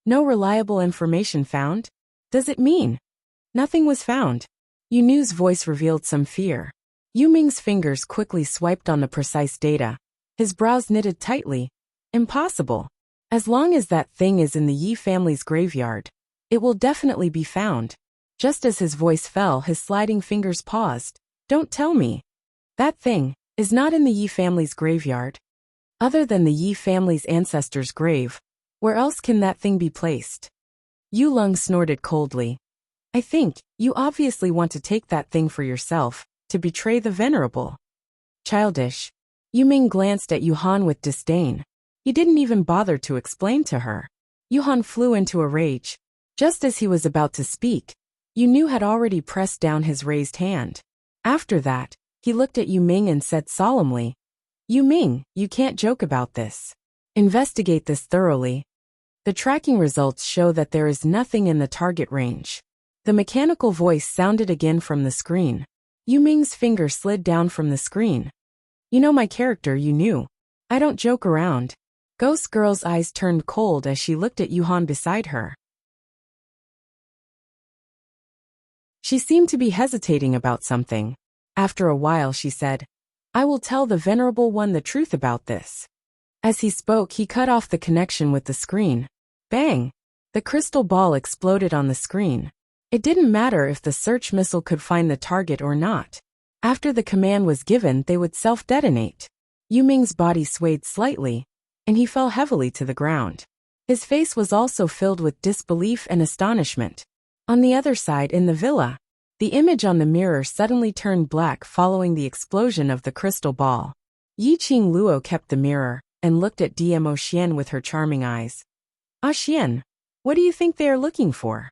No reliable information found? Does it mean nothing was found? Yu Nu's voice revealed some fear. Yu Ming's fingers quickly swiped on the precise data. His brows knitted tightly. Impossible. As long as that thing is in the Yi family's graveyard, it will definitely be found. Just as his voice fell, his sliding fingers paused. Don't tell me. That thing is not in the Yi family's graveyard. Other than the Yi family's ancestors' grave, where else can that thing be placed? Yu Lung snorted coldly. I think you obviously want to take that thing for yourself, to betray the venerable. Childish. Yu Ming glanced at Yu Han with disdain. He didn't even bother to explain to her. Yu Han flew into a rage. Just as he was about to speak, Yu Nu had already pressed down his raised hand. After that, he looked at Yu Ming and said solemnly, Yu Ming, you can't joke about this. Investigate this thoroughly. The tracking results show that there is nothing in the target range. The mechanical voice sounded again from the screen. Yu Ming's finger slid down from the screen. You know my character, Yu Nu. I don't joke around. Ghost Girl's eyes turned cold as she looked at Yu Han beside her. She seemed to be hesitating about something. After a while she said, I will tell the Venerable One the truth about this. As he spoke, he cut off the connection with the screen. Bang! The crystal ball exploded on the screen. It didn't matter if the search missile could find the target or not. After the command was given, they would self-detonate. Yu Ming's body swayed slightly, and he fell heavily to the ground. His face was also filled with disbelief and astonishment. On the other side, in the villa, the image on the mirror suddenly turned black following the explosion of the crystal ball. Yi Qing Luo kept the mirror and looked at Dmo Xian with her charming eyes. Ah Xian, what do you think they are looking for?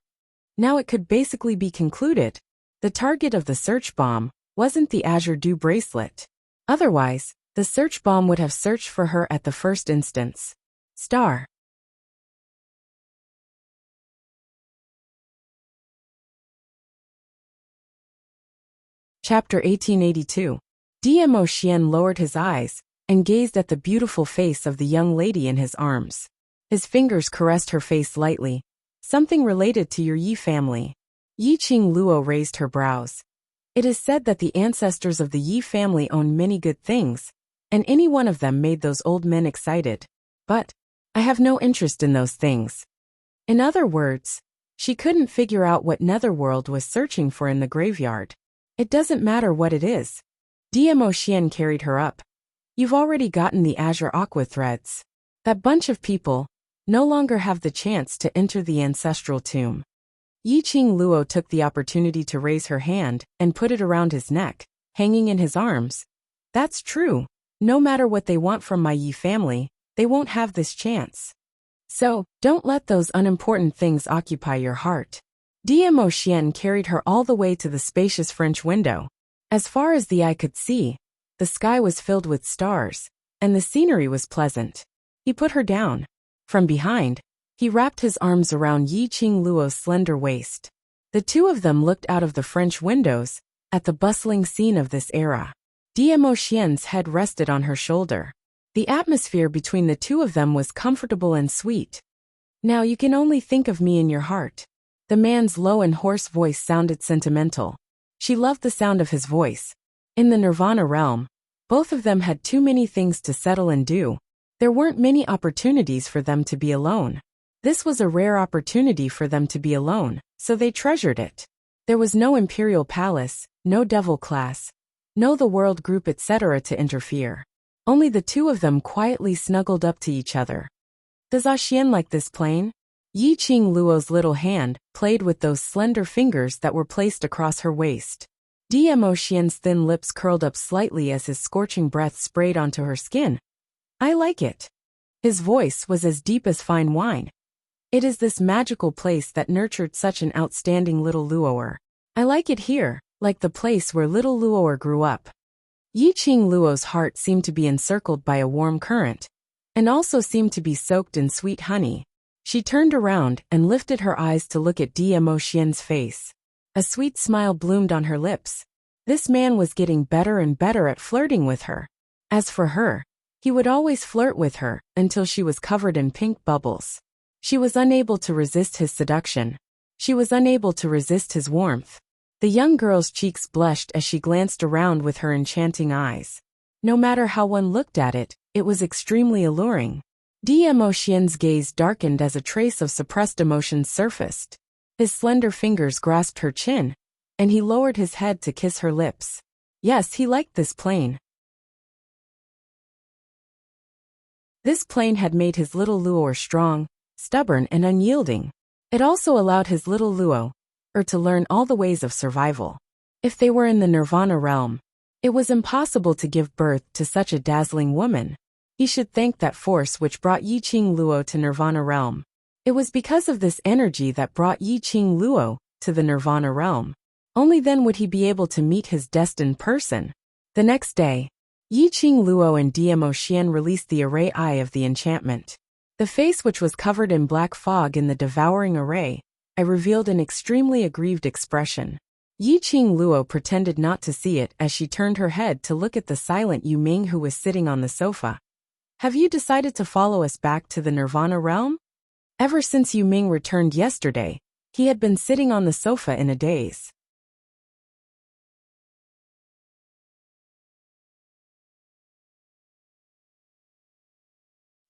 Now it could basically be concluded. The target of the search bomb wasn't the Azure Dew bracelet. Otherwise, the search bomb would have searched for her at the first instance. Star. Chapter 1882. Dmo Xian lowered his eyes and gazed at the beautiful face of the young lady in his arms. His fingers caressed her face lightly. Something related to your Yi family. Yi Qing Luo raised her brows. It is said that the ancestors of the Yi family owned many good things, and any one of them made those old men excited. But I have no interest in those things. In other words, she couldn't figure out what Netherworld was searching for in the graveyard. It doesn't matter what it is. Dmo Xian carried her up. You've already gotten the Azure Aqua threads. That bunch of people no longer have the chance to enter the ancestral tomb. Yiqing Luo took the opportunity to raise her hand and put it around his neck, hanging in his arms. That's true. No matter what they want from my Yi family, they won't have this chance. So, don't let those unimportant things occupy your heart. Dmo Xian carried her all the way to the spacious French window. As far as the eye could see, the sky was filled with stars, and the scenery was pleasant. He put her down. From behind, he wrapped his arms around Yiqing Luo's slender waist. The two of them looked out of the French windows at the bustling scene of this era. Dmo Xian's head rested on her shoulder. The atmosphere between the two of them was comfortable and sweet. Now you can only think of me in your heart. The man's low and hoarse voice sounded sentimental. She loved the sound of his voice. In the Nirvana realm, both of them had too many things to settle and do. There weren't many opportunities for them to be alone. This was a rare opportunity for them to be alone, so they treasured it. There was no imperial palace, no devil class, no the world group etc. to interfere. Only the two of them quietly snuggled up to each other. Does Xian like this plane? Yiqing Luo's little hand played with those slender fingers that were placed across her waist. Dmo Xian's thin lips curled up slightly as his scorching breath sprayed onto her skin. I like it. His voice was as deep as fine wine. It is this magical place that nurtured such an outstanding little Luoer. I like it here, like the place where little Luoer grew up. Yiqing Luo's heart seemed to be encircled by a warm current, and also seemed to be soaked in sweet honey. She turned around and lifted her eyes to look at Dmo Xian's face. A sweet smile bloomed on her lips. This man was getting better and better at flirting with her. As for her, he would always flirt with her until she was covered in pink bubbles. She was unable to resist his seduction. She was unable to resist his warmth. The young girl's cheeks blushed as she glanced around with her enchanting eyes. No matter how one looked at it, it was extremely alluring. Dmo Xian's gaze darkened as a trace of suppressed emotions surfaced. His slender fingers grasped her chin, and he lowered his head to kiss her lips. Yes, he liked this plane. This plane had made his little Luo strong, stubborn and unyielding. It also allowed his little Luo to learn all the ways of survival. If they were in the Nirvana realm, it was impossible to give birth to such a dazzling woman. He should thank that force which brought Yiqing Luo to Nirvana realm. It was because of this energy that brought Yiqing Luo to the Nirvana realm. Only then would he be able to meet his destined person. The next day, Yiqing Luo and Dmo Xian released the array eye of the enchantment. The face which was covered in black fog in the devouring array eye revealed an extremely aggrieved expression. Yiqing Luo pretended not to see it as she turned her head to look at the silent Yu Ming who was sitting on the sofa. Have you decided to follow us back to the Nirvana realm? Ever since Yu Ming returned yesterday, he had been sitting on the sofa in a daze.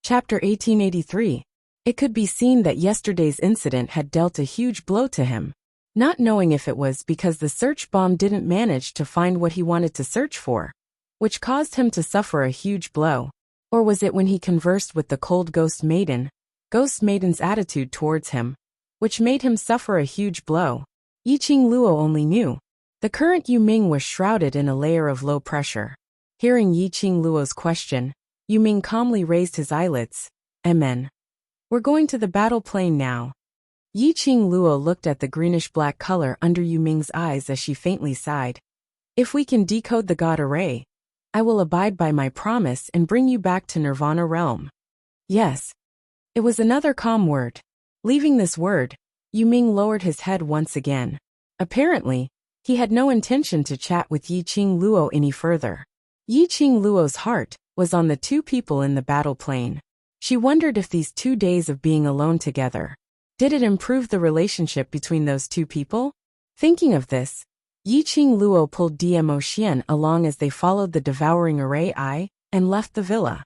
Chapter 1883. It could be seen that yesterday's incident had dealt a huge blow to him. Not knowing if it was because the search bomb didn't manage to find what he wanted to search for, which caused him to suffer a huge blow. Or was it when he conversed with the cold Ghost Maiden's attitude towards him, which made him suffer a huge blow? Yiqing Luo only knew. The current Yu Ming was shrouded in a layer of low pressure. Hearing Yiqing Luo's question, Yu Ming calmly raised his eyelids. Amen. We're going to the battle plane now. Yiqing Luo looked at the greenish-black color under Yu Ming's eyes as she faintly sighed. If we can decode the God array, I will abide by my promise and bring you back to Nirvana realm. Yes. It was another calm word. Leaving this word, Yu Ming lowered his head once again. Apparently, he had no intention to chat with Yiqing Luo any further. Yiqing Luo's heart was on the two people in the battle plane. She wondered if these 2 days of being alone together, did it improve the relationship between those two people? Thinking of this, Yiqing Luo pulled Dmo Xian along as they followed the devouring array eye and left the villa.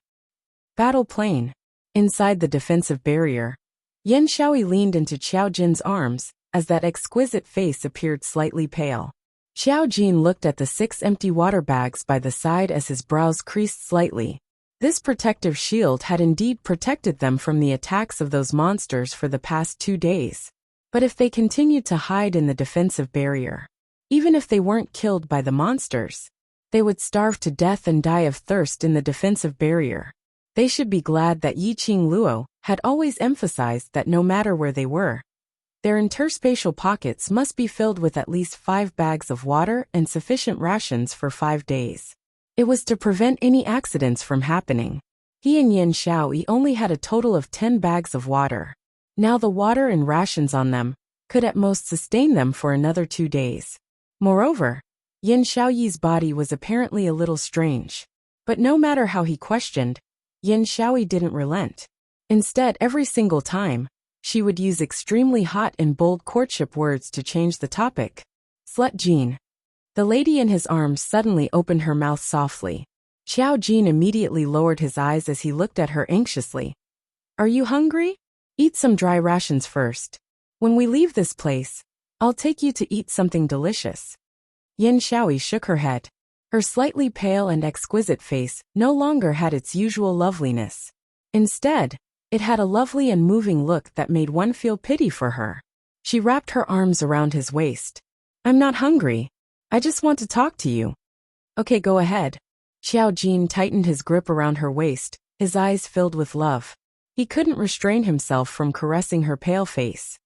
Battle plane. Inside the defensive barrier, Yan Shaoi leaned into Qiao Jin's arms as that exquisite face appeared slightly pale. Qiao Jin looked at the 6 empty water bags by the side as his brows creased slightly. This protective shield had indeed protected them from the attacks of those monsters for the past 2 days. But if they continued to hide in the defensive barrier, even if they weren't killed by the monsters, they would starve to death and die of thirst in the defensive barrier. They should be glad that Yiqing Luo had always emphasized that no matter where they were, their interspatial pockets must be filled with at least 5 bags of water and sufficient rations for 5 days. It was to prevent any accidents from happening. He and Yin Xiaoyi only had a total of 10 bags of water. Now the water and rations on them could at most sustain them for another 2 days. Moreover, Yin Xiaoyi's body was apparently a little strange. But no matter how he questioned, Yin Xiaoyi didn't relent. Instead, every single time, she would use extremely hot and bold courtship words to change the topic. Slut Jean. The lady in his arms suddenly opened her mouth softly. Xiao Jin immediately lowered his eyes as he looked at her anxiously. Are you hungry? Eat some dry rations first. When we leave this place, I'll take you to eat something delicious. Yin Xiaoyi shook her head. Her slightly pale and exquisite face no longer had its usual loveliness. Instead, it had a lovely and moving look that made one feel pity for her. She wrapped her arms around his waist. I'm not hungry. I just want to talk to you. Okay, go ahead. Xiao Jin tightened his grip around her waist, his eyes filled with love. He couldn't restrain himself from caressing her pale face.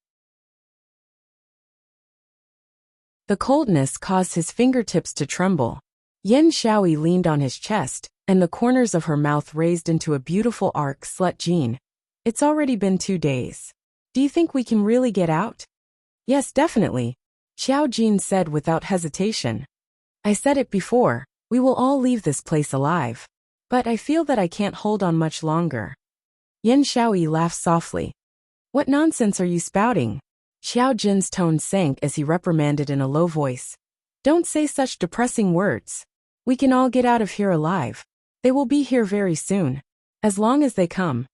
The coldness caused his fingertips to tremble. Yin Xiaoyi leaned on his chest, and the corners of her mouth raised into a beautiful arc. Slut Jean. It's already been 2 days. Do you think we can really get out? Yes, definitely, Xiao Jin said without hesitation. I said it before, we will all leave this place alive. But I feel that I can't hold on much longer. Yin Xiaoyi laughed softly. What nonsense are you spouting? Xiao Jin's tone sank as he reprimanded in a low voice. Don't say such depressing words. We can all get out of here alive. They will be here very soon. As long as they come.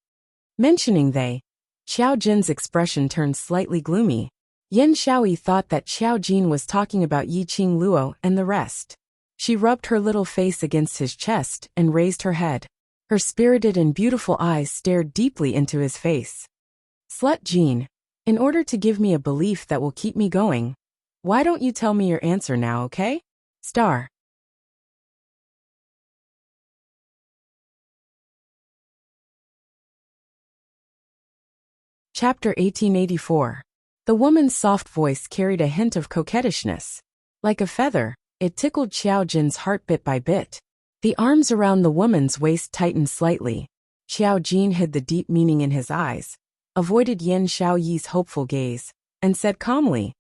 Mentioning they, Xiao Jin's expression turned slightly gloomy. Yin Xiaoyi thought that Xiao Jin was talking about Yiqing Luo and the rest. She rubbed her little face against his chest and raised her head. Her spirited and beautiful eyes stared deeply into his face. Slut Jean, in order to give me a belief that will keep me going, why don't you tell me your answer now, okay? Star. Chapter 1884. The woman's soft voice carried a hint of coquettishness. Like a feather, it tickled Xiao Jin's heart bit by bit. The arms around the woman's waist tightened slightly. Xiao Jin hid the deep meaning in his eyes, avoided Yin Xiaoyi's hopeful gaze, and said calmly,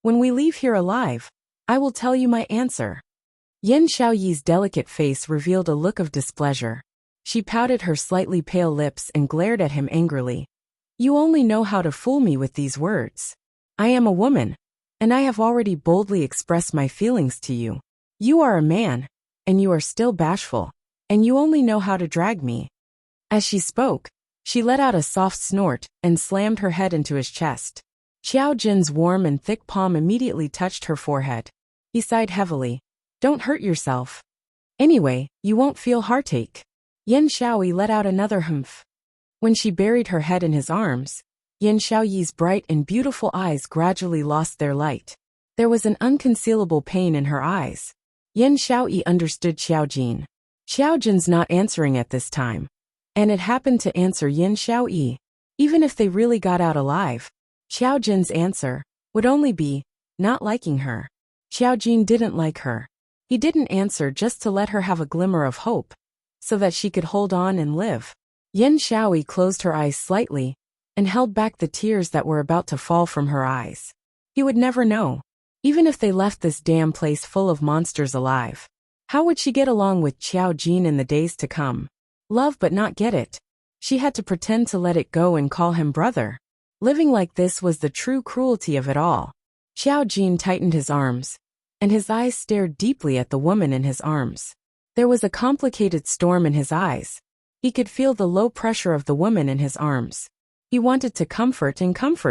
When we leave here alive, I will tell you my answer. Yin Xiaoyi's delicate face revealed a look of displeasure. She pouted her slightly pale lips and glared at him angrily. You only know how to fool me with these words. I am a woman, and I have already boldly expressed my feelings to you. You are a man, and you are still bashful, and you only know how to drag me. As she spoke, she let out a soft snort and slammed her head into his chest. Xiao Jin's warm and thick palm immediately touched her forehead. He sighed heavily. Don't hurt yourself. Anyway, you won't feel heartache. Yin Xiaoyi let out another humph. When she buried her head in his arms, Yin Xiaoyi's bright and beautiful eyes gradually lost their light. There was an unconcealable pain in her eyes. Yin Xiaoyi understood Xiao Jin. Xiao Jin's not answering at this time. And it happened to answer Yin Xiaoyi. Even if they really got out alive, Xiao Jin's answer would only be, not liking her. Xiao Jin didn't like her. He didn't answer just to let her have a glimmer of hope, so that she could hold on and live. Yin Xiaoyi closed her eyes slightly, and held back the tears that were about to fall from her eyes. He would never know. Even if they left this damn place full of monsters alive, how would she get along with Xiao Jin in the days to come? Love but not get it. She had to pretend to let it go and call him brother. Living like this was the true cruelty of it all. Xiao Jin tightened his arms, and his eyes stared deeply at the woman in his arms. There was a complicated storm in his eyes. He could feel the low pressure of the woman in his arms. He wanted to comfort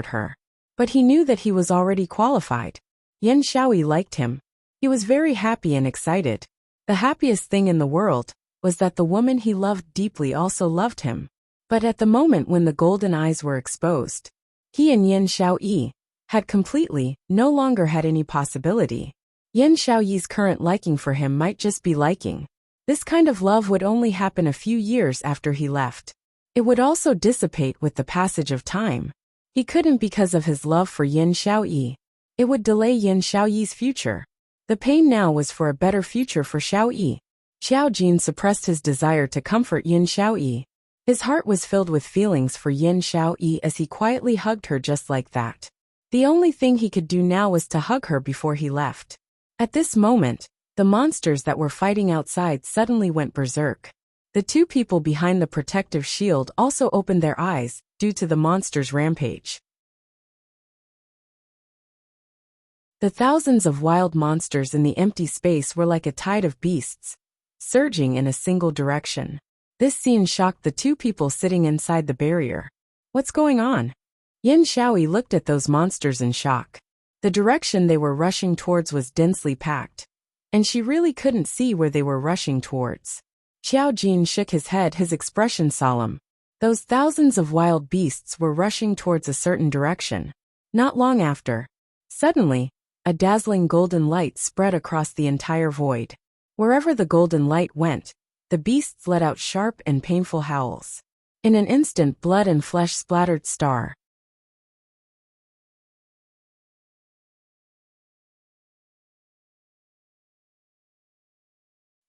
her. But he knew that he was already qualified. Yin Xiaoyi liked him. He was very happy and excited. The happiest thing in the world, was that the woman he loved deeply also loved him. But at the moment when the golden eyes were exposed, he and Yin Xiaoyi had completely, no longer had any possibility. Yin Xiaoyi's current liking for him might just be liking. This kind of love would only happen a few years after he left. It would also dissipate with the passage of time. He couldn't because of his love for Yin Xiaoyi. It would delay Yin Xiaoyi's future. The pain now was for a better future for Xiaoyi. Xiao Jin suppressed his desire to comfort Yin Xiaoyi. His heart was filled with feelings for Yin Xiaoyi as he quietly hugged her just like that. The only thing he could do now was to hug her before he left. At this moment, the monsters that were fighting outside suddenly went berserk. The two people behind the protective shield also opened their eyes, due to the monsters' rampage. The thousands of wild monsters in the empty space were like a tide of beasts, surging in a single direction. This scene shocked the two people sitting inside the barrier. What's going on? Yin Xiaoyi looked at those monsters in shock. The direction they were rushing towards was densely packed, and she really couldn't see where they were rushing towards. Xiao Jin shook his head, his expression solemn. Those thousands of wild beasts were rushing towards a certain direction. Not long after, suddenly, a dazzling golden light spread across the entire void. Wherever the golden light went, the beasts let out sharp and painful howls. In an instant, blood and flesh splattered star.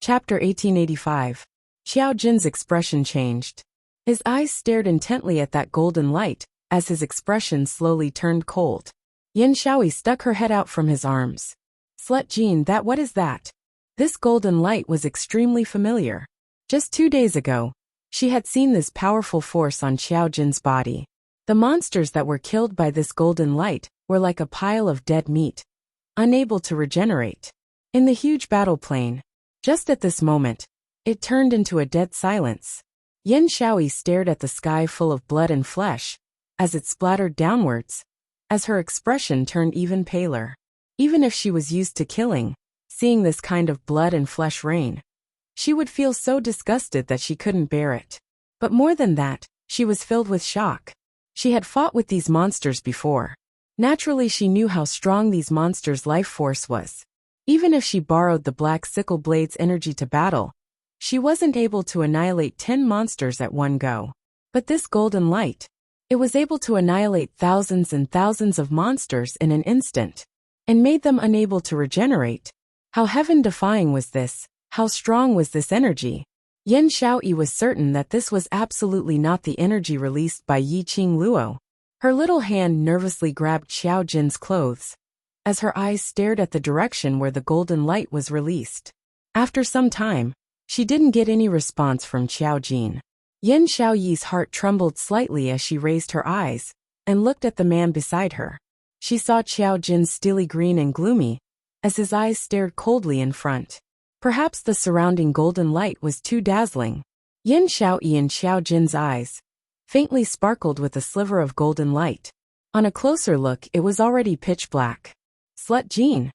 Chapter 1885. Xiao Jin's expression changed. His eyes stared intently at that golden light, as his expression slowly turned cold. Yin Xiaoyi stuck her head out from his arms. Slut Jin, what is that? This golden light was extremely familiar. Just 2 days ago, she had seen this powerful force on Xiao Jin's body. The monsters that were killed by this golden light were like a pile of dead meat, unable to regenerate. In the huge battle plane, just at this moment, it turned into a dead silence. Yin Xiaoyi stared at the sky full of blood and flesh, as it splattered downwards, as her expression turned even paler. Even if she was used to killing, seeing this kind of blood and flesh rain, she would feel so disgusted that she couldn't bear it. But more than that, she was filled with shock. She had fought with these monsters before. Naturally, she knew how strong these monsters' life force was. Even if she borrowed the black sickle blade's energy to battle, she wasn't able to annihilate 10 monsters at one go. But this golden light, it was able to annihilate thousands and thousands of monsters in an instant, and made them unable to regenerate. How heaven-defying was this? How strong was this energy? Yin Xiaoyi was certain that this was absolutely not the energy released by Yi Qing Luo. Her little hand nervously grabbed Xiao Jin's clothes, as her eyes stared at the direction where the golden light was released. After some time, she didn't get any response from Xiao Jin. Yin Xiaoyi's heart trembled slightly as she raised her eyes and looked at the man beside her. She saw Xiao Jin's steely green and gloomy, as his eyes stared coldly in front. Perhaps the surrounding golden light was too dazzling. Yin Xiaoyi and Xiao Jin's eyes faintly sparkled with a sliver of golden light. On a closer look, it was already pitch black. Slut Jin.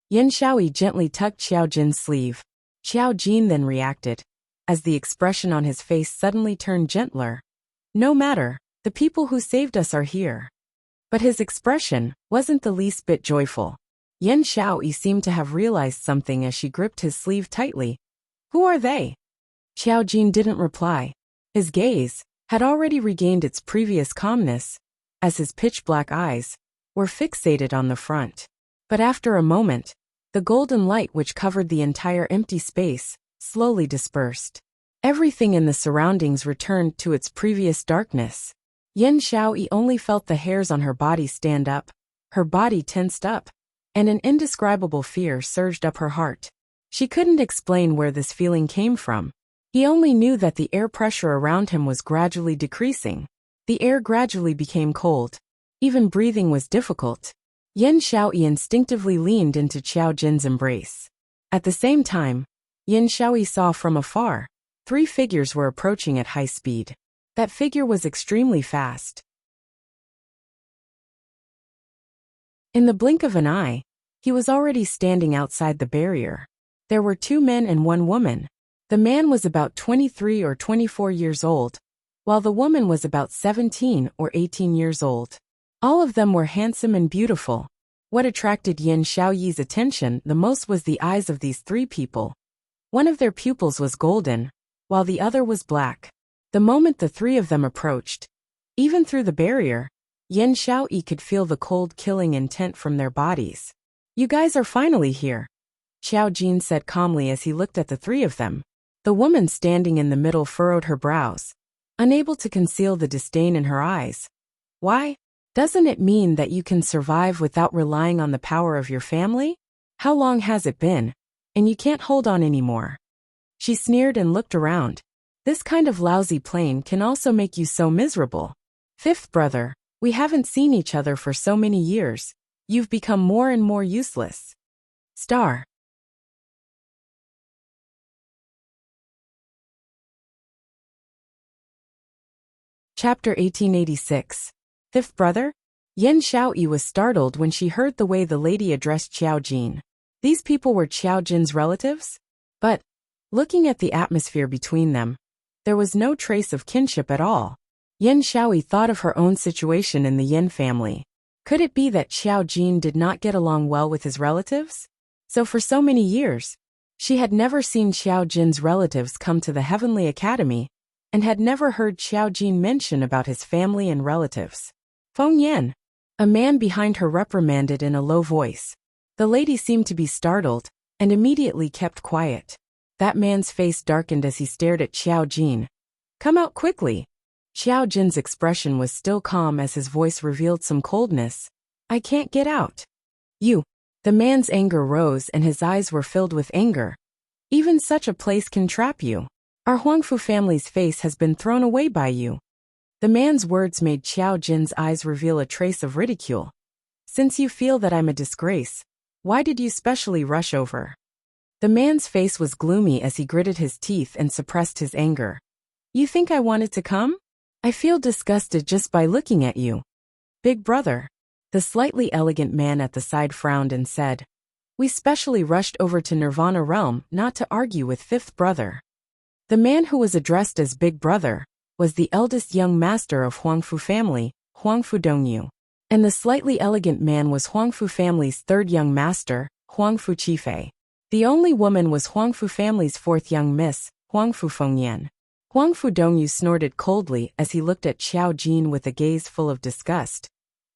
Yin Xiaoyi gently tucked Xiao Jin's sleeve. Xiao Jin then reacted, as the expression on his face suddenly turned gentler. No matter, the people who saved us are here. But his expression wasn't the least bit joyful. Yin Xiaoyi seemed to have realized something as she gripped his sleeve tightly. Who are they? Xiao Jin didn't reply. His gaze had already regained its previous calmness, as his pitch-black eyes were fixated on the front. But after a moment, the golden light which covered the entire empty space slowly dispersed. Everything in the surroundings returned to its previous darkness. Yin Xiaoyi only felt the hairs on her body stand up, her body tensed up, and an indescribable fear surged up her heart. She couldn't explain where this feeling came from. He only knew that the air pressure around him was gradually decreasing. The air gradually became cold. Even breathing was difficult. Yin Xiaoyi instinctively leaned into Xiao Jin's embrace. At the same time, Yin Xiaoyi saw from afar, 3 figures were approaching at high speed. That figure was extremely fast. In the blink of an eye, he was already standing outside the barrier. There were 2 men and 1 woman. The man was about 23 or 24 years old, while the woman was about 17 or 18 years old. All of them were handsome and beautiful. What attracted Yin Xiaoyi's attention the most was the eyes of these three people. One of their pupils was golden, while the other was black. The moment the three of them approached, even through the barrier, Yin Xiaoyi could feel the cold killing intent from their bodies. "You guys are finally here," Xiao Jin said calmly as he looked at the three of them. The woman standing in the middle furrowed her brows, unable to conceal the disdain in her eyes. "Why? Doesn't it mean that you can survive without relying on the power of your family? How long has it been? And you can't hold on anymore." She sneered and looked around. "This kind of lousy plane can also make you so miserable. Fifth brother, we haven't seen each other for so many years. You've become more and more useless." Star. Chapter 1886. Fifth brother? Yin Xiaoyi was startled when she heard the way the lady addressed Xiao Jin. These people were Xiao Jin's relatives? But, looking at the atmosphere between them, there was no trace of kinship at all. Yin Xiaoyi thought of her own situation in the Yin family. Could it be that Xiao Jin did not get along well with his relatives? So for so many years, she had never seen Xiao Jin's relatives come to the Heavenly Academy, and had never heard Xiao Jin mention about his family and relatives. "Feng Yan," a man behind her reprimanded in a low voice. The lady seemed to be startled, and immediately kept quiet. That man's face darkened as he stared at Xiao Jin. "Come out quickly." Xiao Jin's expression was still calm as his voice revealed some coldness. "I can't get out." "You." The man's anger rose and his eyes were filled with anger. "Even such a place can trap you. Our Huangfu family's face has been thrown away by you." The man's words made Xiao Jin's eyes reveal a trace of ridicule. "Since you feel that I'm a disgrace, why did you specially rush over?" The man's face was gloomy as he gritted his teeth and suppressed his anger. "You think I wanted to come? I feel disgusted just by looking at you." "Big brother." The slightly elegant man at the side frowned and said, "We specially rushed over to Nirvana Realm not to argue with fifth brother." The man who was addressed as Big Brother was the eldest young master of Huangfu family, Huangfu Dongyu. And the slightly elegant man was Huangfu family's third young master, Huangfu Qifei. The only woman was Huangfu family's fourth young miss, Huangfu Fengyan. Huangfu Dongyu snorted coldly as he looked at Xiao Jin with a gaze full of disgust.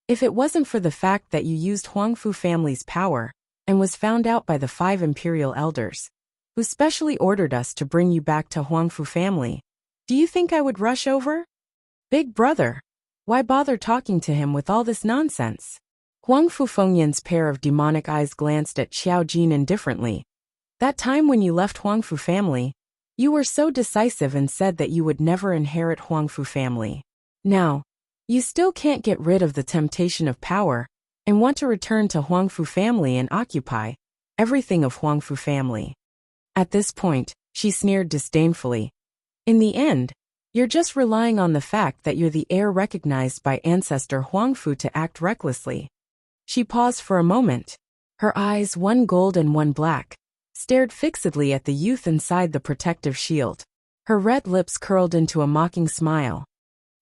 "If it wasn't for the fact that you used Huangfu family's power, and was found out by the 5 imperial elders, who specially ordered us to bring you back to Huangfu family, do you think I would rush over?" "Big brother, why bother talking to him with all this nonsense?" Huangfu Fengyan's pair of demonic eyes glanced at Xiao Jin indifferently. "That time when you left Huangfu family, you were so decisive and said that you would never inherit Huangfu family. Now, you still can't get rid of the temptation of power, and want to return to Huangfu family and occupy everything of Huangfu family." At this point, she sneered disdainfully. "In the end, you're just relying on the fact that you're the heir recognized by ancestor Huangfu to act recklessly." She paused for a moment. Her eyes, one gold and one black, stared fixedly at the youth inside the protective shield. Her red lips curled into a mocking smile.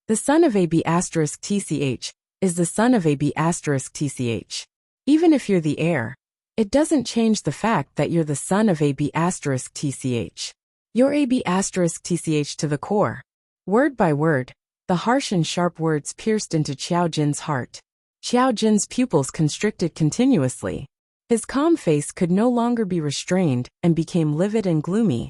"The son of AB*TCH is the son of AB*TCH. Even if you're the heir, it doesn't change the fact that you're the son of AB*TCH. You're AB*TCH to the core." Word by word, the harsh and sharp words pierced into Xiao Jin's heart. Xiao Jin's pupils constricted continuously. His calm face could no longer be restrained and became livid and gloomy.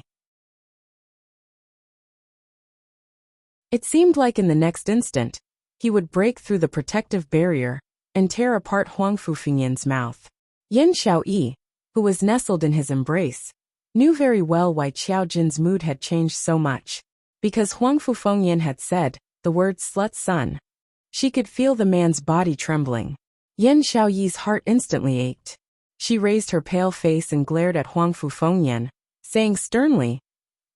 It seemed like in the next instant, he would break through the protective barrier and tear apart Huangfu Fengyan's mouth. Yin Xiaoyi, who was nestled in his embrace, knew very well why Xiao Jin's mood had changed so much. Because Huangfu Fengyan had said the word slut son. She could feel the man's body trembling. Yin Xiaoyi's heart instantly ached. She raised her pale face and glared at Huangfu Fengyan, saying sternly,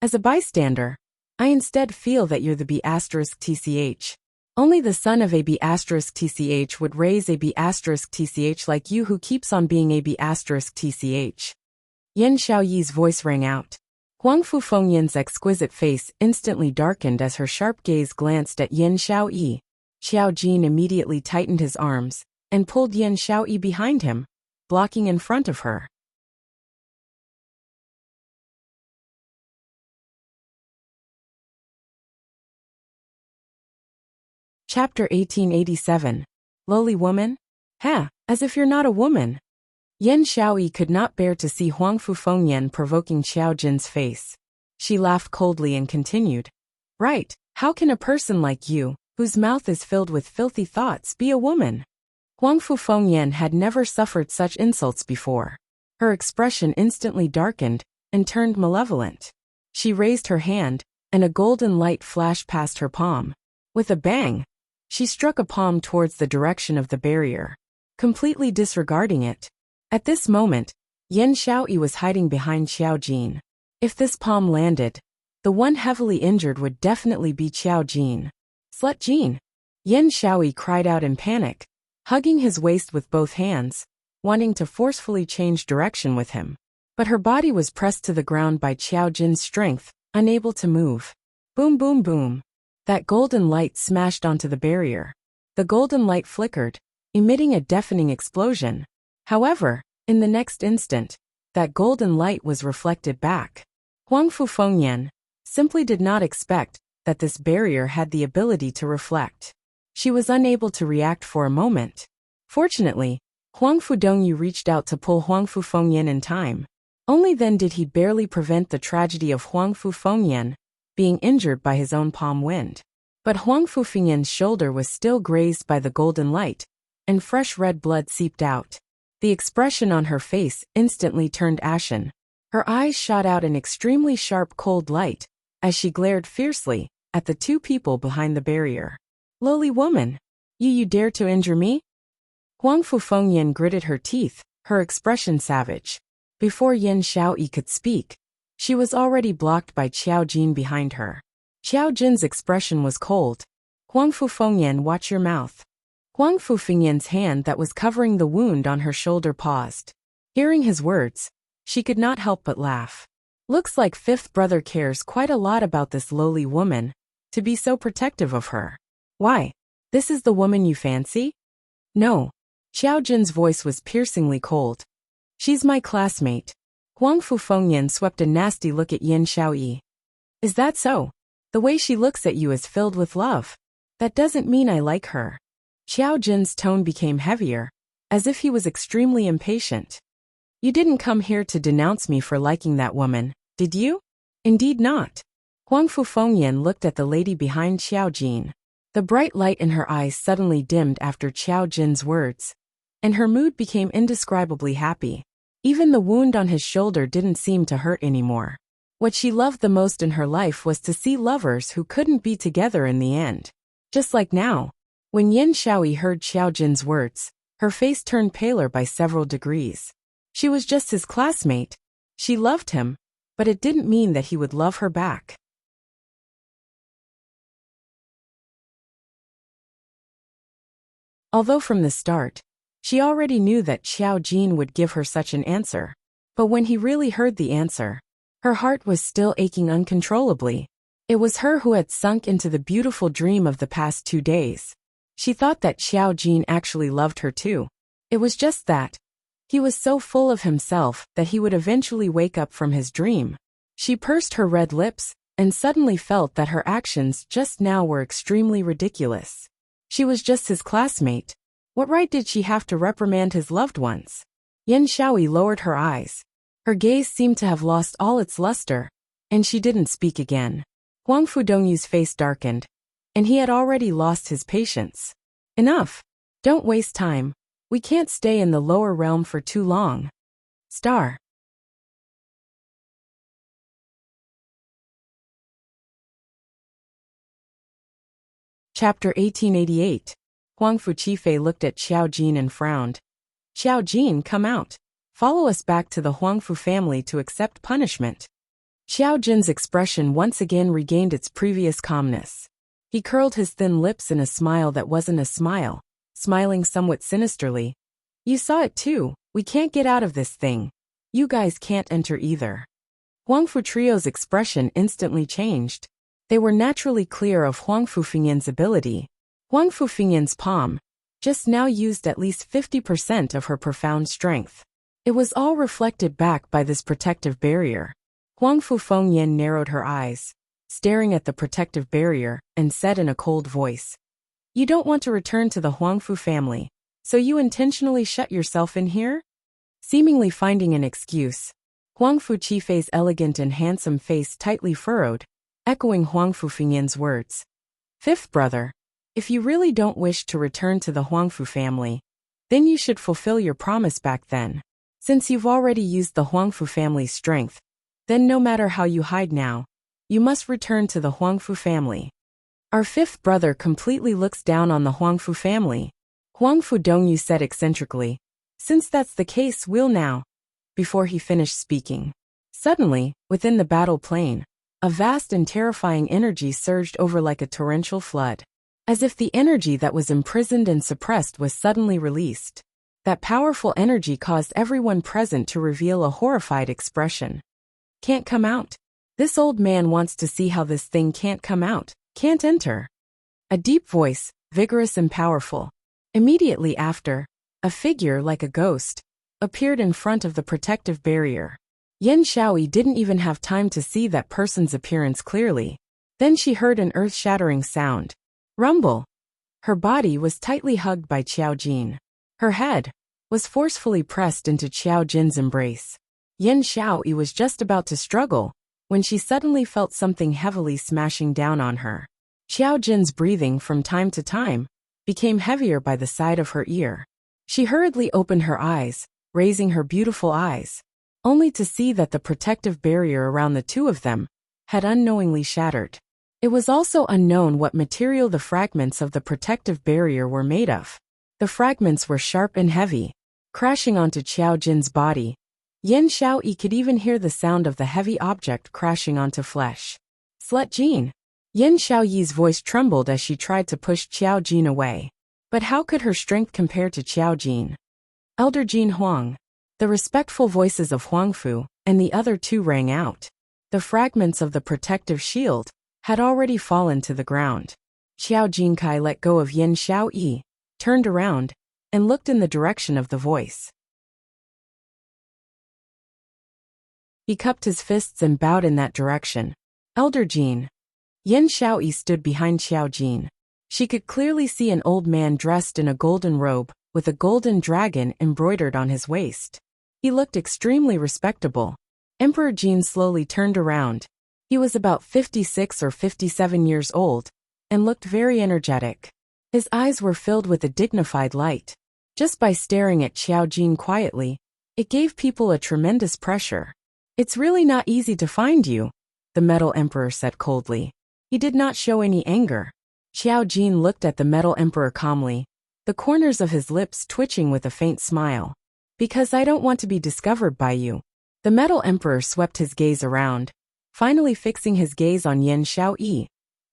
"As a bystander, I instead feel that you're the B*TCH. Only the son of a B*TCH would raise a B*TCH like you who keeps on being a B*TCH. Yin Xiaoyi's voice rang out. Huang Fufengyan's exquisite face instantly darkened as her sharp gaze glanced at Yin Xiaoyi. Xiao Jin immediately tightened his arms and pulled Yin Xiaoyi behind him, blocking in front of her. Chapter 1887. Lowly woman? Ha, as if you're not a woman. Yin Xiaoyi could not bear to see Huang Fufengyan provoking Xiao Jin's face. She laughed coldly and continued. Right, how can a person like you, whose mouth is filled with filthy thoughts, be a woman? Huang Fufengyan had never suffered such insults before. Her expression instantly darkened and turned malevolent. She raised her hand, and a golden light flashed past her palm. With a bang, she struck a palm towards the direction of the barrier, completely disregarding it. At this moment, Yin Xiaoyi was hiding behind Xiao Jin. If this palm landed, the one heavily injured would definitely be Xiao Jin. Slut Jin! Yin Xiaoyi cried out in panic, hugging his waist with both hands, wanting to forcefully change direction with him. But her body was pressed to the ground by Xiao Jin's strength, unable to move. Boom boom boom. That golden light smashed onto the barrier. The golden light flickered, emitting a deafening explosion. However, in the next instant, that golden light was reflected back. Huang Fufengyan simply did not expect that this barrier had the ability to reflect. She was unable to react for a moment. Fortunately, Huang Fudongyu reached out to pull Huang Fufengyan in time. Only then did he barely prevent the tragedy of Huang Fufengyan being injured by his own palm wound. But Huang Fufengyan's shoulder was still grazed by the golden light, and fresh red blood seeped out. The expression on her face instantly turned ashen. Her eyes shot out an extremely sharp cold light, as she glared fiercely at the two people behind the barrier. Lowly woman! You dare to injure me? Huang Fufengyan gritted her teeth, her expression savage. Before Yin Xiaoyi could speak, she was already blocked by Xiao Jin behind her. Xiao Jin's expression was cold. Huang Fufengyan, watch your mouth. Huang Fufengyan's hand that was covering the wound on her shoulder paused. Hearing his words, she could not help but laugh. Looks like Fifth Brother cares quite a lot about this lowly woman, to be so protective of her. Why? This is the woman you fancy? No. Xiao Jin's voice was piercingly cold. She's my classmate. Huang Fufengyan swept a nasty look at Yin Xiaoyi. Is that so? The way she looks at you is filled with love. That doesn't mean I like her. Xiao Jin's tone became heavier, as if he was extremely impatient. You didn't come here to denounce me for liking that woman, did you? Indeed not. Huang Fufengyan looked at the lady behind Xiao Jin. The bright light in her eyes suddenly dimmed after Xiao Jin's words, and her mood became indescribably happy. Even the wound on his shoulder didn't seem to hurt anymore. What she loved the most in her life was to see lovers who couldn't be together in the end. Just like now. When Yin Xiaoyi heard Xiao Jin's words, her face turned paler by several degrees. She was just his classmate. She loved him, but it didn't mean that he would love her back. Although from the start, she already knew that Xiao Jin would give her such an answer. But when he really heard the answer, her heart was still aching uncontrollably. It was her who had sunk into the beautiful dream of the past 2 days. She thought that Xiao Jin actually loved her too. It was just that he was so full of himself that he would eventually wake up from his dream. She pursed her red lips and suddenly felt that her actions just now were extremely ridiculous. She was just his classmate. What right did she have to reprimand his loved ones? Yin Xiaoyi lowered her eyes. Her gaze seemed to have lost all its luster, and she didn't speak again. Huang Fudongyu's face darkened, and he had already lost his patience. Enough! Don't waste time. We can't stay in the lower realm for too long. Star. Chapter 1888. Huang Fuqifei looked at Xiao Jin and frowned. Xiao Jin, come out. Follow us back to the Huangfu family to accept punishment. Xiao Jin's expression once again regained its previous calmness. He curled his thin lips in a smile that wasn't a smile, smiling somewhat sinisterly. You saw it too. We can't get out of this thing. You guys can't enter either. Huangfu Trio's expression instantly changed. They were naturally clear of Huangfu Fingyan's ability. Huangfu Fingyan's palm just now used at least 50% of her profound strength. It was all reflected back by this protective barrier. Huangfu Fengyan narrowed her eyes, staring at the protective barrier, and said in a cold voice, "You don't want to return to the Huangfu family, so you intentionally shut yourself in here?" Seemingly finding an excuse, Huangfu Qifei's elegant and handsome face tightly furrowed, echoing Huangfu Fingyan's words. "Fifth brother, if you really don't wish to return to the Huangfu family, then you should fulfill your promise back then. Since you've already used the Huangfu family's strength, then no matter how you hide now, you must return to the Huangfu family." Our fifth brother completely looks down on the Huangfu family, Huangfu Dongyu said eccentrically. "Since that's the case, we'll now." Before he finished speaking, suddenly, within the battle plane, a vast and terrifying energy surged over like a torrential flood. As if the energy that was imprisoned and suppressed was suddenly released. That powerful energy caused everyone present to reveal a horrified expression. "Can't come out. This old man wants to see how this thing can't come out, can't enter." A deep voice, vigorous and powerful. Immediately after, a figure like a ghost appeared in front of the protective barrier. Yen Xiaoyi didn't even have time to see that person's appearance clearly. Then she heard an earth-shattering sound. Rumble. Her body was tightly hugged by Qiao Jin. Her head was forcefully pressed into Qiao Jin's embrace. Yen Xiaoyi was just about to struggle when she suddenly felt something heavily smashing down on her. Qiao Jin's breathing from time to time became heavier by the side of her ear. She hurriedly opened her eyes, raising her beautiful eyes, only to see that the protective barrier around the two of them had unknowingly shattered. It was also unknown what material the fragments of the protective barrier were made of. The fragments were sharp and heavy, crashing onto Qiao Jin's body. Yen Xiaoyi could even hear the sound of the heavy object crashing onto flesh. "Slut Jin." Yen Xiaoyi's voice trembled as she tried to push Qiao Jin away. But how could her strength compare to Qiao Jin? "Elder Jin Huang." The respectful voices of Huangfu and the other two rang out. The fragments of the protective shield had already fallen to the ground. Qiao Jinkai let go of Yen Xiaoyi, turned around, and looked in the direction of the voice. He cupped his fists and bowed in that direction. "Elder Jin." Yen Xiaoyi stood behind Qiao Jin. She could clearly see an old man dressed in a golden robe, with a golden dragon embroidered on his waist. He looked extremely respectable. Emperor Jin slowly turned around. He was about 56 or 57 years old, and looked very energetic. His eyes were filled with a dignified light. Just by staring at Qiao Jin quietly, it gave people a tremendous pressure. "It's really not easy to find you," the Metal Emperor said coldly. He did not show any anger. Qiao Jin looked at the Metal Emperor calmly, the corners of his lips twitching with a faint smile. "Because I don't want to be discovered by you." The Metal Emperor swept his gaze around, finally fixing his gaze on Yen Xiaoyi,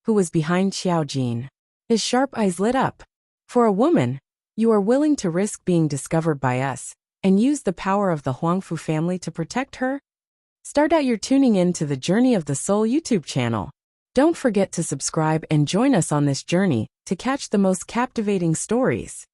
who was behind Qiao Jin. His sharp eyes lit up. "For a woman, you are willing to risk being discovered by us, and use the power of the Huangfu family to protect her? Start out your tuning in to the Journey of the Soul YouTube channel. Don't forget to subscribe and join us on this journey to catch the most captivating stories.